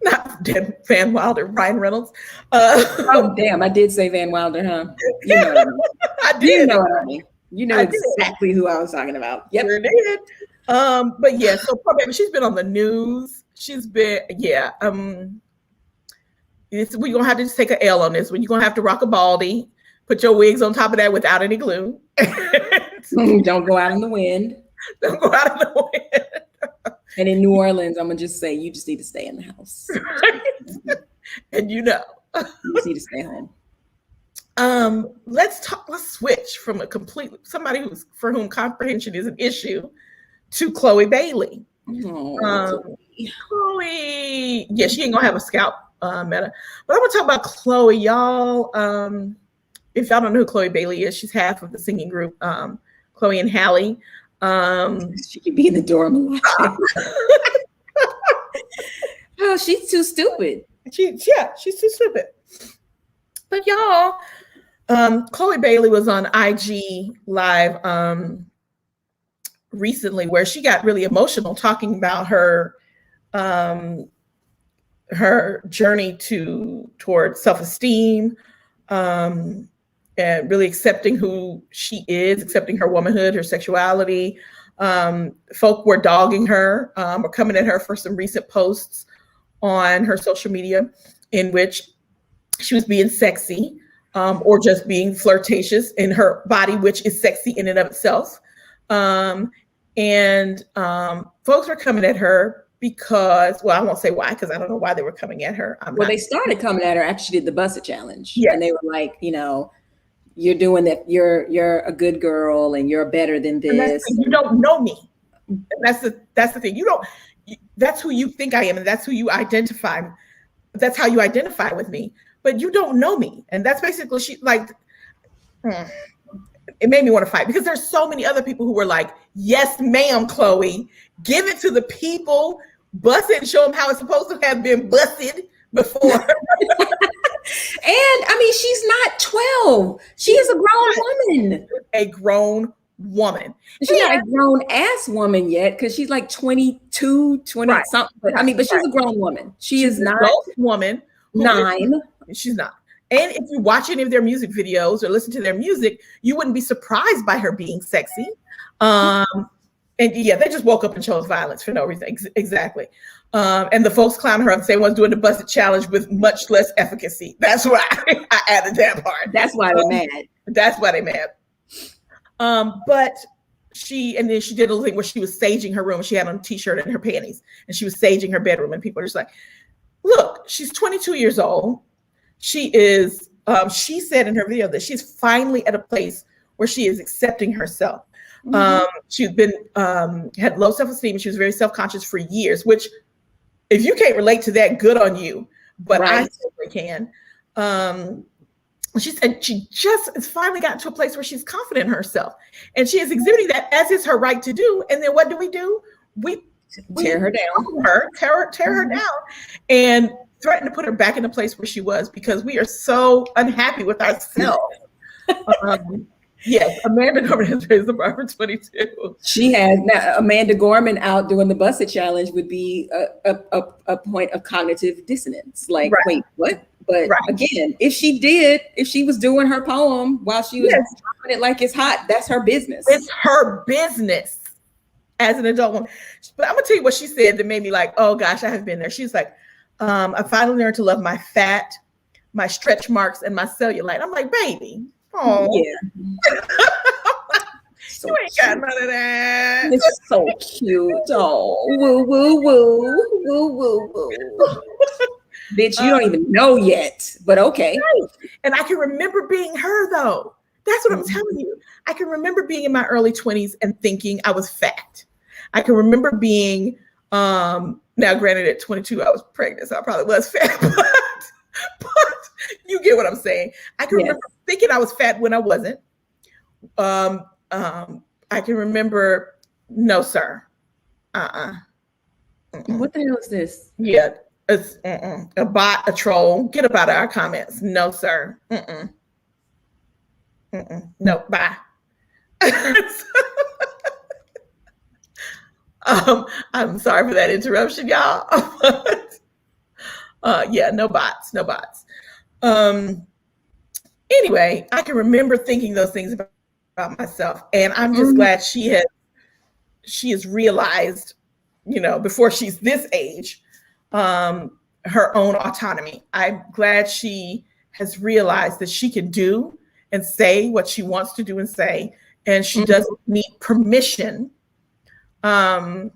Not Van Wilder, Ryan Reynolds. Oh damn, I did say Van Wilder, huh? You know what I mean. I did. You know what I mean. You know exactly who I was talking about. Yep. Sure did. But yeah, so poor baby, she's been on the news. She's been, we're gonna have to just take an L on this one. You're gonna have to rock a baldy, put your wigs on top of that without any glue. Don't go out in the wind. Don't go out in the wind. And in New Orleans, I'm gonna just say you just need to stay in the house. And you just need to stay home. Let's switch from somebody for whom comprehension is an issue to Chloe Bailey. Chloe, yeah, she ain't gonna have a scalp meta, but I'm gonna talk about Chloe, y'all. If y'all don't know who Chloe Bailey is, she's half of the singing group Chloe and Halle. She could be in the dorm. Oh, she's too stupid. She's too stupid. But y'all, Chloe Bailey was on IG Live recently, where she got really emotional talking about her journey toward self-esteem, and really accepting who she is, accepting her womanhood, her sexuality. Folk were dogging her, or coming at her for some recent posts on her social media in which she was being sexy, or just being flirtatious in her body, which is sexy in and of itself. And folks were coming at her because, well, I won't say why, because I don't know why they were coming at her. They started coming at her after she did the Busted Challenge. Yeah. And they were like, you're doing that. You're a good girl and you're better than this. You don't know me. That's the thing. That's who you think I am. And that's who you identify. That's how you identify with me, but you don't know me. And that's basically it made me want to fight, because there's so many other people who were like, yes, ma'am, Chloe, give it to the people, bust it and show them how it's supposed to have been busted before. And I mean, she's not 12. She is a grown woman. A grown woman. She's not a grown ass woman yet, because she's like 22, 20 something. But I mean, but she's a grown woman. She's not an adult woman. 9. She's not. And if you watch any of their music videos or listen to their music, you wouldn't be surprised by her being sexy. And yeah, they just woke up and chose violence for no reason. Exactly. And the folks clown her up and say one's doing the Busted Challenge with much less efficacy. That's why I added that part. That's why they're mad. That's why they're mad. But she did a little thing where she was saging her room. She had on a t-shirt and her panties, and she was saging her bedroom. And people are just like, look, she's 22 years old. She is, she said in her video that she's finally at a place where she is accepting herself. She's been, had low self-esteem. She was very self-conscious for years, which if you can't relate to that, good on you. But I certainly can. She said she just has finally gotten to a place where she's confident in herself. And she is exhibiting that, as is her right to do. And then what do? We tear her down. Tear her down, and threaten to put her back in the place where she was because we are so unhappy with ourselves. Yes, Amanda Gorman has raised the bar for 22. She has. Now, Amanda Gorman out doing the Busset Challenge would be a point of cognitive dissonance. Like, right. Wait, what? But right. Again, if she was doing her poem while she was dropping it like it's hot, that's her business. It's her business as an adult woman. But I'm gonna tell you what she said that made me like, oh gosh, I have been there. She's like, I finally learned to love my fat, my stretch marks, and my cellulite. I'm like, baby. Oh yeah. So you ain't got none of that. It's so cute. Oh, woo, woo, woo, woo, woo, woo. Bitch, you don't even know yet, but okay. Right. And I can remember being her though. That's what I'm telling you. I can remember being in my early 20s and thinking I was fat. I can remember being, now granted at 22, I was pregnant, so I probably was fat, but you get what I'm saying. I can remember thinking I was fat when I wasn't. I can remember, no, sir. What the hell is this? Yeah, it's a bot, a troll. Get up out of our comments. No, sir. No, bye. I'm sorry for that interruption, y'all. Yeah, no bots. Anyway, I can remember thinking those things about myself, and I'm just glad she has realized, before she's this age, her own autonomy. I'm glad she has realized that she can do and say what she wants to do and say, and she doesn't need permission from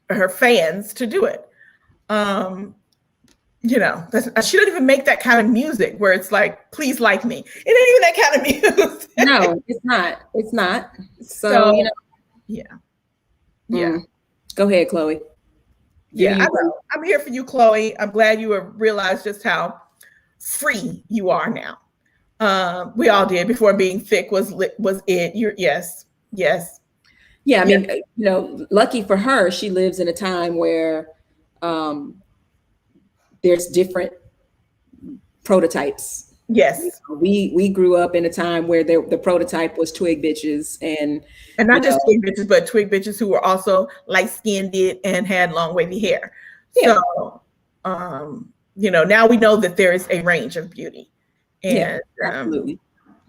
her fans to do it. She don't even make that kind of music where it's like, please like me. It ain't even that kind of music. No, it's not. So yeah. Go ahead, Chloe. I'm here for you, Chloe. I'm glad you have realized just how free you are now. We all did before being thick was it. Yes. Yeah, I mean, lucky for her, she lives in a time where there's different prototypes. Yes. We grew up in a time where the prototype was twig bitches and not just twig bitches, but twig bitches who were also light-skinned and had long wavy hair. Yeah. So now we know that there is a range of beauty. And absolutely.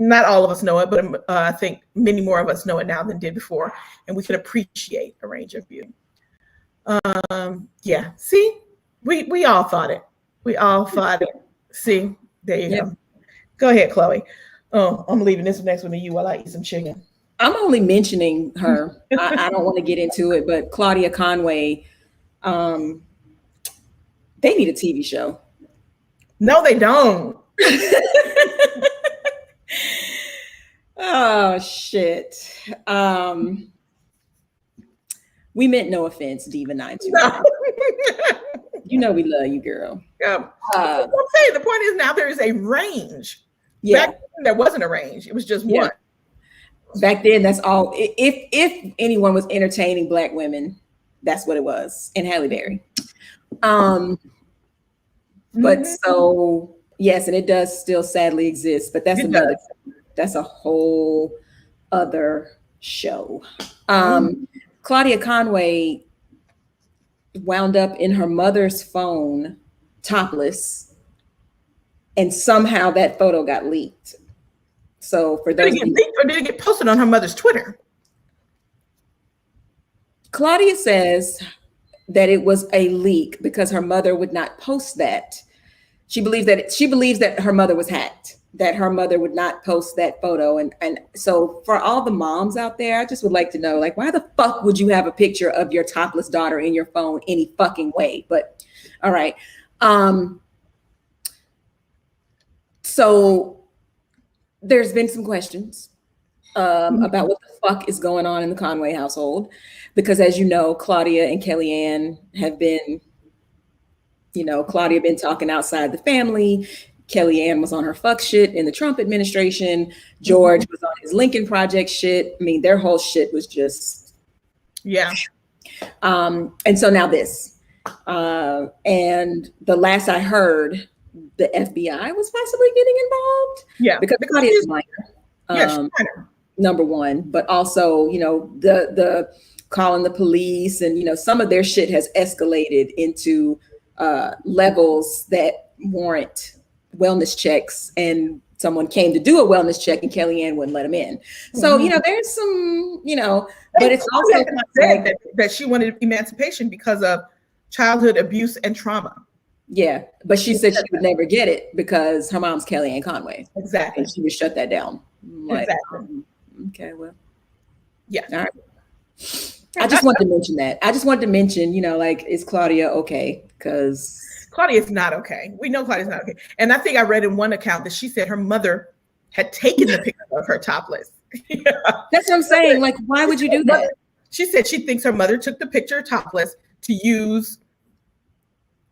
Not all of us know it, but I think many more of us know it now than did before, and we can appreciate a range of beauty. See, we all thought it. We all thought it. See, there you go. Go ahead, Chloe. Oh, I'm leaving this next one to you while I eat some chicken. I'm only mentioning her. I don't want to get into it, but Claudia Conway, they need a TV show. No, they don't. Oh shit. We meant no offense, Diva 929. We love you, girl. I'm saying the point is now there is a range. Yeah. Back then there wasn't a range. It was just one. Back then, that's all. If anyone was entertaining Black women, that's what it was in Halle Berry. But so yes, and it does still sadly exist, but that's a whole other show. Claudia Conway wound up in her mother's phone topless, and somehow that photo got leaked. So for those, did it get posted on her mother's Twitter? Claudia says that it was a leak because her mother would not post that. She believes that her mother was hacked, that her mother would not post that photo. And so for all the moms out there, I just would like to know, like, why the fuck would you have a picture of your topless daughter in your phone any fucking way? But all right. So there's been some questions about what the fuck is going on in the Conway household, because as you know, Claudia and Kellyanne have been, Claudia been talking outside the family. Kellyanne was on her fuck shit in the Trump administration. George was on his Lincoln Project shit. I mean, their whole shit was just Yeah. And so now this, and the last I heard, the FBI was possibly getting involved. Yeah, because Claudia's minor. Number one, but also, the calling the police, and some of their shit has escalated into levels that warrant wellness checks, and someone came to do a wellness check and Kellyanne wouldn't let him in. So, there's some, but it's also said that she wanted emancipation because of childhood abuse and trauma. Yeah, but she said she would never get it because her mom's Kellyanne Conway. Exactly. And she would shut that down. Exactly. Okay, well. Yeah. All right. I just wanted to mention that. I just wanted to mention, is Claudia okay? Because Claudia's not okay. We know Claudia's not okay. And I think I read in one account that she said her mother had taken the picture of her topless. Yeah. That's what I'm saying. Like, why would you do that? She said she thinks her mother took the picture topless to use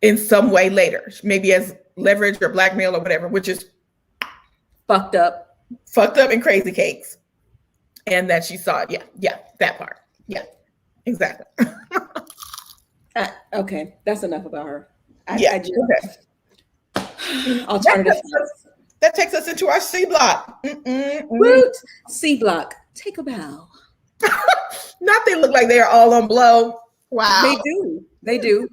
in some way later, maybe as leverage or blackmail or whatever, which is fucked up and crazy cakes. And that she saw it. Yeah, that part. Yeah, exactly. Okay, that's enough about her. Okay. Alternative. That takes us into our C block. Woot! C block. Take a bow. Not they look like they are all on blow. Wow. They do.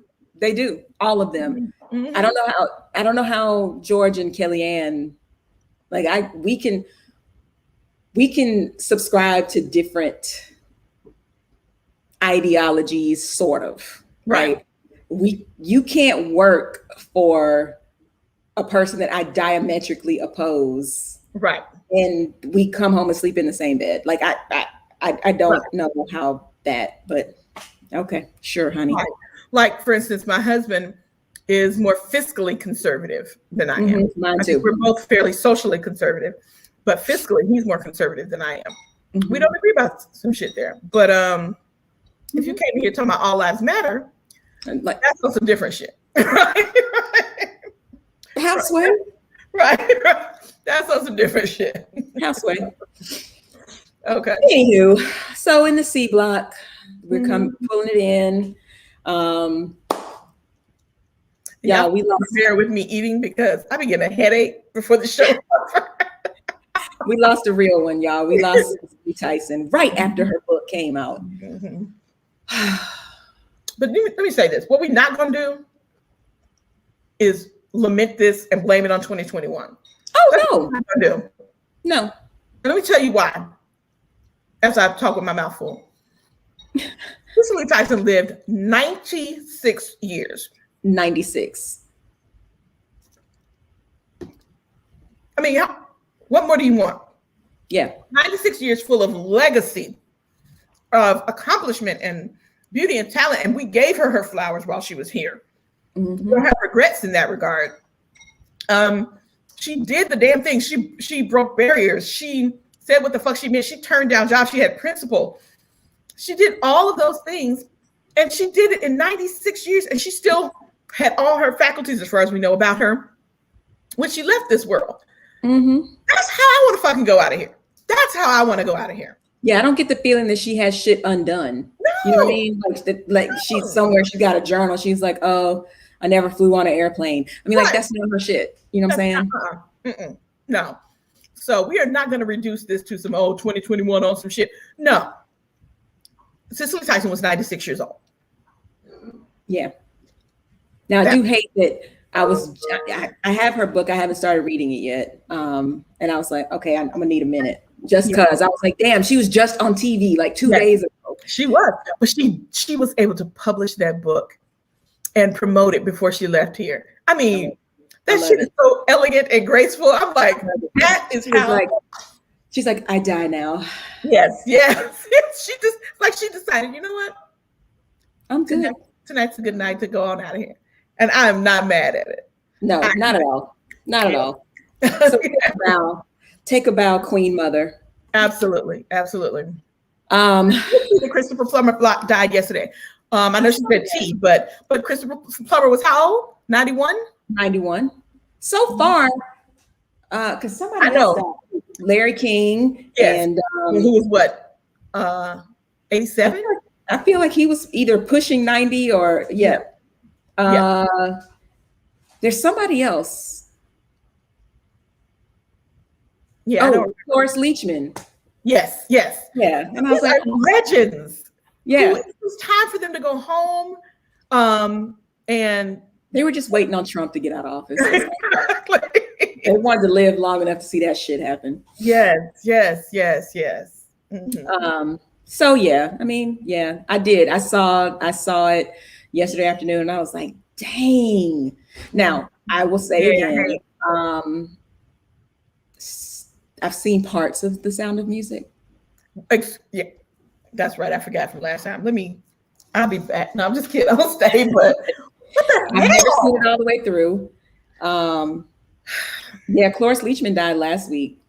All of them. Mm-hmm. I don't know how George and Kellyanne, we can subscribe to different ideologies, sort of. Right. You can't work for a person that I diametrically oppose. Right. And we come home and sleep in the same bed. I don't know how that, but okay, sure, honey. Right. Like, for instance, my husband is more fiscally conservative than I am. Mine too. I think we're both fairly socially conservative, but fiscally, he's more conservative than I am. Mm-hmm. We don't agree about some shit there. But if you came here talking about all lives matter, that's on some different shit. Right? Houseway. Right. That's on some different shit. Houseway. Okay. Anywho, so in the C block, we're pulling it in. We lost. Bear with me eating because I've been getting a headache before the show. We lost a real one, y'all. We lost Cicely Tyson right after her book came out. Mm-hmm. But let me say this: what we're not going to do is lament this and blame it on 2021. Oh, That's no. what we're not gonna do. No. And let me tell you why. As I talk with my mouth full. Cicely Tyson lived 96 years. 96. I mean, what more do you want? Yeah. 96 years full of legacy, of accomplishment and beauty and talent. And we gave her her flowers while she was here. Mm-hmm. We don't have regrets in that regard. She did the damn thing. She broke barriers. She said what the fuck she meant. She turned down jobs. She had principle. She did all of those things. And she did it in 96 years. And she still had all her faculties, as far as we know about her, when she left this world. Mm-hmm. That's how I want to fucking go out of here. That's how I want to go out of here. Yeah, I don't get the feeling that she has shit undone. No. You know what I mean? No. She's somewhere, she got a journal. She's like, oh, I never flew on an airplane. I mean, that's not her shit. You know what I'm saying? No. So we are not going to reduce this to some 2021 on some shit. No. Cicely Tyson was 96 years old. Yeah. Now, I do hate that I have her book. I haven't started reading it yet. And I was like, okay, I'm going to need a minute. Just because I was like, damn, she was just on TV like 2 days ago. She was. But she was able to publish that book and promote it before she left here. I mean, that shit is so elegant and graceful. I'm like, that is how. She's like, I die now. Yes. She decided, you know what? I'm good. Tonight's a good night to go on out of here. And I'm not mad at it. No, not at all. Not at all. So take a bow, Queen Mother. Absolutely. Christopher Plummer died yesterday. I know she said T, but Christopher Plummer was how old? 91? 91. So far, because somebody I know Larry King, and who was what? 87? I feel like he was either pushing 90 or there's somebody else. Yeah. Oh, Cloris Leachman. Yes. Yeah. And I was like, legends. Yeah. It was time for them to go home. And they were just waiting on Trump to get out of office. They wanted to live long enough to see that shit happen. Yes. Mm-hmm. So yeah, I mean, yeah, I did. I saw it yesterday afternoon, and I was like, dang. Now I will say again, I've seen parts of The Sound of Music. Yeah, that's right. I forgot from last time. I'll be back. No, I'm just kidding. I'll stay, but what the hell? I've never seen it all the way through. Yeah, Cloris Leachman died last week.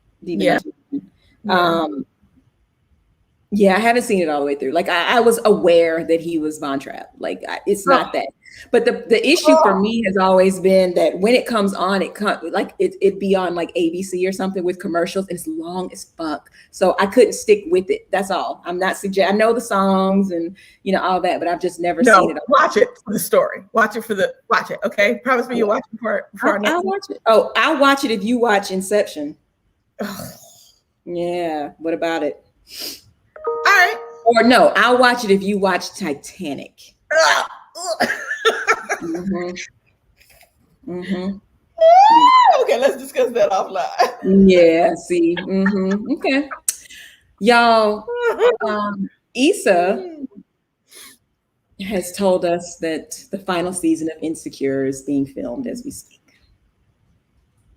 Yeah, I haven't seen it all the way through. Like I was aware that he was Von Trapp. Like it's not that. But the issue for me has always been that when it comes on, it be on like ABC or something with commercials, and it's long as fuck. So I couldn't stick with it. That's all. I'm not I know the songs and all that, but I've just never seen it. Watch it for the story. Watch it. Okay. Promise me you'll watch it before I'll watch it. Oh, I'll watch it if you watch Inception. Yeah. What about it? All right. Or no, I'll watch it if you watch Titanic. Okay, let's discuss that offline. Yeah, see. Okay. Y'all, Issa has told us that the final season of Insecure is being filmed as we speak.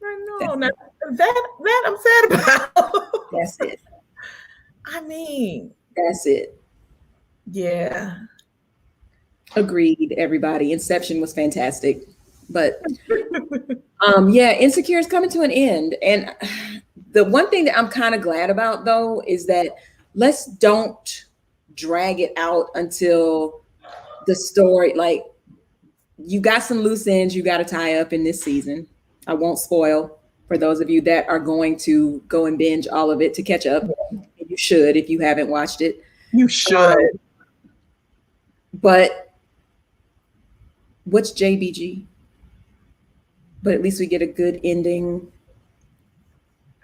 I know. That I'm sad about. That's it. I mean, that's it. Yeah. Agreed, everybody. Inception was fantastic. But Insecure is coming to an end. And the one thing that I'm kind of glad about, though, is that let's don't drag it out until the story, like you got some loose ends you got to tie up in this season. I won't spoil for those of you that are going to go and binge all of it to catch up. You should if you haven't watched it. You should. But what's JBG? But at least we get a good ending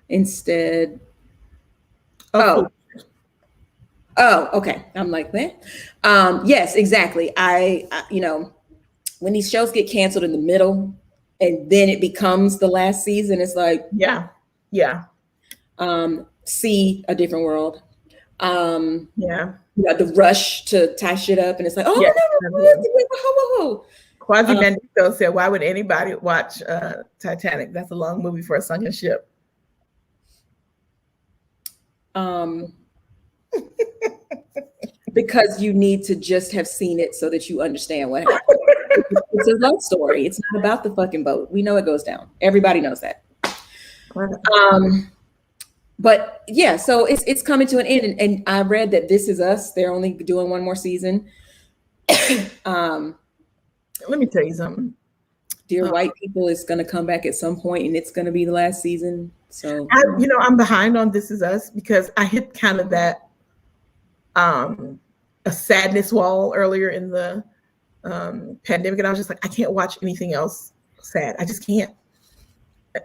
instead. Oh, okay. I'm like, man. Yes, exactly. I when these shows get canceled in the middle and then it becomes the last season, it's like, yeah. See A Different World. The rush to tie shit up, and it's like, whoa. Quasi Bendito said, "Why would anybody watch Titanic? That's a long movie for a sunken ship." Because you need to just have seen it so that you understand what happened. It's a love story. It's not about the fucking boat. We know it goes down. Everybody knows that. But yeah, so it's coming to an end, and I read that This Is Us, they're only doing one more season. Let me tell you something. Dear White People is going to come back at some point, and it's going to be the last season. So I'm behind on This Is Us because I hit kind of that a sadness wall earlier in the pandemic, and I was just like, I can't watch anything else sad. I just can't.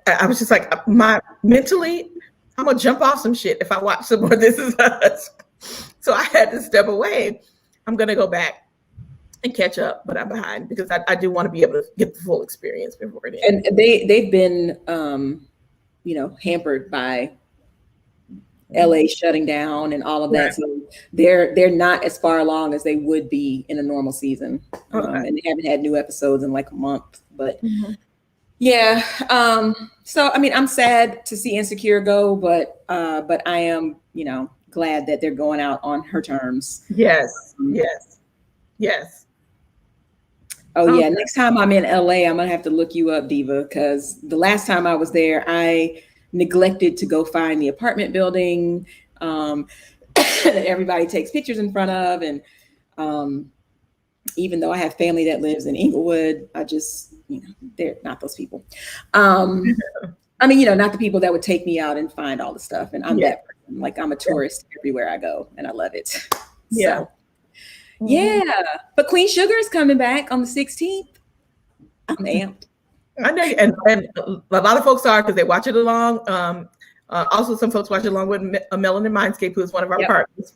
I was just like, mentally, I'm gonna jump off some shit if I watch some more This Is Us. So I had to step away. I'm gonna go back and catch up, but I'm behind because I do want to be able to get the full experience before it ends. And they've been hampered by LA shutting down and all of that. Right. So they're not as far along as they would be in a normal season. And they haven't had new episodes in like a month. But yeah. So I mean, I'm sad to see Insecure go, but I am, glad that they're going out on her terms. Yes. Oh yeah. Next time I'm in LA, I'm gonna have to look you up, Diva, because the last time I was there, I neglected to go find the apartment building that everybody takes pictures in front of. And even though I have family that lives in Inglewood, I just, they're not those people. I mean, not the people that would take me out and find all the stuff. And I'm that person. Like, I'm a tourist everywhere I go, and I love it. Yeah. So, Yeah, but Queen Sugar is coming back on the 16th. I'm amped. I know, and a lot of folks are because they watch it along. Also, some folks watch it along with Melanin Mindscape, who is one of our partners.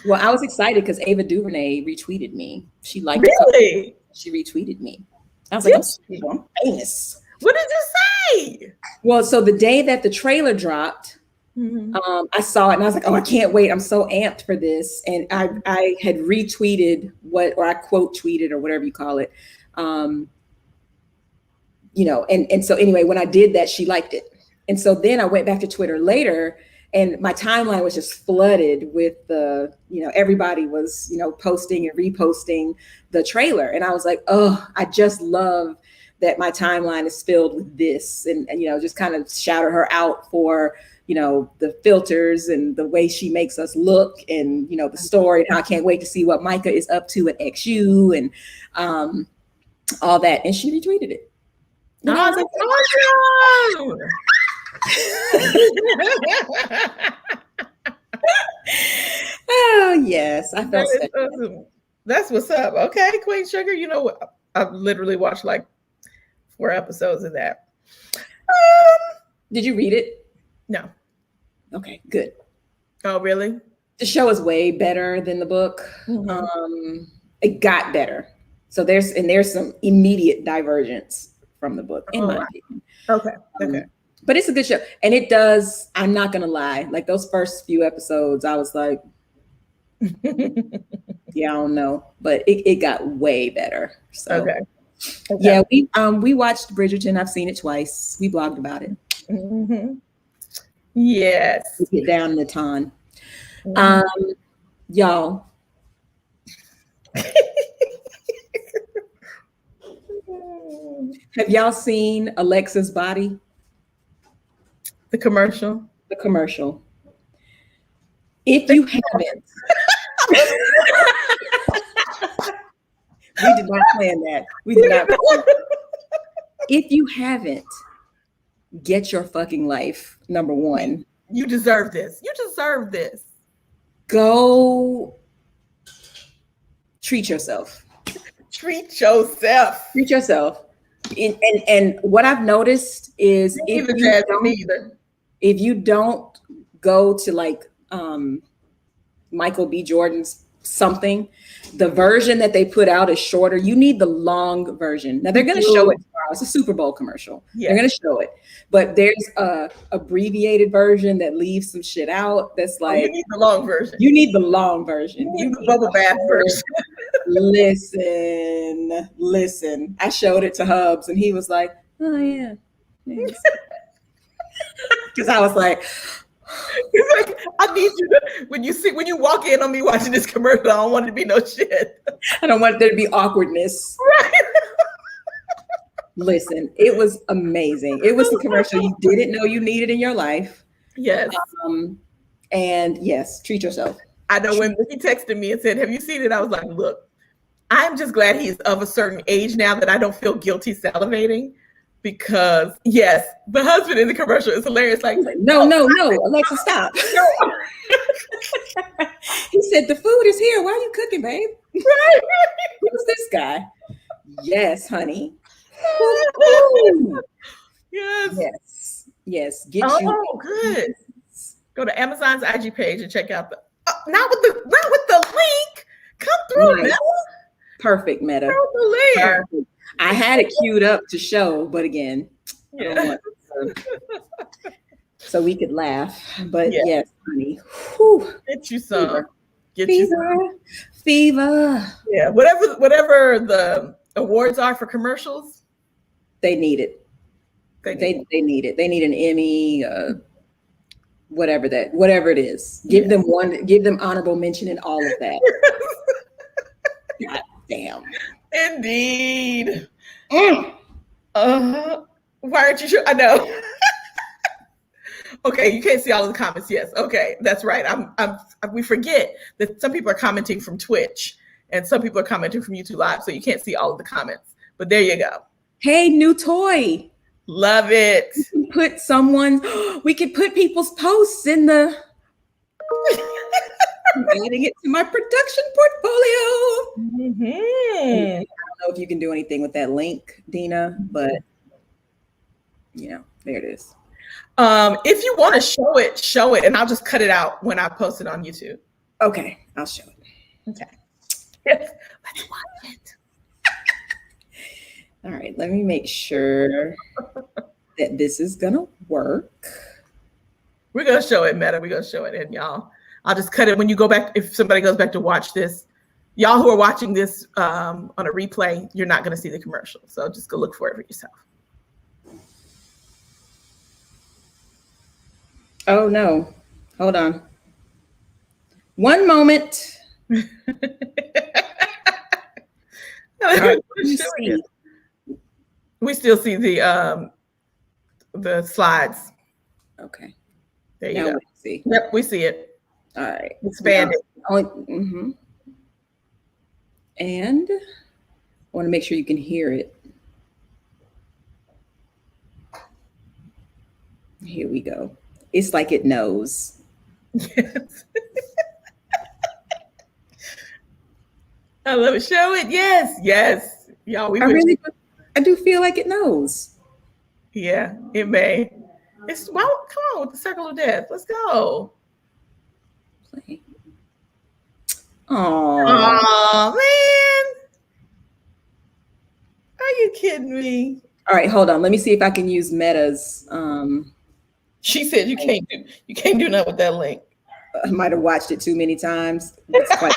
Well, I was excited because Ava DuVernay retweeted me. She liked it. She retweeted me. I was like, I'm famous. What did you say? Well, so the day that the trailer dropped, I saw it and I was like, oh, I can't wait. I'm so amped for this. And I had retweeted or I quote tweeted or whatever you call it. And so anyway, when I did that, she liked it. And so then I went back to Twitter later and my timeline was just flooded with everybody was, posting and reposting the trailer. And I was like, oh, I just love that my timeline is filled with this and just kind of shouted her out for, the filters and the way she makes us look and, the story. And I can't wait to see what Micah is up to at XU and all that. And she retweeted it. And I was like, awesome. Oh yes, I felt sick. Awesome. That's what's up. Okay, Queen Sugar. I've literally watched like 4 episodes of that. Did you read it? No. Okay, good. Oh, really? The show is way better than the book. It got better. So there's some immediate divergence from the book in my opinion. Okay. But it's a good show. And it does, I'm not going to lie, like those first few episodes, I was like, yeah, I don't know. But it got way better. So, okay. Yeah, we watched Bridgerton. I've seen it twice. We blogged about it. Yes. We get down in the ton. Y'all. Have y'all seen Alexa's Body? The commercial? The commercial. If you haven't, we did not plan that. We did not. If you haven't, get your fucking life, number one. You deserve this. You deserve this. Go treat yourself. Treat yourself. Treat yourself. And what I've noticed is if you don't go to like Michael B. Jordan's something, the version that they put out is shorter. You need the long version. Now they're going to show it tomorrow. It's a Super Bowl commercial. Yeah. They're going to show it, but there's a abbreviated version that leaves some shit out. That's like you need the long version. You need the long version. You need the bubble bath version. Listen. I showed it to Hubs, and he was like, "Oh yeah," because I was like. He's like, I need you to when you walk in on me watching this commercial, I don't want it to be no shit. I don't want there to be awkwardness. Right. Listen, it was amazing. It was the commercial you didn't know you needed in your life. Yes. And yes, treat yourself. I know when he texted me and said, "Have you seen it?" I was like, "Look, I'm just glad he's of a certain age now that I don't feel guilty salivating." Because yes, the husband in the commercial is hilarious. Like, no, Alexa, stop. He said, "The food is here. Why are you cooking, babe?" Right. Who's this guy? Yes, honey. Yes. Get you. Good. Go to Amazon's IG page and check out the. Not with the link. Come through, Meta. Perfect, Meta. Perfect. I had it queued up to show, but again, so we could laugh. But yes, honey. Whew. Get you some. Fever. Yeah, whatever the awards are for commercials, they need it. They need it. They need an Emmy, whatever it is. Give them honorable mention in all of that. God damn. Indeed. Why aren't you sure? I know. Okay, you can't see all of the comments. Yes. Okay, that's right. We forget that some people are commenting from Twitch and some people are commenting from YouTube Live, so you can't see all of the comments. But there you go. Hey, new toy. Love it. We could put people's posts in the I'm adding it to my production portfolio. Mm-hmm. I don't know if you can do anything with that link, Dina, but there it is. If you want to show it, and I'll just cut it out when I post it on YouTube. Okay, I'll show it. Okay. Yes, let's watch it. All right, let me make sure that this is gonna work. We're gonna show it, Meta. We're gonna show it, and y'all, I'll just cut it when you go back. If somebody goes back to watch this, y'all who are watching this on a replay, you're not gonna see the commercial. So just go look for it for yourself. Oh no, hold on. One moment. Right, we still see the slides. Okay. There you go. See. Yep, we see it. All right. Expanded. And I want to make sure you can hear it. Here we go. It's like it knows. Yes. I love it. Show it. Yes. Yes. Y'all, I do feel like it knows. Yeah, it may. Come on with the circle of death. Let's go. Play. Oh man. Are you kidding me? All right, hold on. Let me see if I can use Meta's. She said you can't do nothing with that link. I might have watched it too many times. It's quite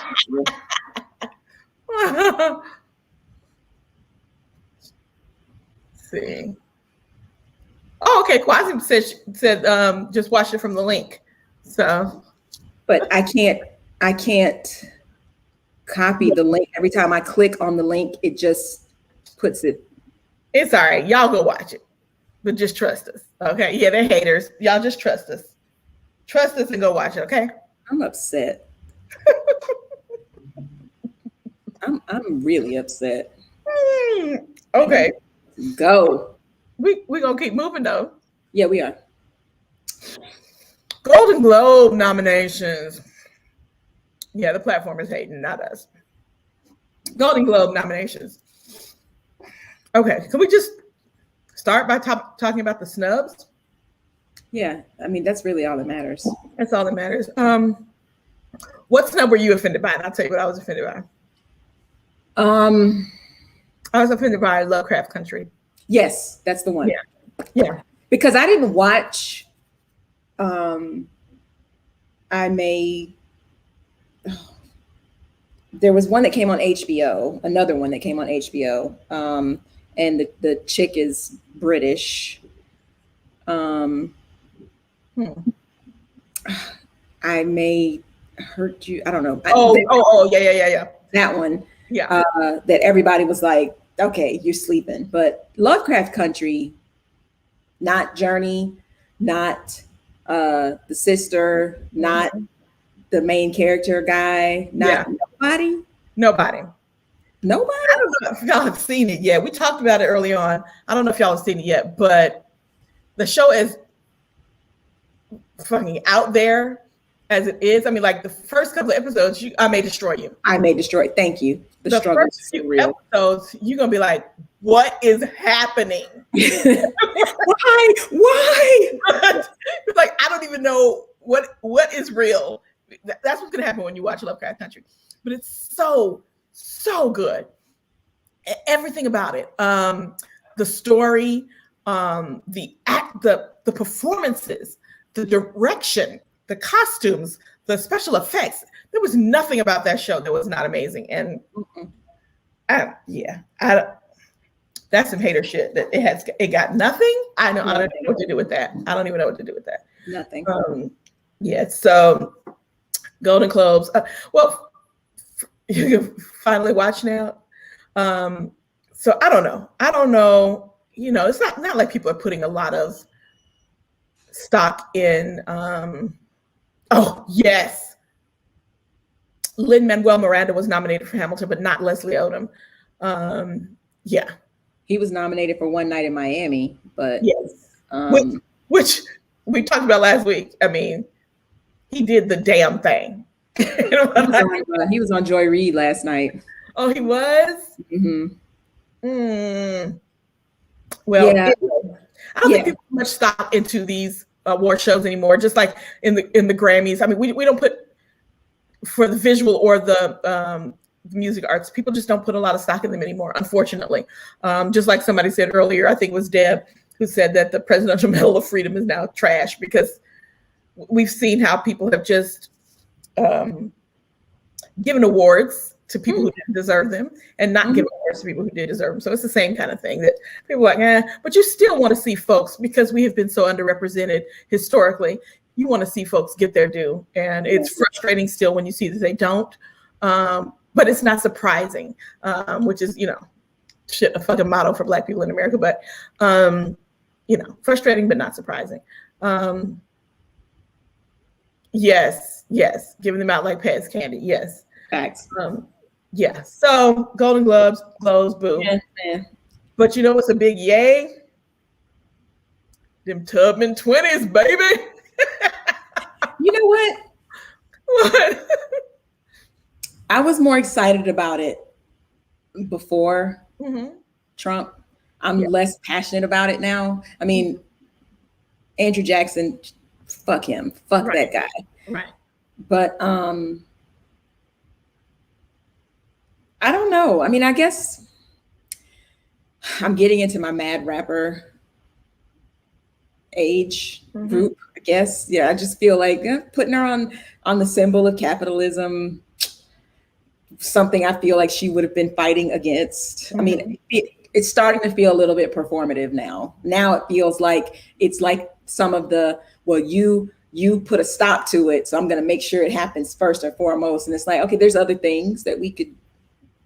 see. Oh, okay. Quasim said just watch it from the link. So, but I can't copy the link. Every time I click on the link, it just puts it. It's all right. Y'all go watch it, but just trust us. Okay. Yeah, they're haters. Y'all just trust us. Trust us and go watch it. Okay. I'm upset. I'm really upset. Okay. Go. We gonna keep moving though. Yeah, we are. Golden Globe nominations. Yeah, the platform is hating, not us. Golden Globe nominations. Okay, can we just start by talking about the snubs? Yeah, I mean that's really all that matters. That's all that matters. What snub were you offended by? And I'll tell you what I was offended by. I was offended by Lovecraft Country. Yes, that's the one. Yeah. Because I didn't watch. There was one that came on HBO, another one that came on HBO, and the chick is British. I may hurt you. I don't know. Yeah. That one. Yeah. That everybody was like, okay, you're sleeping. But Lovecraft Country, not Journey, not the sister, not the main character guy, nobody. I don't know if y'all have seen it yet. We talked about it early on. I don't know if y'all have seen it yet, but the show is fucking out there as it is. I mean, like the first couple of episodes, I May Destroy You. I May Destroy. Thank you. The struggle first few episodes, you're gonna be like, what is happening? Why? It's like, I don't even know what is real. That's what's gonna happen when you watch Lovecraft Country. But it's so good. Everything about it. The story, the performances, the direction, the costumes, the special effects. There was nothing about that show that was not amazing. And that's some hater shit that it got nothing. I don't know what to do with that. I don't even know what to do with that. Nothing. So Golden Globes. Well, you can finally watch now. So I don't know. You know, it's not like people are putting a lot of stock in. Oh yes. Lin-Manuel Miranda was nominated for Hamilton, but not Leslie Odom. He was nominated for One Night in Miami, but yes, which we talked about last week. I mean, he did the damn thing. He was on Joy Reid last night. Oh, he was? Mm-hmm. Well, yeah. I don't think people put much stock into these award shows anymore. Just like in the Grammys. I mean, we don't put, for the visual or the music arts, people just don't put a lot of stock in them anymore, unfortunately. Just like somebody said earlier, I think it was Deb, who said that the Presidential Medal of Freedom is now trash because we've seen how people have just given awards to people who didn't deserve them and not given awards to people who did deserve them. So it's the same kind of thing that people are like, but you still want to see folks, because we have been so underrepresented historically, you want to see folks get their due. And it's frustrating still when you see that they don't. But it's not surprising, which is, a fucking motto for Black people in America. But, frustrating, but not surprising. Yes. Giving them out like Pez candy. Yes. Facts. Yeah. So Golden Globes, boo. Yeah. But you know what's a big yay? Them Tubman 20s, baby. You know what? What? I was more excited about it before Trump. I'm less passionate about it now. I mean, Andrew Jackson, fuck him. Fuck that guy. Right. But I don't know. I mean, I guess I'm getting into my mad rapper age group, I guess. Yeah, I just feel like putting her on the symbol of capitalism, something I feel like she would have been fighting against. I mean, it's starting to feel a little bit performative now. Now it feels like it's like some of the, well, you put a stop to it, so I'm going to make sure it happens first and foremost. And it's like, okay, there's other things that we could.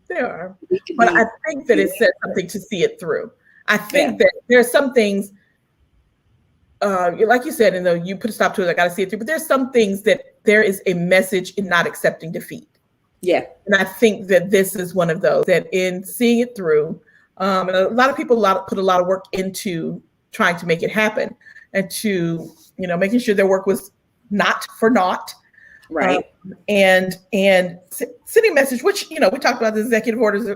There are, but I think that it says something to see it through. I think that there's some things, like you said, and you put a stop to it, I got to see it through. But there's some things that there is a message in not accepting defeat. Yeah, and I think that this is one of those, that in seeing it through, and a lot of people put a lot of work into trying to make it happen, and to making sure their work was not for naught. Right. And sending a message, which, we talked about the executive orders,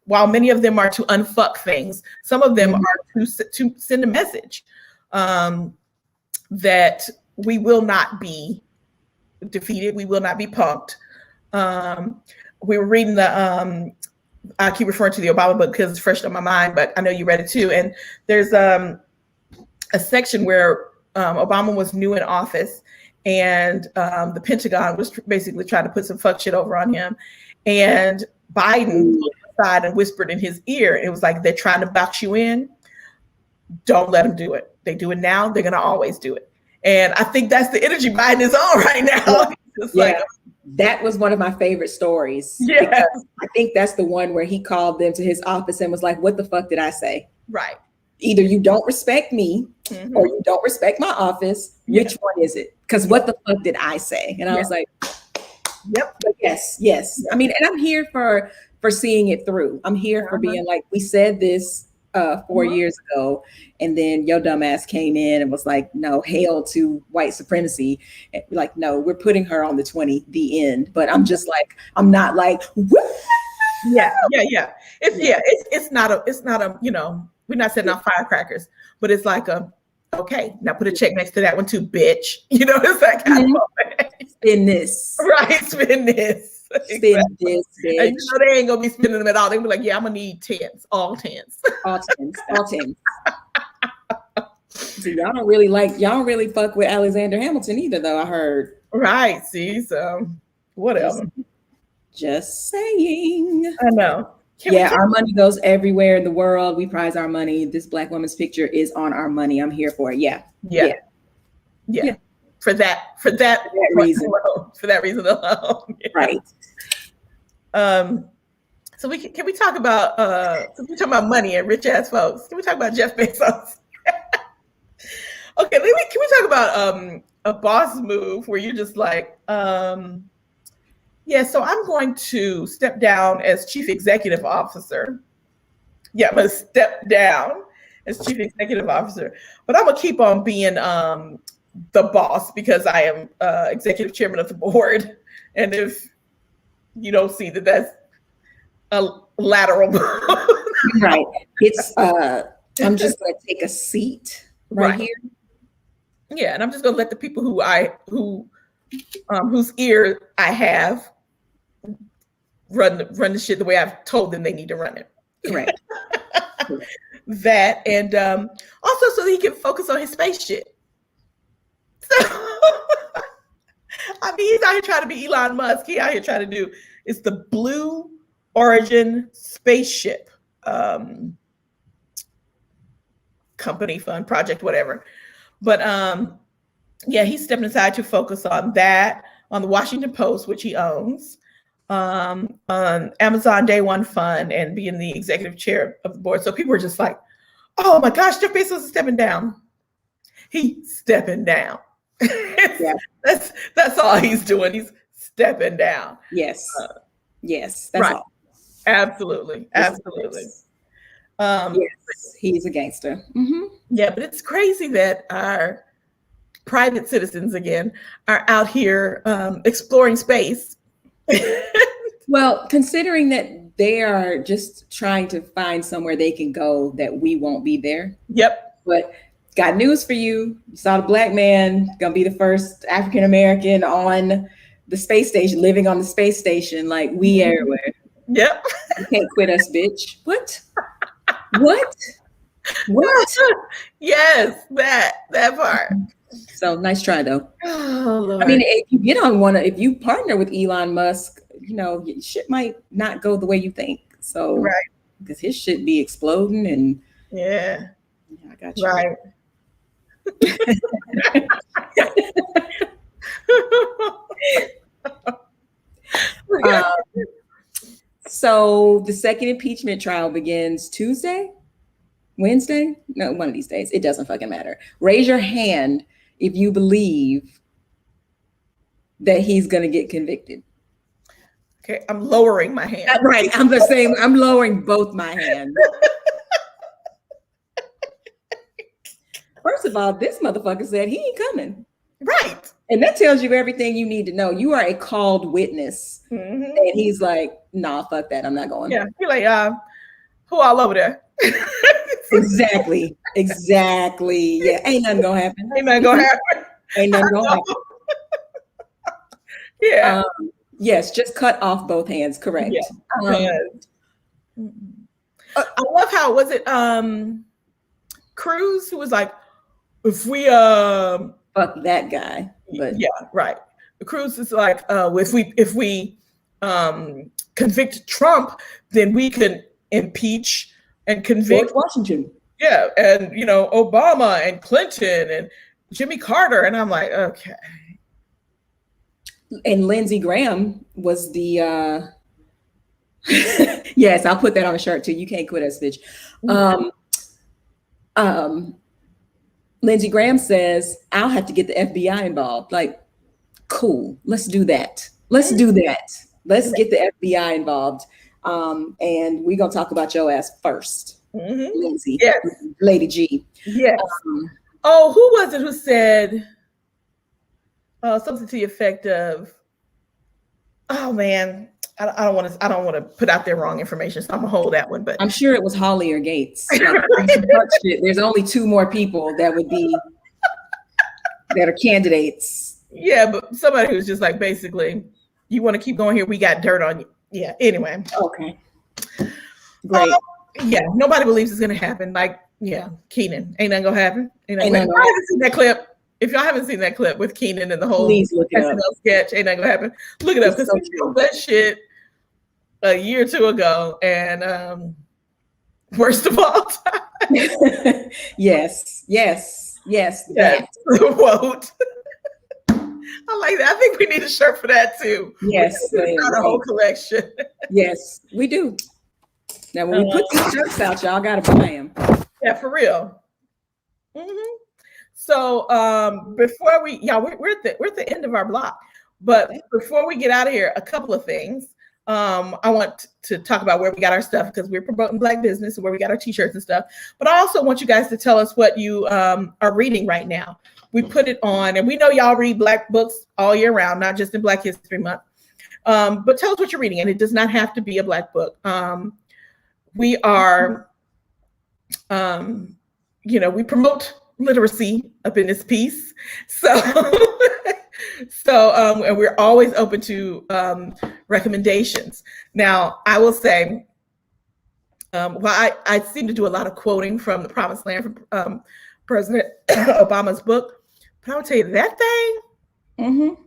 while many of them are to unfuck things, some of them are to send a message that we will not be defeated. We will not be punked. We were reading I keep referring to the Obama book because it's fresh on my mind, but I know you read it too. And there's a section where Obama was new in office, and the Pentagon was basically trying to put some fuck shit over on him. And Biden looked aside and whispered in his ear. It was like, they're trying to box you in. Don't let them do it. They do it now. They're going to always do it. And I think that's the energy Biden is on right now. That was one of my favorite stories. Yeah. I think that's the one where he called them to his office and was like, what the fuck did I say? Right. Either you don't respect me or you don't respect my office. Which one is it? Because what the fuck did I say? And I was like, yep. But yes. I mean, and I'm here for seeing it through. I'm here for being like, we said this 4 years ago, and then your dumbass came in and was like, no, hail to white supremacy. And like, no, we're putting her on the 20, the end. But I'm just like, I'm not like, woo! Yeah. It's not a, we're not setting off firecrackers, but it's like okay, now put a check next to that one too, bitch. It's that kind of moment. Spin this. Right, spin this. Spin this, bitch. And they ain't gonna be spending them at all. They be like, yeah, I'm gonna need tens, all tens. All tens. So y'all don't really fuck with Alexander Hamilton either, though, I heard. Right, see, so whatever. Just saying. I know. Our money goes everywhere in the world. We prize our money. This Black woman's picture is on our money. I'm here for it. Yeah. For that reason alone. For that reason alone. Yeah. Right. So can we talk about since we talk about money and rich ass folks? Can we talk about Jeff Bezos? Okay, can we talk about a boss move where you're just like, so I'm going to step down as chief executive officer. Yeah, I'm going to step down as chief executive officer, but I'm going to keep on being the boss because I am executive chairman of the board. And if you don't see that that's a lateral right. It's I'm just gonna take a seat right here. Yeah, and I'm just gonna let the people whose ear I have run the shit the way I've told them they need to run it. Correct. That and also so that he can focus on his space shit. So I mean, he's out here trying to be Elon Musk. He out here trying to do it's the Blue Origin spaceship company fund project, whatever. But yeah, he's stepping aside to focus on that, on the Washington Post, which he owns, on Amazon Day One Fund, and being the executive chair of the board. So people were just like, "Oh my gosh, Jeff Bezos is stepping down. He's stepping down." Yeah. That's all he's doing. He's stepping down. Yes. Yes. That's right. all. Absolutely. Absolutely. Yes, he's a gangster. Mm-hmm. Yeah, but it's crazy that our private citizens again are out here exploring space. Well, considering that they are just trying to find somewhere they can go that we won't be there. Yep. But got news for you. You saw the black man gonna be the first African American on the space station, living on the space station, like we everywhere. Yep. You can't quit us, bitch. What? What? Yes, that part. So nice try though. Oh, Lord. I mean, if you get on if you partner with Elon Musk, you know, shit might not go the way you think. So right, because his shit be exploding and yeah, I got you. Right. So the second impeachment trial begins Wednesday? No, one of these days. It doesn't fucking matter. Raise your hand if you believe that he's going to get convicted. Okay, I'm lowering my hand. Right, I'm the same. I'm lowering both my hands. First of all, this motherfucker said he ain't coming. Right. And that tells you everything you need to know. You are a called witness. Mm-hmm. And he's like, nah, fuck that. I'm not going. Yeah. You're like, who all over there? Exactly. Yeah. Ain't nothing gonna happen. Ain't nothing gonna happen. Ain't nothing gonna happen. Yeah. Yes, just cut off both hands. Correct. Yeah. I love how was it Cruz who was like, if we fuck that guy. But yeah, right. Cruz is like, if we convict Trump, then we can impeach and convict George Washington. Yeah, and you know, Obama and Clinton and Jimmy Carter. And I'm like, okay. And Lindsey Graham was the yes, I'll put that on a shirt too. You can't quit us, bitch. Lindsey Graham says, I'll have to get the FBI involved. Like, cool, let's do that. Let's get the FBI involved. And we're gonna talk about your ass first. Lindsey. Yes. Lady G. Yes. Who was it who said something to the effect of, oh man, I don't want to put out their wrong information, so I'm gonna hold that one. But I'm sure it was Hawley or Gates. Like, there's only two more people that are candidates. Yeah, but somebody who's just like, basically, you want to keep going here, we got dirt on you. Yeah, anyway. Okay. Great. Yeah, nobody believes it's gonna happen. Like, yeah, Keenan, ain't nothing gonna happen. If y'all haven't seen that clip with Keenan and the whole SNL sketch, ain't nothing gonna happen. Look it up, because we showed that shit a year or two ago, and worst of all time. Yes. That quote. I like that. I think we need a shirt for that too. Yes, not a whole collection. Yes, we do. Now, when we put these shirts out, y'all gotta buy them. Yeah, for real. Mm-hmm. So before we're at the end of our block, but before we get out of here, a couple of things. I want to talk about where we got our stuff because we're promoting Black business and where we got our t-shirts and stuff. But I also want you guys to tell us what you are reading right now. We put it on, and we know y'all read Black books all year round, not just in Black History Month. But tell us what you're reading, and it does not have to be a Black book. We are, we promote literacy up in this piece. So, and we're always open to recommendations. Now, I will say, I seem to do a lot of quoting from The Promised Land from President Obama's book, but I will tell you that thing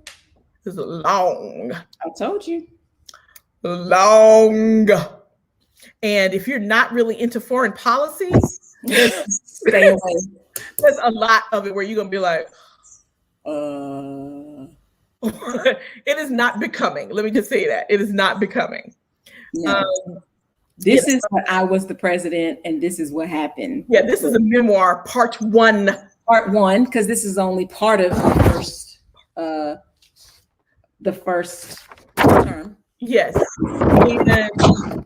is long. I told you. Long. And if you're not really into foreign policy, stay away. There's a lot of it where you're going to be like, it is not becoming. Let me just say that. It is not becoming. No. This is when I was the president, and this is what happened. Yeah, this is a memoir, part one. Part one, because this is only part of the first term. Yes. And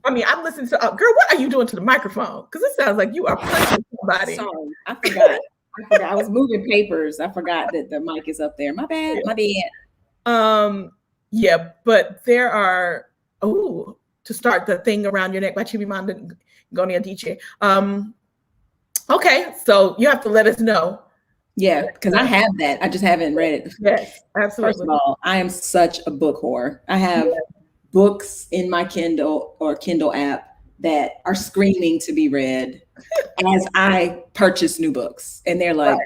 I mean, I'm listening to, girl, what are you doing to the microphone? Because it sounds like you are punching somebody. Sorry, I forgot. I was moving papers. I forgot that the mic is up there. My bad. My bad. Yeah, but there are, to start the thing around your neck by Chimamanda Ngozi Adichie. Okay, so you have to let us know. Yeah, because I have that. I just haven't read it. Yes, absolutely. First of all, I am such a book whore. I have books in my Kindle or Kindle app that are screaming to be read as I purchase new books. And they're like,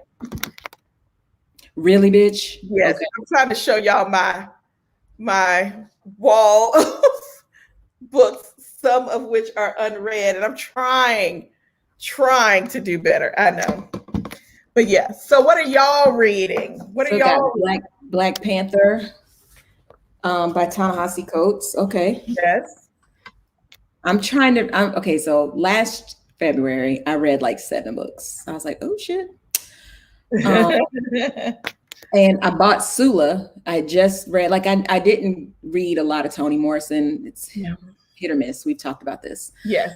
really, bitch? Yes, okay. I'm trying to show y'all my wall of books, some of which are unread, and I'm trying to do better. I know. But yeah, so what are y'all reading? What are y'all reading? Black Panther by Ta-Nehisi Coates. Okay. Yes. Okay, so last February, I read like 7 books. I was like, oh shit. And I bought Sula. I just read, like I didn't read a lot of Toni Morrison. It's hit or miss. We've talked about this. Yes.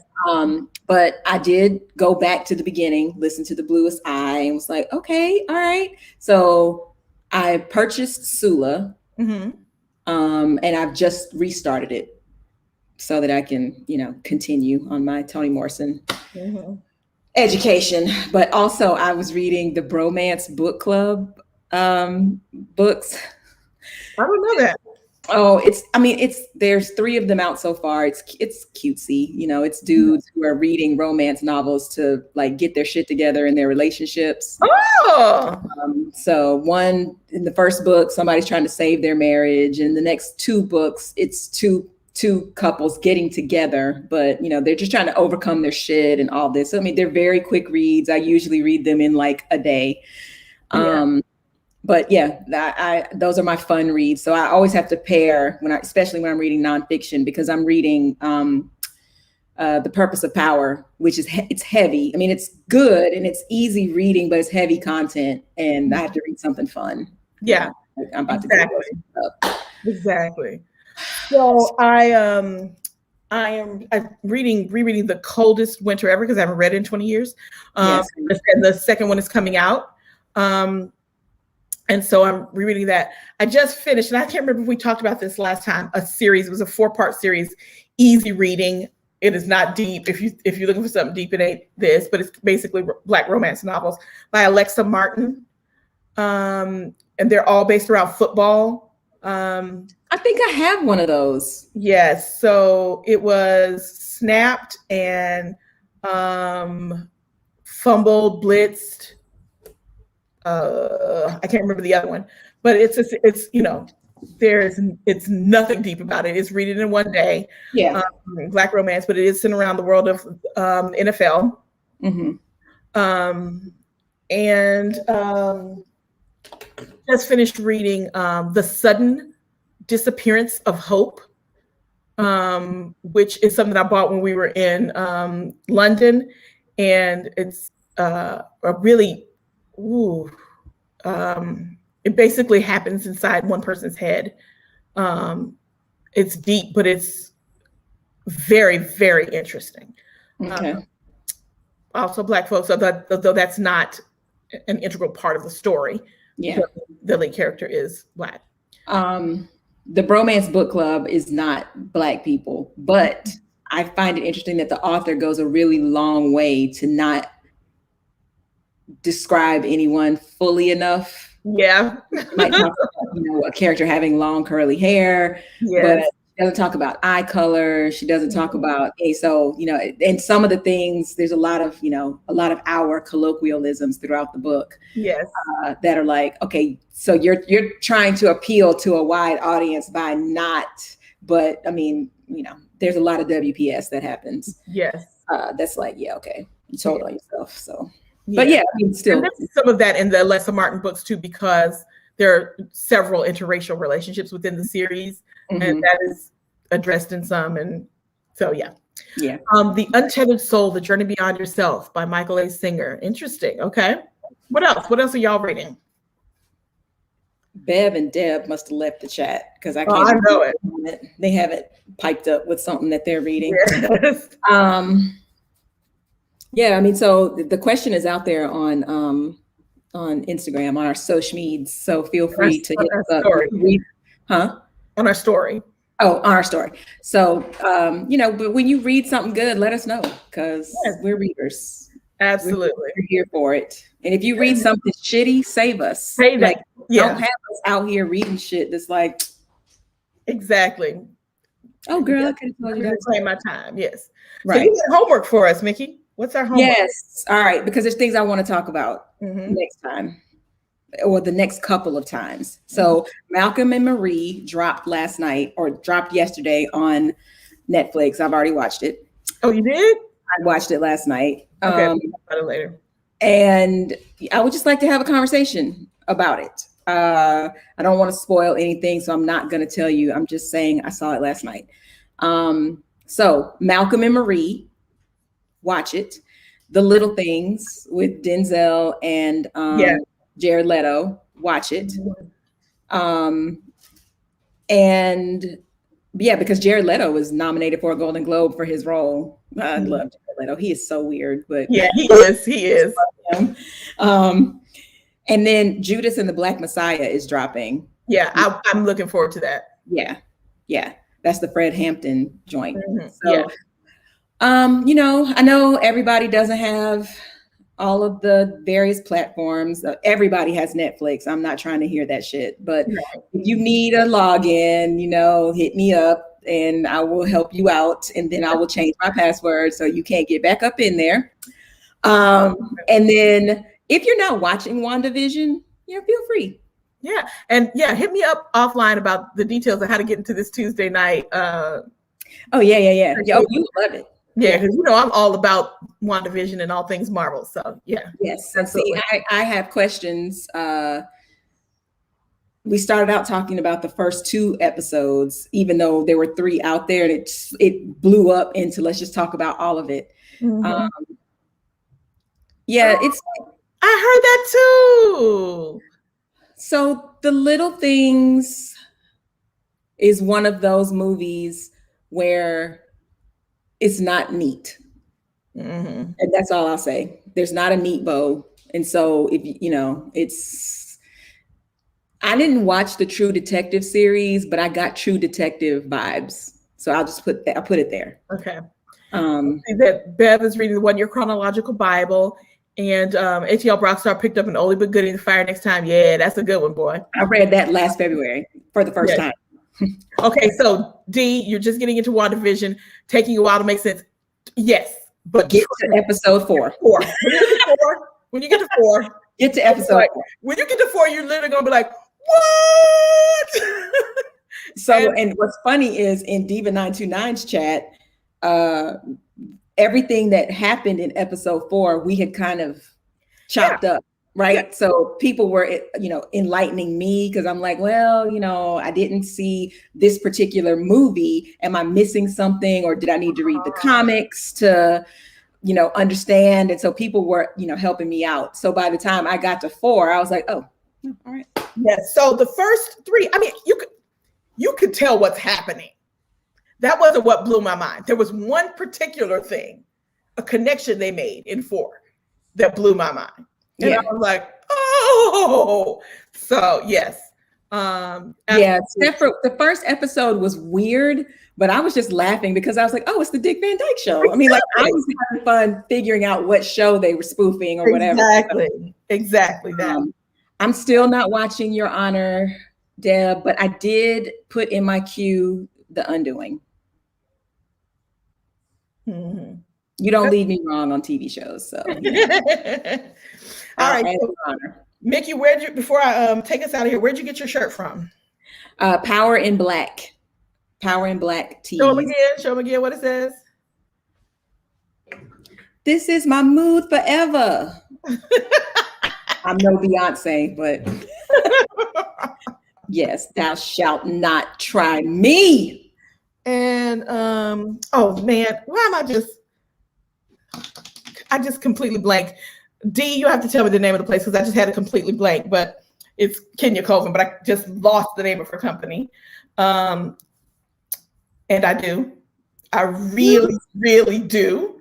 But I did go back to the beginning, listen to The Bluest Eye, and was like, okay, all right. So I purchased Sula, and I've just restarted it so that I can, continue on my Toni Morrison education. But also I was reading the Bromance Book Club books. I don't know that. Oh, there's 3 of them out so far. It's cutesy, it's dudes who are reading romance novels to like get their shit together in their relationships. Oh, so one in the first book, somebody's trying to save their marriage, and the next 2 books, it's two couples getting together, but they're just trying to overcome their shit and all this. So, they're very quick reads. I usually read them in like a day. But yeah, those are my fun reads. So I always have to pair especially when I'm reading nonfiction, because I'm reading The Purpose of Power, which is it's heavy. It's good and it's easy reading, but it's heavy content, and I have to read something fun. Yeah, I'm about to go. Exactly. So I am rereading The Coldest Winter Ever, because I haven't read it in 20 years. And the second one is coming out. And so I'm rereading that. I just finished, and I can't remember if we talked about this last time, a series. It was a 4-part series, easy reading. It is not deep. If you're looking for something deep, it ain't this, but it's basically Black romance novels by Alexa Martin. And they're all based around football. I think I have one of those. Yes. So it was Snapped and Fumbled, Blitzed. I can't remember the other one, but it's nothing deep about it. It's read it in one day. Yeah. Black romance, but it is centered around the world of NFL. Just finished reading The Sudden Disappearance of Hope, which is something I bought when we were in London, and it's it basically happens inside one person's head. It's deep, but it's very, very interesting. Okay. Also, Black folks, though that's not an integral part of the story. Yeah. The lead character is Black. The Bromance Book Club is not Black people, but I find it interesting that the author goes a really long way to not describe anyone fully enough. Yeah. Might talk about, a character having long curly hair, but she doesn't talk about eye color. She doesn't talk about, so, and some of the things, there's a lot of our colloquialisms throughout the book. Yes. That are like, okay, so you're trying to appeal to a wide audience by not, but I mean, there's a lot of WPS that happens. Yes. That's like, okay, you told on yourself. So, yeah. But I mean, still. And there's some of that in the Alessa Martin books too, because there are several interracial relationships within the series, and that is addressed in some. And so, yeah. The Untethered Soul, The Journey Beyond Yourself by Michael A. Singer. Interesting. Okay. What else? What else are y'all reading? Bev and Deb must have left the chat because I can't. I know it. They haven't piped up with something that they're reading. Yes. I mean, so the question is out there on Instagram, on our social medias. So feel free to hit us up. On our story. Oh, on our story. So, but when you read something good, let us know because we're readers. Absolutely. We're here for it. And if you read something shitty, save us. Say that. Don't have us out here reading shit that's like. Exactly. Oh, girl, I could have told you that. Play my time. Yes. Right. So you got homework for us, Mickey. What's our homework? Yes. All right. Because there's things I want to talk about next time or the next couple of times. So Malcolm and Marie dropped yesterday on Netflix. I've already watched it. Oh, you did? I watched it last night. Okay. We'll talk about it later. And I would just like to have a conversation about it. I don't want to spoil anything, so I'm not going to tell you. I'm just saying I saw it last night. So Malcolm and Marie, watch it. The Little Things with Denzel and Jared Leto, watch it. Because Jared Leto was nominated for a Golden Globe for his role. I love Jared Leto. He is so weird, but yeah, he is. He is. And then Judas and the Black Messiah is dropping. Yeah, I'm looking forward to that. Yeah. That's the Fred Hampton joint. So, I know everybody doesn't have all of the various platforms. Everybody has Netflix. I'm not trying to hear that shit. But if you need a login, hit me up and I will help you out. And then I will change my password so you can't get back up in there. And then if you're not watching WandaVision, feel free. Yeah. And hit me up offline about the details of how to get into this Tuesday night. Yeah. Oh, you love it. Yeah, because I'm all about WandaVision and all things Marvel. So Yes. And see, I have questions. We started out talking about the first 2 episodes, even though there were 3 out there, and it blew up into let's just talk about all of it. It's. I heard that too. So The Little Things is one of those movies where it's not neat. And that's all I'll say. There's not a neat bow. And so if I didn't watch the True Detective series, but I got True Detective vibes. So I'll just put it there. Okay. That Bev is reading the 1 Year Chronological Bible. And ATL Brockstar picked up an oldie but goodie, The Fire Next Time. Yeah, that's a good one, boy. I read that last February for the first time. Okay, so D, you're just getting into WandaVision, taking a while to make sense. Yes, but get to episode 4. When you get to 4, get to episode 4. When you get to 4, you're literally gonna be like, what? And what's funny is in Diva 929's chat, everything that happened in episode 4, we had kind of chopped up, right? Yeah. So people were, enlightening me because I'm like, well, I didn't see this particular movie. Am I missing something, or did I need to read the comics to, understand? And so people were, helping me out. So by the time I got to 4, I was like, oh, all right. Yes. So the first 3, I mean, you could tell what's happening. That wasn't what blew my mind. There was one particular thing, a connection they made in 4 that blew my mind. And I was like, oh, so yes. Except for the first episode was weird, but I was just laughing because I was like, oh, it's the Dick Van Dyke Show. I mean, like, I was having fun figuring out what show they were spoofing or whatever. Exactly that. I'm still not watching Your Honor, Deb, but I did put in my queue The Undoing. Mm-hmm. You don't lead me wrong on TV shows, so. All right, so, Mickey, before I take us out of here, where'd you get your shirt from? Power in Black. Power in Black tees. Show them again what it says. This is my mood forever. I'm no Beyonce, but yes, thou shalt not try me. And oh man, why am I just completely blank. D, you have to tell me the name of the place because I just had a completely blank, but it's Kenya Colvin, but I just lost the name of her company. And I really, really do.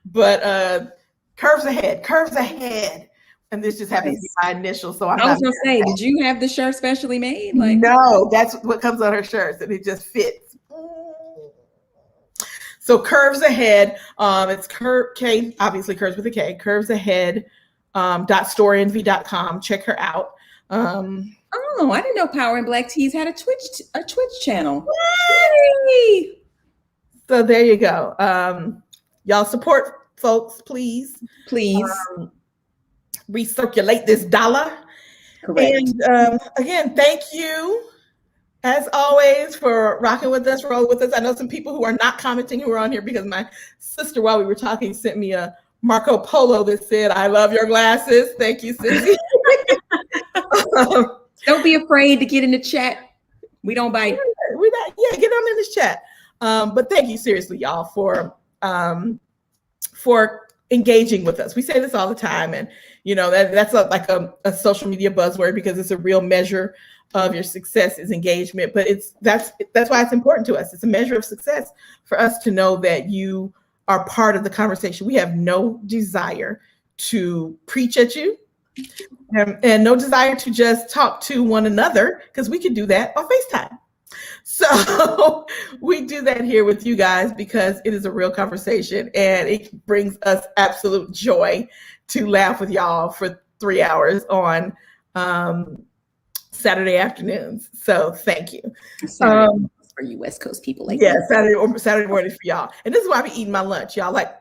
But curves ahead. And this just happens to be my initial. So I was gonna say, did you have the shirt specially made? Like, no, that's what comes on her shirts, and it just fits. So curves ahead. It's K, obviously curves with a K. Curves ahead. .storeenvy.com. Check her out. Oh, I didn't know Power in Black Tees had a Twitch channel. Yay! So there you go. Y'all support folks, please. Please. Recirculate this dollar. Correct. And again, thank you as always for rocking with us, rolling with us. I know some people who are not commenting who are on here because my sister, while we were talking, sent me a Marco Polo that said, "I love your glasses." Thank you, Sissy. Don't be afraid to get in the chat. We don't bite. Get on in this chat. But thank you seriously, y'all, for engaging with us. We say this all the time, and you know that's like a social media buzzword because it's a real measure of your success is engagement. But that's why it's important to us. It's a measure of success for us to know that you are part of the conversation. We have no desire to preach at you and no desire to just talk to one another because we could do that on FaceTime. So we do that here with you guys because it is a real conversation and it brings us absolute joy to laugh with y'all for 3 hours on Saturday afternoons. So thank you. For you West Coast people, like Saturday morning for y'all. And this is why I be eating my lunch, y'all. Like,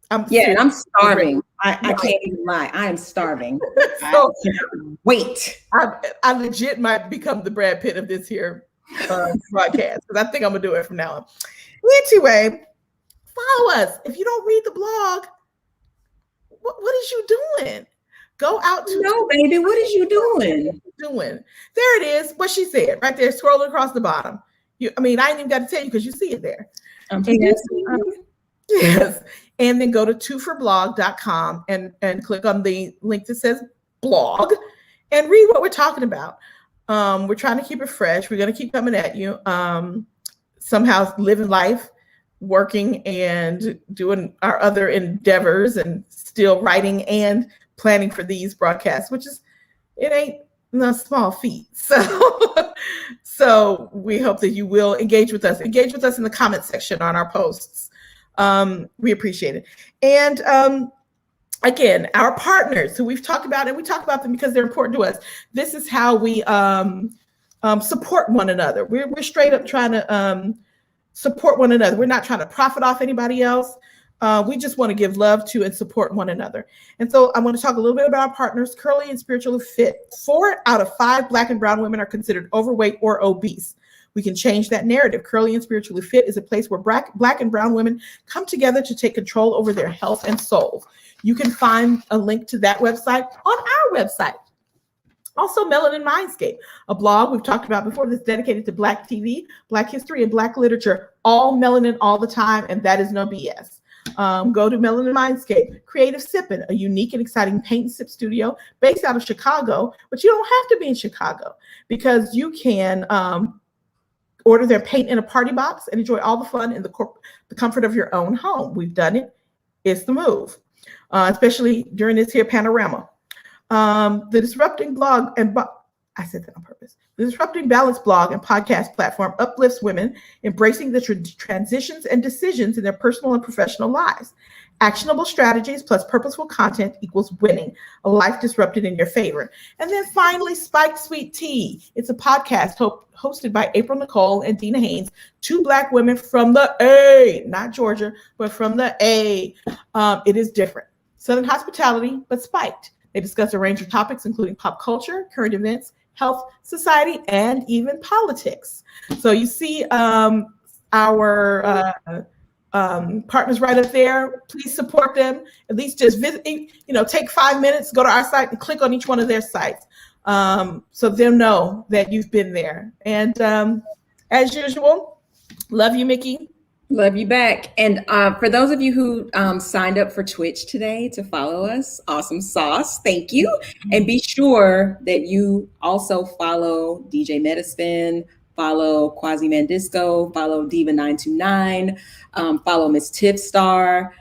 I'm starving. I can't even lie. I am starving. So, wait. I legit might become the Brad Pitt of this here broadcast because I think I'm gonna do it from now on. Anyway, follow us. If you don't read the blog, what is you doing? Go out to baby. What is you doing? There it is. What she said right there, scrolling across the bottom. I ain't even got to tell you because you see it there. Yes. And then go to twoferblog.com and click on the link that says blog and read what we're talking about. We're trying to keep it fresh. We're going to keep coming at you. Somehow living life, working and doing our other endeavors and still writing and planning for these broadcasts, it ain't a small feat. So we hope that you will engage with us. Engage with us in the comment section on our posts. We appreciate it. And again, our partners who we've talked about, and we talk about them because they're important to us. This is how we support one another. We're straight up trying to support one another. We're not trying to profit off anybody else. We just want to give love to and support one another. And so I want to talk a little bit about our partners, Curly and Spiritually Fit. 4 out of 5 Black and brown women are considered overweight or obese. We can change that narrative. Curly and Spiritually Fit is a place where Black and brown women come together to take control over their health and soul. You can find a link to that website on our website. Also, Melanin Mindscape, a blog we've talked about before that's dedicated to Black TV, Black history, and Black literature, all melanin all the time, and that is no BS. Go to Melanin Mindscape. Creative Sippin', a unique and exciting paint and sip studio based out of Chicago, but you don't have to be in Chicago because you can order their paint in a party box and enjoy all the fun in the comfort of your own home. We've done it. It's the move, especially during this here panorama. The Disrupting blog and I said that on purpose. The Disrupting Balance blog and podcast platform uplifts women embracing the transitions and decisions in their personal and professional lives. Actionable strategies plus purposeful content equals winning, a life disrupted in your favor. And then finally, Spiked Sweet Tea. It's a podcast hosted by April Nicole and Dina Haynes, two Black women from the A, not Georgia, but from the A. It is different. Southern hospitality, but spiked. They discuss a range of topics, including pop culture, current events, health, society, and even politics. So you see our partners right up there. Please support them. At least just visit, take 5 minutes, go to our site and click on each one of their sites. So they'll know that you've been there. And as usual, love you, Mickey. Love you back. And for those of you who signed up for Twitch today to follow us, awesome sauce. Thank you. And be sure that you also follow DJ Metaspin, follow Quasi Mandisco, follow Diva929, follow Miss Tiff Star.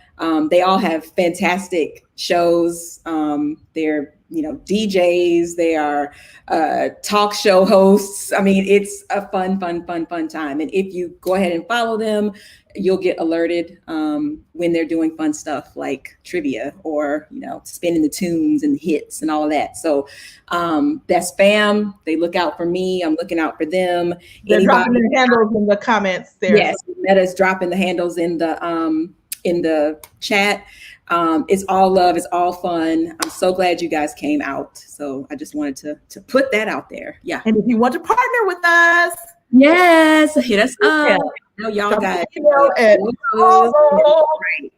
They all have fantastic shows. They're DJs, they are talk show hosts. I mean, it's a fun time. And if you go ahead and follow them, you'll get alerted when they're doing fun stuff like trivia or, spinning the tunes and the hits and all of that. So that's spam. They look out for me. I'm looking out for them. They're dropping their handles in the comments there. Yes, Meta's dropping the handles in the chat. It's all love. It's all fun. I'm so glad you guys came out. So I just wanted to put that out there. Yeah. And if you want to partner with us, yes, hit us up. I know y'all got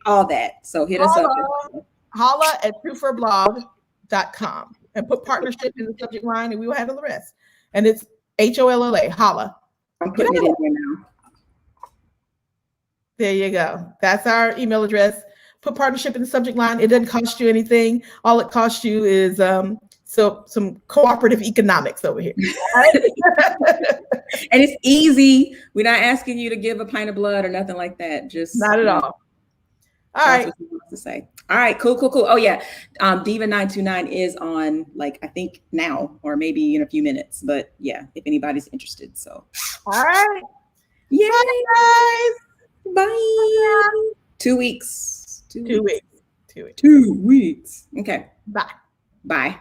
all that. So hit us up. Holla at twoferblog.com and put partnership in the subject line and we will handle the rest. And it's HOLLA, holla. I'm putting it in there now. There you go. That's our email address. Put partnership in the subject line. It doesn't cost you anything. All it costs you is some cooperative economics over here. And it's easy. We're not asking you to give a pint of blood or nothing like that. Just not at all. All right. What you want to say. All right. Cool. Oh yeah. Diva929 is on, I think now or maybe in a few minutes. But yeah, if anybody's interested. So. All right. Yay. Bye, guys. Bye. 2 weeks. 2 weeks. 2 weeks. Okay. Bye. Bye.